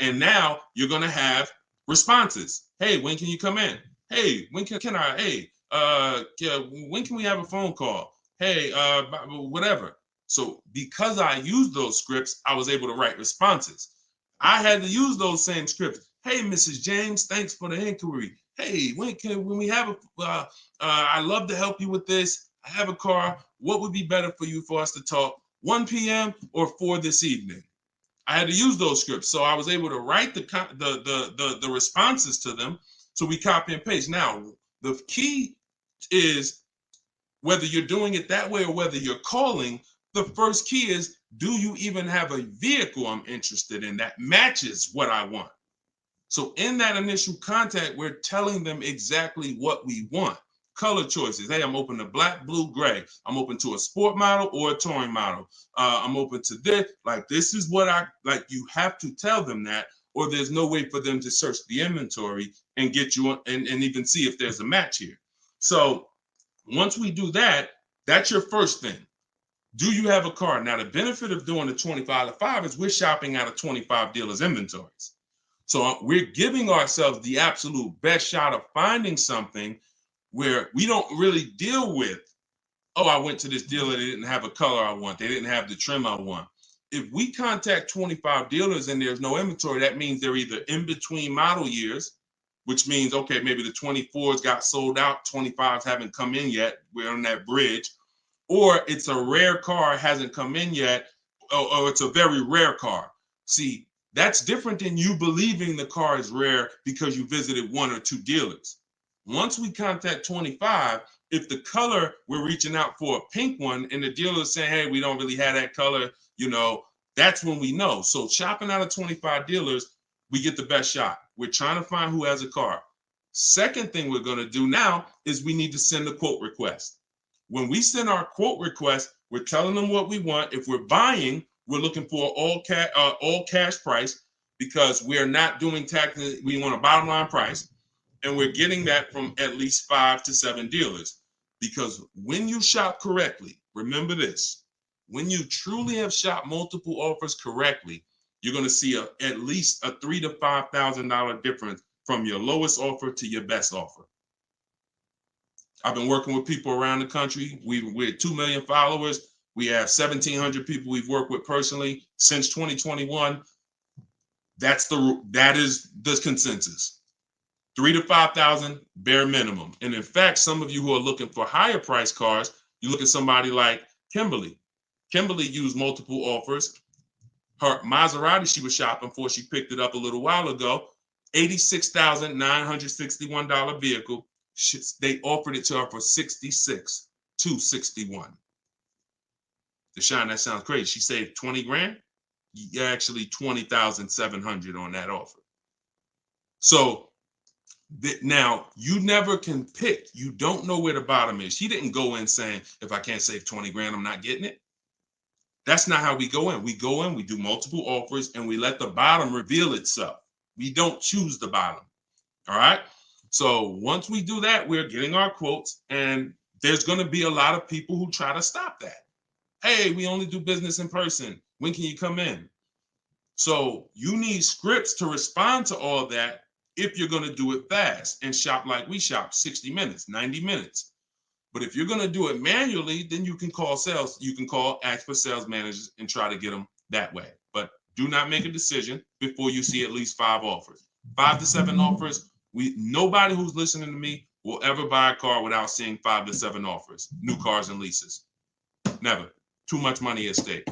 And now you're going to have responses. Hey, when can you come in? Hey, when can I? Hey, when can we have a phone call? Hey, whatever. So because I used those scripts, I was able to write responses. I had to use those same scripts. Hey, Mrs. James, thanks for the inquiry. Hey, when we have I'd love to help you with this. I have a car. What would be better for you for us to talk? 1 p.m. or 4 this evening? I had to use those scripts. So I was able to write the responses to them. So we copy and paste. Now, the key is whether you're doing it that way or whether you're calling, the first key is, do you even have a vehicle I'm interested in that matches what I want? So in that initial contact, we're telling them exactly what we want. Color choices. Hey, I'm open to black, blue, gray. I'm open to a sport model or a touring model. I'm open to this. Like, this is what I like. You have to tell them that, or there's no way for them to search the inventory and get you and even see if there's a match here. So once we do that, that's your first thing. Do you have a car? Now, the benefit of doing the 25-to-5 is we're shopping out of 25 dealers' inventories. So we're giving ourselves the absolute best shot of finding something where we don't really deal with, oh, I went to this dealer, they didn't have a color I want, they didn't have the trim I want. If we contact 25 dealers and there's no inventory, that means they're either in between model years, which means, okay, maybe the 24s got sold out, 25s haven't come in yet, we're on that bridge, or it's a rare car, hasn't come in yet, or it's a very rare car. See, that's different than you believing the car is rare because you visited 1 or 2 dealers. Once we contact 25, if the color, we're reaching out for a pink one and the dealer is saying, hey, we don't really have that color, that's when we know. So shopping out of 25 dealers, we get the best shot. We're trying to find who has a car. Second thing we're going to do now is we need to send a quote request. When we send our quote request, we're telling them what we want. If we're buying, we're looking for all cash price because we're not doing taxes. We want a bottom line price. And we're getting that from at least 5 to 7 dealers. Because when you shop correctly, remember this, when you truly have shopped multiple offers correctly, you're going to see at least a $3,000 to $5,000 difference from your lowest offer to your best offer. I've been working with people around the country. We're 2 million followers. We have 1,700 people we've worked with personally since 2021. That is the consensus. 3,000 to 5,000 bare minimum. And in fact, some of you who are looking for higher price cars, you look at somebody like Kimberly. Kimberly used multiple offers. Her Maserati she was shopping for, she picked it up a little while ago, $86,961 vehicle. They offered it to her for $66,261. Deshone, that sounds crazy. She saved 20 grand. Actually, 20,700 on that offer. So now you never can pick. You don't know where the bottom is. She didn't go in saying, if I can't save 20 grand, I'm not getting it. That's not how we go in. We go in, we do multiple offers, and we let the bottom reveal itself. We don't choose the bottom. All right. So once we do that, we're getting our quotes, and there's going to be a lot of people who try to stop that. Hey, we only do business in person. When can you come in? So you need scripts to respond to all that if you're going to do it fast and shop like we shop, 60 minutes, 90 minutes. But if you're going to do it manually, then you can call sales. You can ask for sales managers and try to get them that way. But do not make a decision before you see at least 5 offers. 5 to 7 offers. Nobody who's listening to me will ever buy a car without seeing 5 to 7 offers, new cars and leases. Never. Too much money at stake.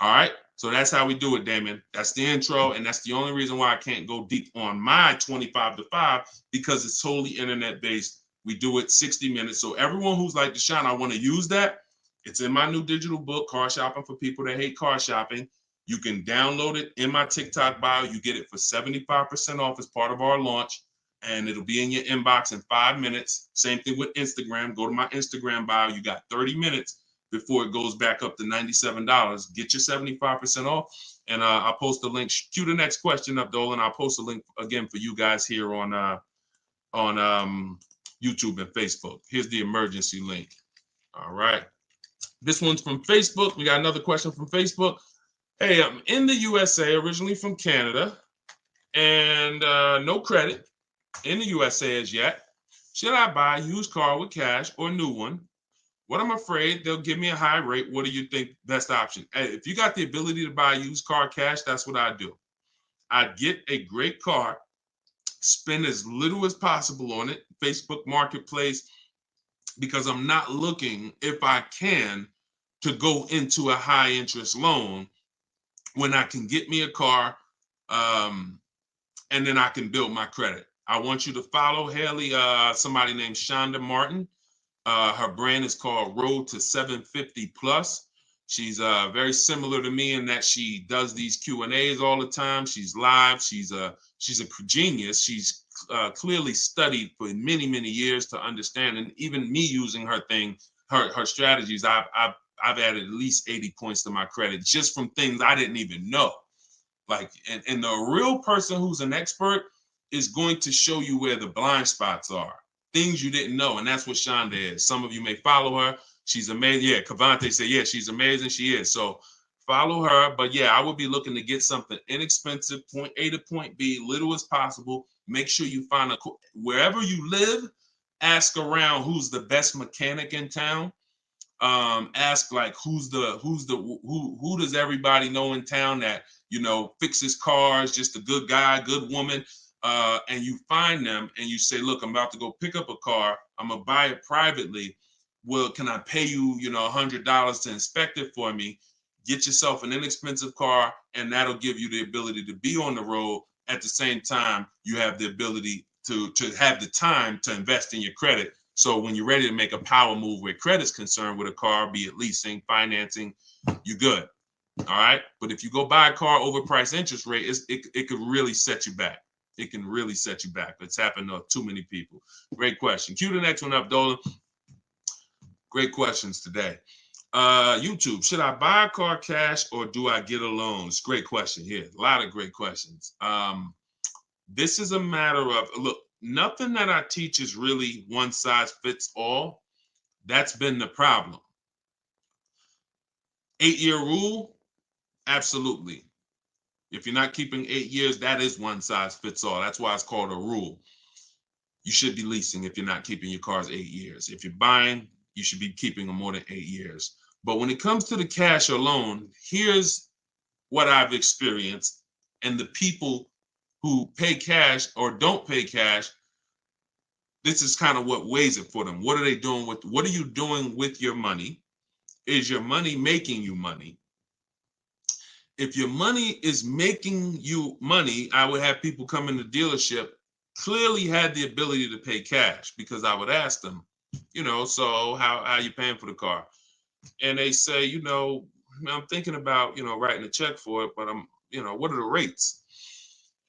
All right. So that's how we do it, Damon. That's the intro. And that's the only reason why I can't go deep on my 25 to 5, because it's totally internet based. We do it 60 minutes. So everyone who's like, Deshone, I want to use that. It's in my new digital book, Car Shopping for People That Hate Car Shopping. You can download it in my TikTok bio. You get it for 75% off as part of our launch. And it'll be in your inbox in 5 minutes. Same thing with Instagram. Go to my Instagram bio. You got 30 minutes before it goes back up to $97. Get your 75% off. And I'll post a link. Cue the next question up, Dolan. I'll post a link again for you guys here on YouTube and Facebook. Here's the emergency link. All right. This one's from Facebook. We got another question from Facebook. Hey, I'm in the USA, originally from Canada, and no credit in the USA as yet. Should I buy a used car with cash or a new one? What I'm afraid they'll give me a high rate. What do you think best option? Hey, if you got the ability to buy a used car cash, that's what I do. I'd get a great car, spend as little as possible on it, Facebook Marketplace, because I'm not looking, if I can, to go into a high interest loan when I can get me a car and then I can build my credit. I want you to follow Haley, somebody named Shonda Martin. Her brand is called Road to 750 Plus. She's very similar to me in that she does these Q&As all the time. She's live. She's a genius. She's clearly studied for many, many years to understand. And even me using her thing, her strategies, I've added at least 80 points to my credit just from things I didn't even know. Like, and the real person who's an expert is going to show you where the blind spots are. Things you didn't know, and that's what Shonda is. Some of you may follow her. She's amazing. Yeah, Cavante said, yeah, she's amazing. She is. So follow her. But yeah, I would be looking to get something inexpensive, point A to point B, little as possible. Make sure you find wherever you live, ask around who's the best mechanic in town. Ask like who does everybody know in town that, you know, fixes cars, just a good guy, good woman. And you find them and you say, look, I'm about to go pick up a car. I'm gonna buy it privately. Well, can I pay you, you know, $100 to inspect it for me? Get yourself an inexpensive car, and that'll give you the ability to be on the road. At the same time, you have the ability to have the time to invest in your credit. So when you're ready to make a power move where credit's concerned with a car, be it leasing, financing, you're good. All right. But if you go buy a car overpriced interest rate, it could really set you back. It can really set you back. It's happened to too many people. Great question. Cue the next one up, Dolan. Great questions today. YouTube, should I buy a car cash or do I get a loan? It's a great question here. A lot of great questions. This is a matter of, look, nothing that I teach is really one size fits all. That's been the problem. 8-year rule, absolutely. If you're not keeping 8 years, that is one size fits all. That's why it's called a rule. You should be leasing if you're not keeping your cars 8 years. If you're buying, you should be keeping them more than 8 years. But when it comes to the cash or loan, here's what I've experienced. And the people who pay cash or don't pay cash, this is kind of what weighs it for them. What are they doing with, what are you doing with your money? Is your money making you money? If your money is making you money, I would have people come in the dealership, clearly had the ability to pay cash, because I would ask them, you know, so how are you paying for the car? And they say, you know, I'm thinking about, you know, writing a check for it, but I'm, you know, what are the rates?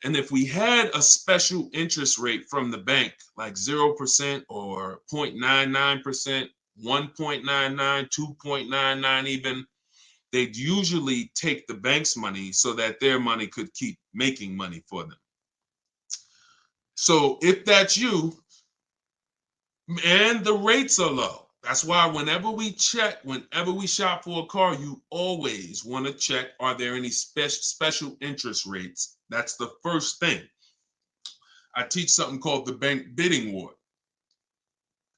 And if we had a special interest rate from the bank, like 0% or 0.99%, 1.99, 2.99 even, they'd usually take the bank's money so that their money could keep making money for them. So if that's you, and the rates are low, that's why whenever we shop for a car, you always want to check, are there any special interest rates? That's the first thing. I teach something called the bank bidding war.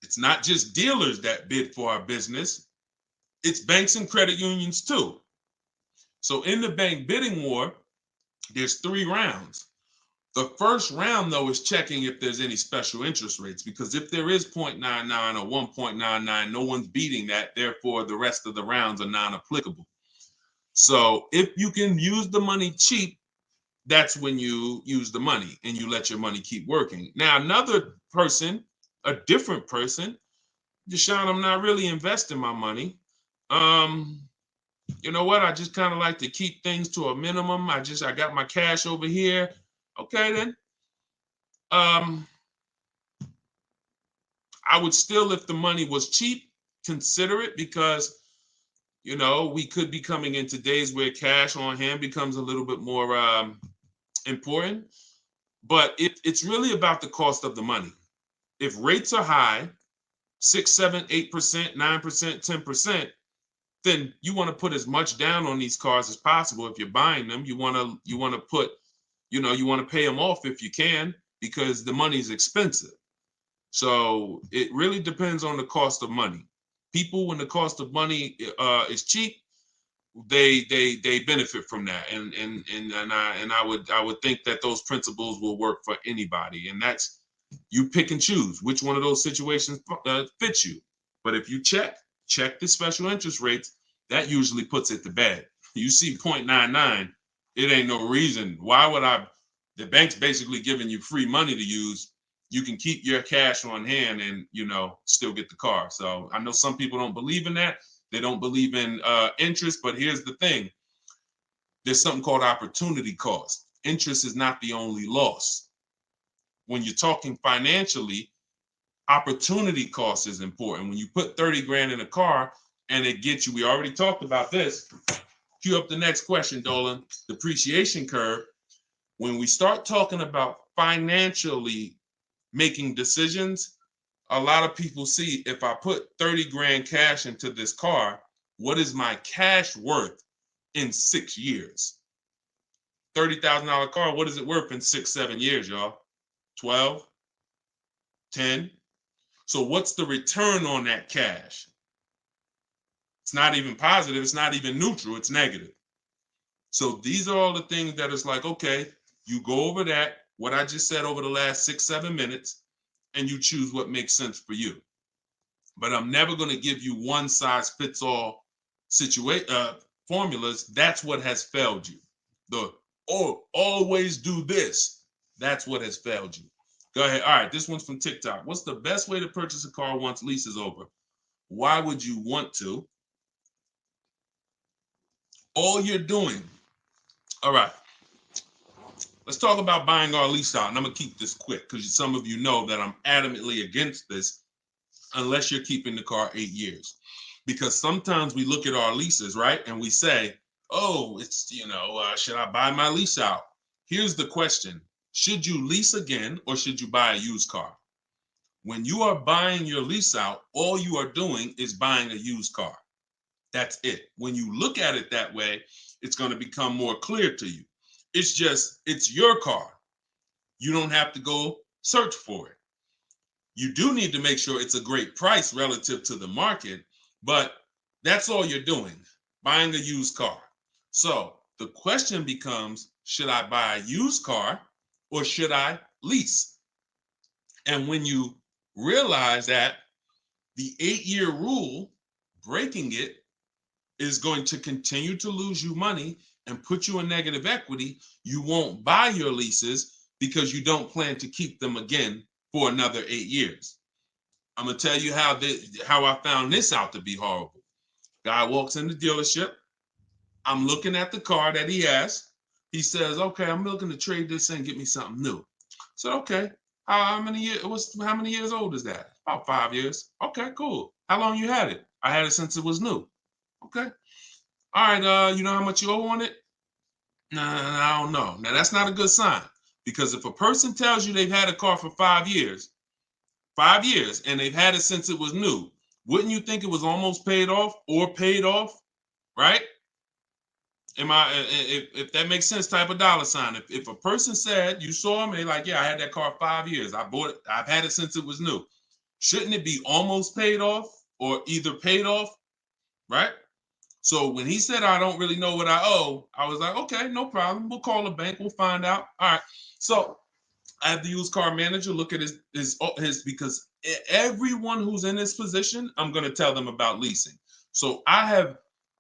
It's not just dealers that bid for our business. It's banks and credit unions too. So in the bank bidding war, there's 3 rounds. The first round, though, is checking if there's any special interest rates, because if there is 0.99 or 1.99, no one's beating that. Therefore, the rest of the rounds are non-applicable. So if you can use the money cheap, that's when you use the money and you let your money keep working. Now, another person, a different person, Deshone, I'm not really investing my money. You know what? I just kind of like to keep things to a minimum. I got my cash over here. Okay, then. I would still, if the money was cheap, consider it, because we could be coming into days where cash on hand becomes a little bit more important. But it's really about the cost of the money. If rates are high, 6, 7, 8%, 9%, 10%, then you want to put as much down on these cars as possible. If you're buying them, you want to put, you want to pay them off if you can, because the money is expensive. So it really depends on the cost of money. People, when the cost of money is cheap, they benefit from that, and I would think that those principles will work for anybody, and that's, you pick and choose which one of those situations fits you. But if you check the special interest rates, that usually puts it to bed. You see 0.99, it ain't no reason. Why would the bank's basically giving you free money to use. You can keep your cash on hand and still get the car. So I know some people don't believe in that. They don't believe in interest, but here's the thing. There's something called opportunity cost. Interest is not the only loss. When you're talking financially, opportunity cost is important. When you put 30 grand in a car and it gets you, we already talked about this. Cue up the next question, Dolan. Depreciation curve. When we start talking about financially making decisions, a lot of people see, if I put 30 grand cash into this car, what is my cash worth in 6 years? $30,000 car, what is it worth in 6, 7 years, y'all? 12, 10. So what's the return on that cash? It's not even positive. It's not even neutral. It's negative. So these are all the things that is like, okay, you go over that, what I just said over the last 6, 7 minutes, and you choose what makes sense for you. But I'm never going to give you one size fits all formulas. That's what has failed you. Always do this. That's what has failed you. Go ahead. All right, this one's from TikTok. What's the best way to purchase a car once lease is over? Why would you want to? All you're doing. All right. Let's talk about buying our lease out. And I'm going to keep this quick because some of you know that I'm adamantly against this unless you're keeping the car 8 years. Because sometimes we look at our leases, right? And we say, oh, it's, should I buy my lease out? Here's the question. Should you lease again or should you buy a used car? When you are buying your lease out, all you are doing is buying a used car. That's it. When you look at it that way, it's going to become more clear to you. It's your car. You don't have to go search for it. You do need to make sure it's a great price relative to the market, but that's all you're doing, buying a used car. So the question becomes, should I buy a used car or should I lease? And when you realize that the 8-year rule, breaking it, is going to continue to lose you money and put you in negative equity, you won't buy your leases because you don't plan to keep them again for another 8 years. I'm going to tell you how I found this out to be horrible. Guy walks in the dealership. I'm looking at the car that he has. He says, okay, I'm looking to trade this in and get me something new. So, okay, how many years old is that? About 5 years. Okay, cool. How long you had it? I had it since it was new. Okay. All right, you know how much you owe on it? Nah, I don't know. Now, that's not a good sign, because if a person tells you they've had a car for 5 years, and they've had it since it was new, wouldn't you think it was almost paid off or paid off, right? If that makes sense, type of dollar sign. If a person said, you saw me, like, yeah, I had that car 5 years. I bought it. I've had it since it was new. Shouldn't it be almost paid off or either paid off, right? So when he said, I don't really know what I owe, I was like, okay, no problem. We'll call the bank. We'll find out. All right. So have the used car manager look at his because everyone who's in this position, I'm going to tell them about leasing. So I'm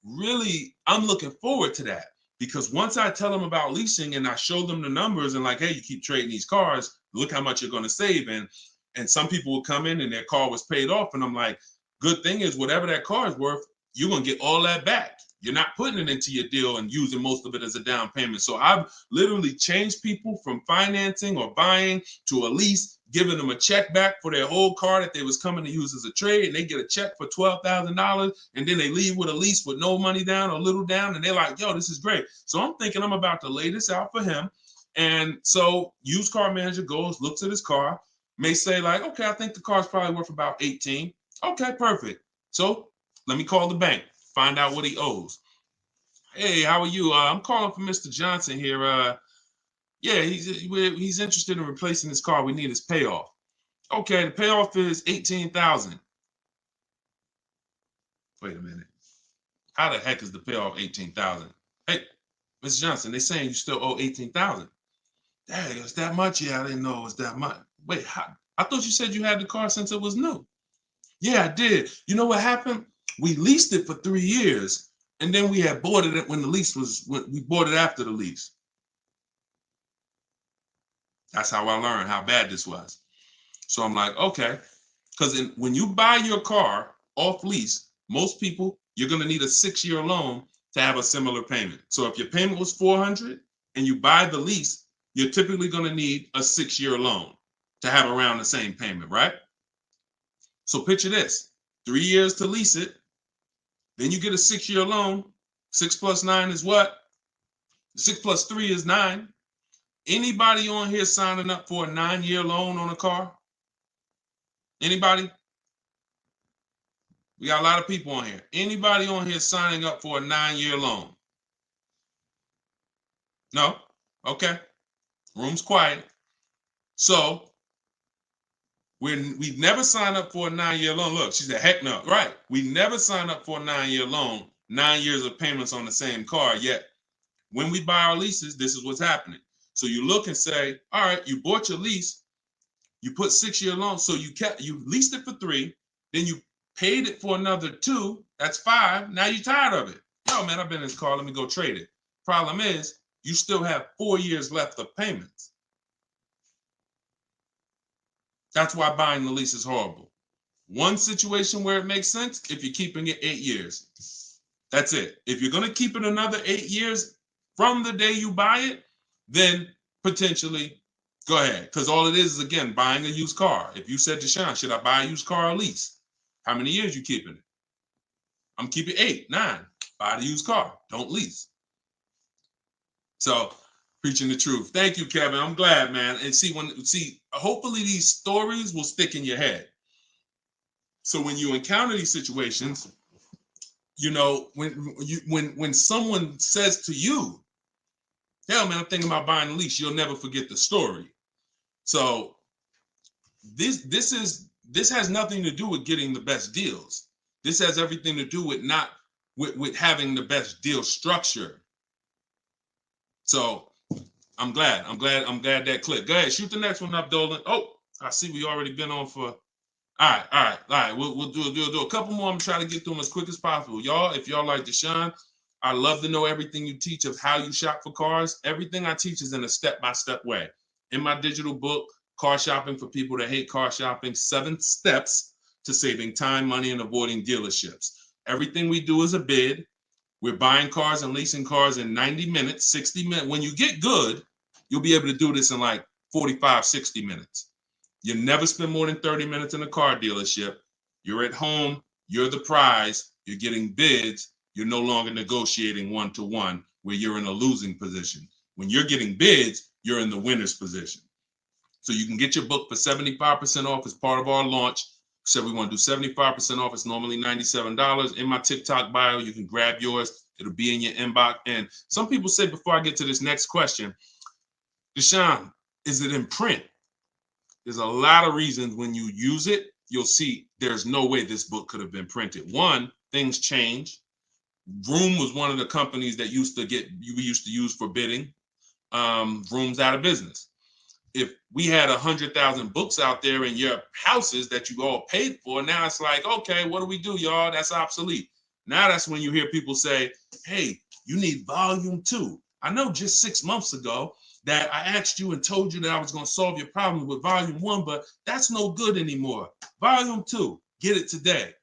looking forward to that, because once I tell them about leasing and I show them the numbers and like, hey, you keep trading these cars, look how much you're going to save. And some people will come in and their car was paid off. And I'm like, good thing is whatever that car is worth, you're going to get all that back. You're not putting it into your deal and using most of it as a down payment. So I've literally changed people from financing or buying to a lease, giving them a check back for their whole car that they was coming to use as a trade, and they get a check for $12,000, and then they leave with a lease with no money down or little down, and they're like, yo, this is great. So I'm thinking I'm about to lay this out for him. And so used car manager goes, looks at his car, may say like, okay, I think the car's probably worth about 18. Okay, perfect. So let me call the bank, find out what he owes. Hey, how are you? I'm calling for Mr. Johnson here. Yeah, he's interested in replacing his car. We need his payoff. Okay, the payoff is 18,000. Wait a minute. How the heck is the payoff 18,000? Hey, Mr. Johnson, they're saying you still owe 18,000. Dang, it's that much? Yeah, I didn't know it was that much. Wait, I thought you said you had the car since it was new. Yeah, I did. You know what happened? We leased it for 3 years, and then we had bought it when we bought it after the lease. That's how I learned how bad this was. So I'm like, okay, because when you buy your car off lease, most people, you're going to need a 6-year loan to have a similar payment. So if your payment was $400 and you buy the lease, you're typically going to need a 6-year loan to have around the same payment, right? So picture this, 3 years to lease it, then you get a 6-year loan. 6 plus 9 is what? 6 plus 3 is 9. Anybody on here signing up for a 9-year loan on a car? Anybody? We got a lot of people on here. Anybody on here signing up for a 9-year loan? No? Okay. Room's quiet. So we've never signed up for a 9-year loan. Look, she said, heck no. Right. We never signed up for a 9-year loan, 9 years of payments on the same car. Yet when we buy our leases, this is what's happening. So you look and say, all right, you bought your lease, you put 6-year loan, so you leased it for 3, then you paid it for another 2, that's 5. Now you're tired of it. Yo, man, I've been in this car, let me go trade it. Problem is, you still have 4 years left of payments. That's why buying the lease is horrible. One situation where it makes sense, if you're keeping it 8 years. That's it. If you're going to keep it another 8 years from the day you buy it, then potentially go ahead. Because all it is again, buying a used car. If you said to Sean, should I buy a used car or lease? How many years you keeping it? I'm keeping 8, 9. Buy the used car. Don't lease. So preaching the truth. Thank you, Kevin. I'm glad, man. And hopefully these stories will stick in your head. So when you encounter these situations, you know, when someone says to you, hell, man, I'm thinking about buying a lease, you'll never forget the story. So this has nothing to do with getting the best deals. This has everything to do with having the best deal structure. So I'm glad that clicked. Go ahead, shoot the next one up, Dolan. Oh, I see we already been on for. All right. We'll do a couple more. I'm trying to get through them as quick as possible. Y'all, if y'all like Deshone, I love to know everything you teach of how you shop for cars. Everything I teach is in a step-by-step way. In my digital book, Car Shopping for People That Hate Car Shopping, 7 Steps to Saving Time, Money, and Avoiding Dealerships. Everything we do is a bid. We're buying cars and leasing cars in 90 minutes, 60 minutes. When you get good, you'll be able to do this in like 45, 60 minutes. You never spend more than 30 minutes in a car dealership. You're at home. You're the prize. You're getting bids. You're no longer negotiating one-to-one where you're in a losing position. When you're getting bids, you're in the winner's position. So you can get your book for 75% off as part of our launch. So we want to do 75% off. It's normally $97. In my TikTok bio, you can grab yours. It'll be in your inbox. And some people say, before I get to this next question, Deshone, is it in print? There's a lot of reasons when you use it, you'll see there's no way this book could have been printed. One, things change. Vroom was one of the companies that we used to use for bidding. Vroom's out of business. if we had 100,000 books out there in your houses that you all paid for, now it's like, okay, what do we do, y'all? That's obsolete. Now that's when you hear people say, hey, you need volume 2. I know just 6 months ago that I asked you and told you that I was going to solve your problem with volume 1, but that's no good anymore. Volume 2, get it today.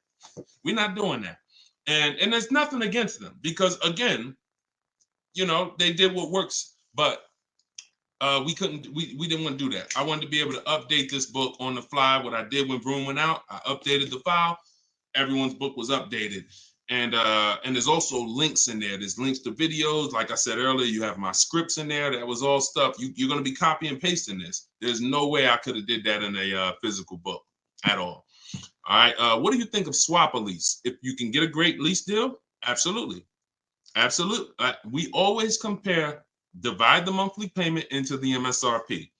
We're not doing that. And there's nothing against them because, again, you know, they did what works, but we didn't want to do that. I wanted to be able to update this book on the fly. What I did when Vroom went out, I updated the file. Everyone's book was updated. And there's also links in there. There's links to videos. Like I said earlier, you have my scripts in there. That was all stuff. You're going to be copy and pasting this. There's no way I could have did that in a physical book at all. All right. What do you think of swap a lease? If you can get a great lease deal, absolutely. Absolutely. We always compare, divide the monthly payment into the MSRP.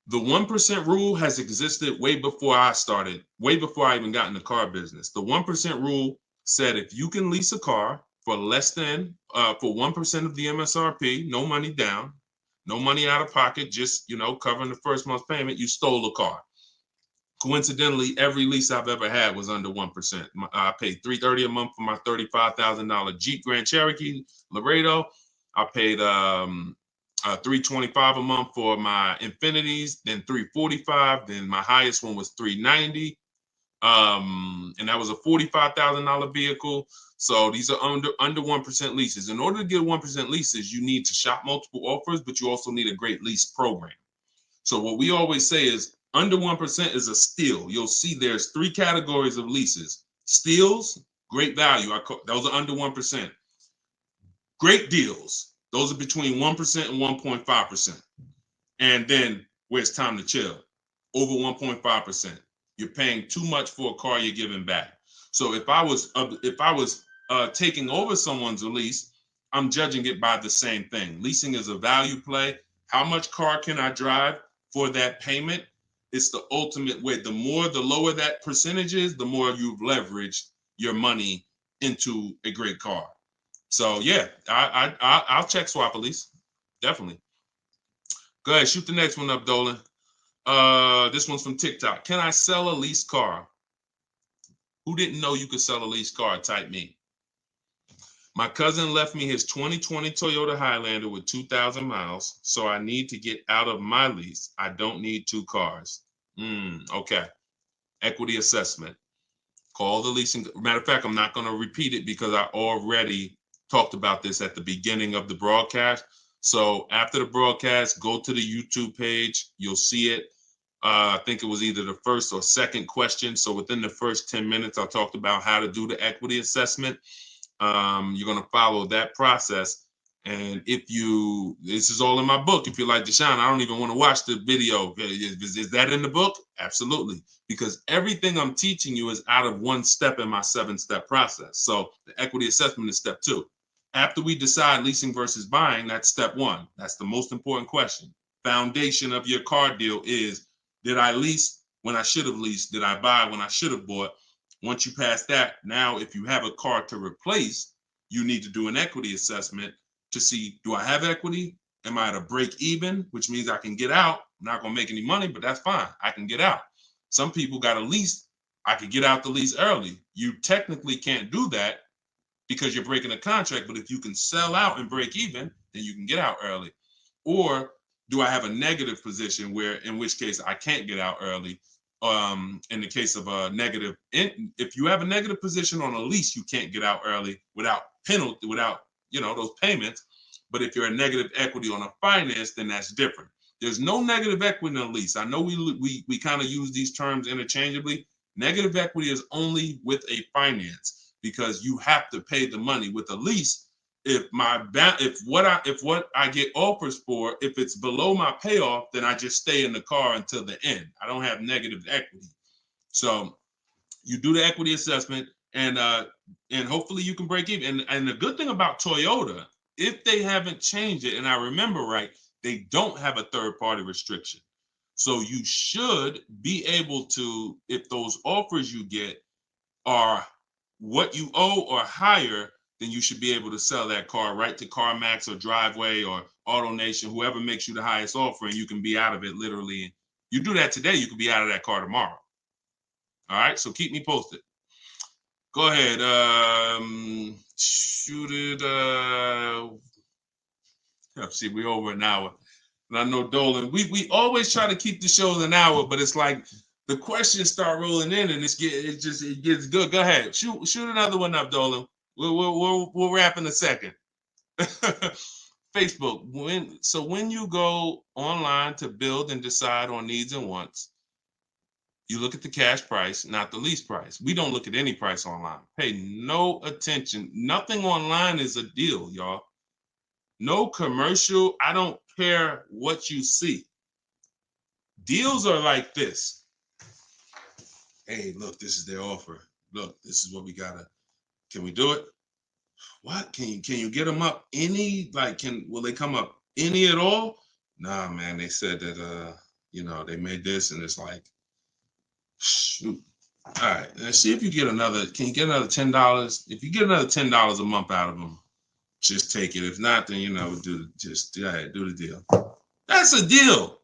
The 1% rule has existed way before I started, way before I even got in the car business. The 1% rule said if you can lease a car for less than, for 1% of the MSRP, no money down, no money out of pocket, just, you know, covering the first month's payment, you stole a car. Coincidentally, every lease I've ever had was under 1%. I paid $330 a month for my $35,000 Jeep Grand Cherokee Laredo. I paid $325 a month for my Infinities, then $345. Then my highest one was $390, and that was a $45,000 vehicle. So these are under 1% leases. In order to get 1% leases, you need to shop multiple offers, but you also need a great lease program. So what we always say is under 1% is a steal. You'll see there's 3 categories of leases. Steals, great value. Those are under 1%. Great deals. Those are between 1% and 1.5%. And then where it's time to chill, over 1.5%. You're paying too much for a car you're giving back. So if I was taking over someone's lease, I'm judging it by the same thing. Leasing is a value play. How much car can I drive for that payment? It's the ultimate way. The lower that percentage is, the more you've leveraged your money into a great car. So yeah, I'll check swap a lease, definitely. Go ahead, shoot the next one up, Dolan. This one's from TikTok. Can I sell a leased car? Who didn't know you could sell a leased car? Type me. My cousin left me his 2020 Toyota Highlander with 2,000 miles, so I need to get out of my lease. I don't need 2 cars. Okay. Equity assessment. Call the leasing. Matter of fact, I'm not going to repeat it because I already talked about this at the beginning of the broadcast. So after the broadcast, go to the YouTube page. You'll see it. I think it was either the first or second question. So within the first 10 minutes, I talked about how to do the equity assessment. You're going to follow that process. And this is all in my book. If you're like, Deshone, I don't even want to watch the video. Is that in the book? Absolutely. Because everything I'm teaching you is out of 1 step in my 7-step process. So the equity assessment is step 2. After we decide leasing versus buying, that's step 1. That's the most important question. Foundation of your car deal is, did I lease when I should have leased? Did I buy when I should have bought? Once you pass that, now if you have a car to replace, you need to do an equity assessment to see, do I have equity? Am I at a break even, which means I can get out? I'm not going to make any money, but that's fine. I can get out. Some people got a lease. I could get out the lease early. You technically can't do that because you're breaking a contract, but if you can sell out and break even, then you can get out early. Or do I have a negative position where, in which case I can't get out early? In the case of a negative, if you have a negative position on a lease, you can't get out early without penalty, without those payments. But if you're a negative equity on a finance, then that's different. There's no negative equity in a lease. I know we kind of use these terms interchangeably. Negative equity is only with a finance because you have to pay the money. With a lease, if what I get offers for, if it's below my payoff, then I just stay in the car until the end. I don't have negative equity. So you do the equity assessment, and hopefully you can break even. And the good thing about Toyota, if they haven't changed it, and I remember right, they don't have a third-party restriction. So you should be able to, if those offers you get are what you owe or higher, then you should be able to sell that car right to CarMax or Driveway or AutoNation, whoever makes you the highest offer, and you can be out of it literally. You do that today, you could be out of that car tomorrow. All right, so keep me posted. Go ahead. Shoot it. See, we're over an hour. And I know Dolan, we always try to keep the shows an hour, but it's like the questions start rolling in and it gets good. Go ahead. Shoot another one up, Dolan. We'll wrap in a second. Facebook. When you go online to build and decide on needs and wants, you look at the cash price, not the lease price. We don't look at any price online. Pay no attention. Nothing online is a deal, y'all. No commercial. I don't care what you see. Deals are like this. Hey, look, this is their offer. Look, this is what we gotta. Can we do it? What? Can you get them up any? Like, will they come up any at all? Nah, man. They said that they made this, and it's like, shoot. All right, let's see if you get another. Can you get another $10? If you get another $10 a month out of them, just take it. If not, then do the deal. That's a deal.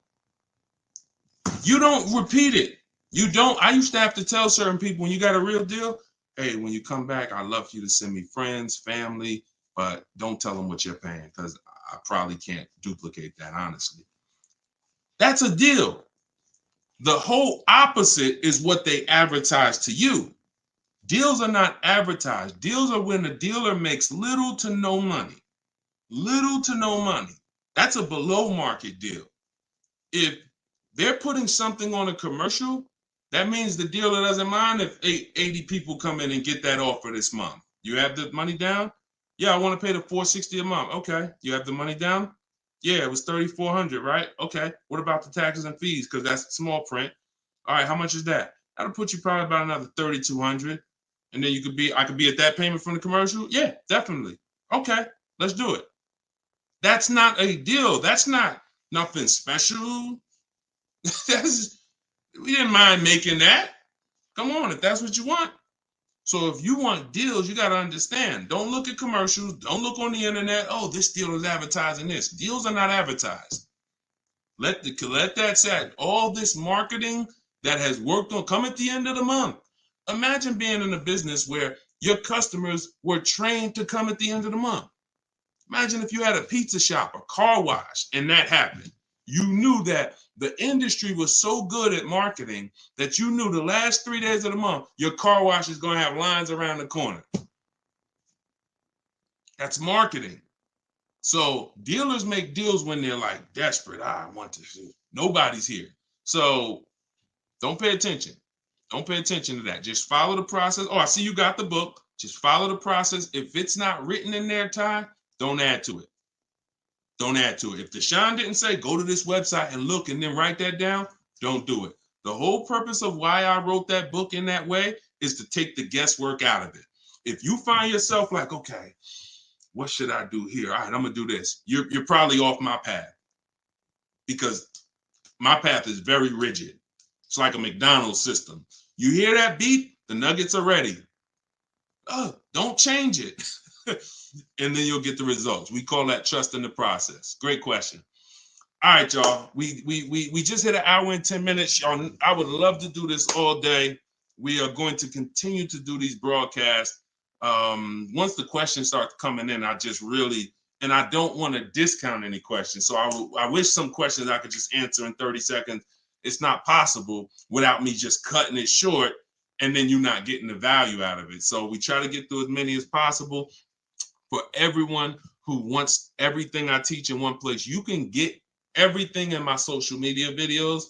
You don't repeat it. You don't. I used to have to tell certain people, when you got a real deal, hey, when you come back, I'd love for you to send me friends, family, but don't tell them what you're paying, because I probably can't duplicate that, honestly. That's a deal. The whole opposite is what they advertise to you. Deals are not advertised. Deals are when the dealer makes little to no money. Little to no money. That's a below market deal. If they're putting something on a commercial, that means the dealer doesn't mind if 80 people come in and get that offer this month. You have the money down? Yeah, I want to pay the $460 a month. Okay. You have the money down? Yeah, it was $3,400, right? Okay. What about the taxes and fees? Because that's small print. All right, how much is that? That'll put you probably about another $3,200. And then I could be at that payment from the commercial? Yeah, definitely. Okay, let's do it. That's not a deal. That's not nothing special. We didn't mind making that. Come on, if that's what you want. So if you want deals, you got to understand. Don't look at commercials. Don't look on the internet. Oh, this deal is advertising this. Deals are not advertised. Let that set. All this marketing that has worked on, come at the end of the month. Imagine being in a business where your customers were trained to come at the end of the month. Imagine if you had a pizza shop, a car wash, and that happened. You knew that the industry was so good at marketing that you knew the last 3 days of the month, your car wash is going to have lines around the corner. That's marketing. So dealers make deals when they're like desperate. I want to see. Nobody's here. So don't pay attention. Don't pay attention to that. Just follow the process. Oh, I see you got the book. Just follow the process. If it's not written in there, Ty, don't add to it. Don't add to it. If Deshone didn't say, go to this website and look and then write that down, don't do it. The whole purpose of why I wrote that book in that way is to take the guesswork out of it. If you find yourself like, okay, what should I do here? All right, I'm going to do this. You're probably off my path, because my path is very rigid. It's like a McDonald's system. You hear that beep, the nuggets are ready. Oh, don't change it. And then you'll get the results. We call that trust in the process. Great question. All right, y'all. We just hit an hour and 10 minutes. Y'all, I would love to do this all day. We are going to continue to do these broadcasts. Once the questions start coming in, I don't want to discount any questions. So I wish some questions I could just answer in 30 seconds. It's not possible without me just cutting it short and then you not getting the value out of it. So we try to get through as many as possible. For everyone who wants everything I teach in one place, you can get everything in my social media videos.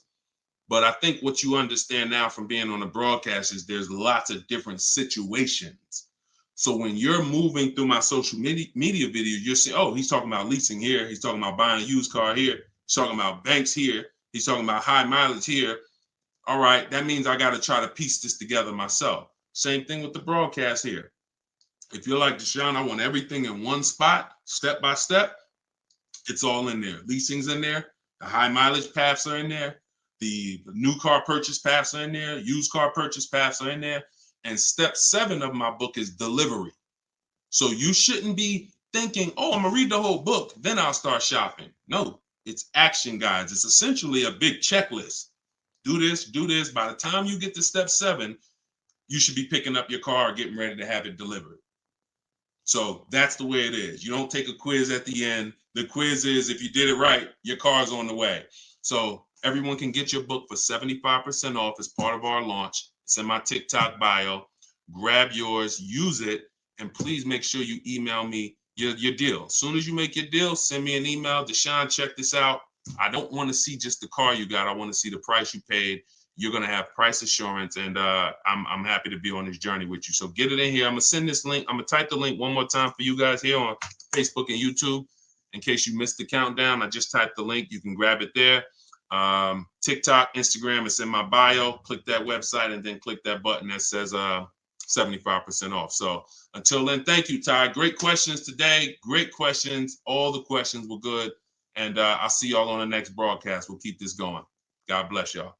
But I think what you understand now from being on the broadcast is there's lots of different situations. So when you're moving through my social media video, you're saying, oh, he's talking about leasing here. He's talking about buying a used car here. He's talking about banks here. He's talking about high mileage here. All right, that means I got to try to piece this together myself. Same thing with the broadcast here. If you're like Deshone, I want everything in one spot, step by step. It's all in there. Leasing's in there. The high mileage paths are in there. The new car purchase paths are in there. Used car purchase paths are in there. And step 7 of my book is delivery. So you shouldn't be thinking, oh, I'm gonna read the whole book, then I'll start shopping. No, it's action guides. It's essentially a big checklist. Do this, do this. By the time you get to step 7, you should be picking up your car, getting ready to have it delivered. So that's the way it is. You don't take a quiz at the end. The quiz is, if you did it right, your car's on the way. So everyone can get your book for 75% off as part of our launch. It's in my TikTok bio. Grab yours, use it, and please make sure you email me your deal. As soon as you make your deal, send me an email. Deshone, check this out. I don't want to see just the car you got. I want to see the price you paid. You're going to have price assurance, and I'm happy to be on this journey with you. So get it in here. I'm going to send this link. I'm going to type the link one more time for you guys here on Facebook and YouTube. In case you missed the countdown, I just typed the link. You can grab it there. TikTok, Instagram, it's in my bio. Click that website and then click that button that says 75% off. So until then, thank you, Ty. Great questions today. Great questions. All the questions were good. And I'll see y'all on the next broadcast. We'll keep this going. God bless y'all.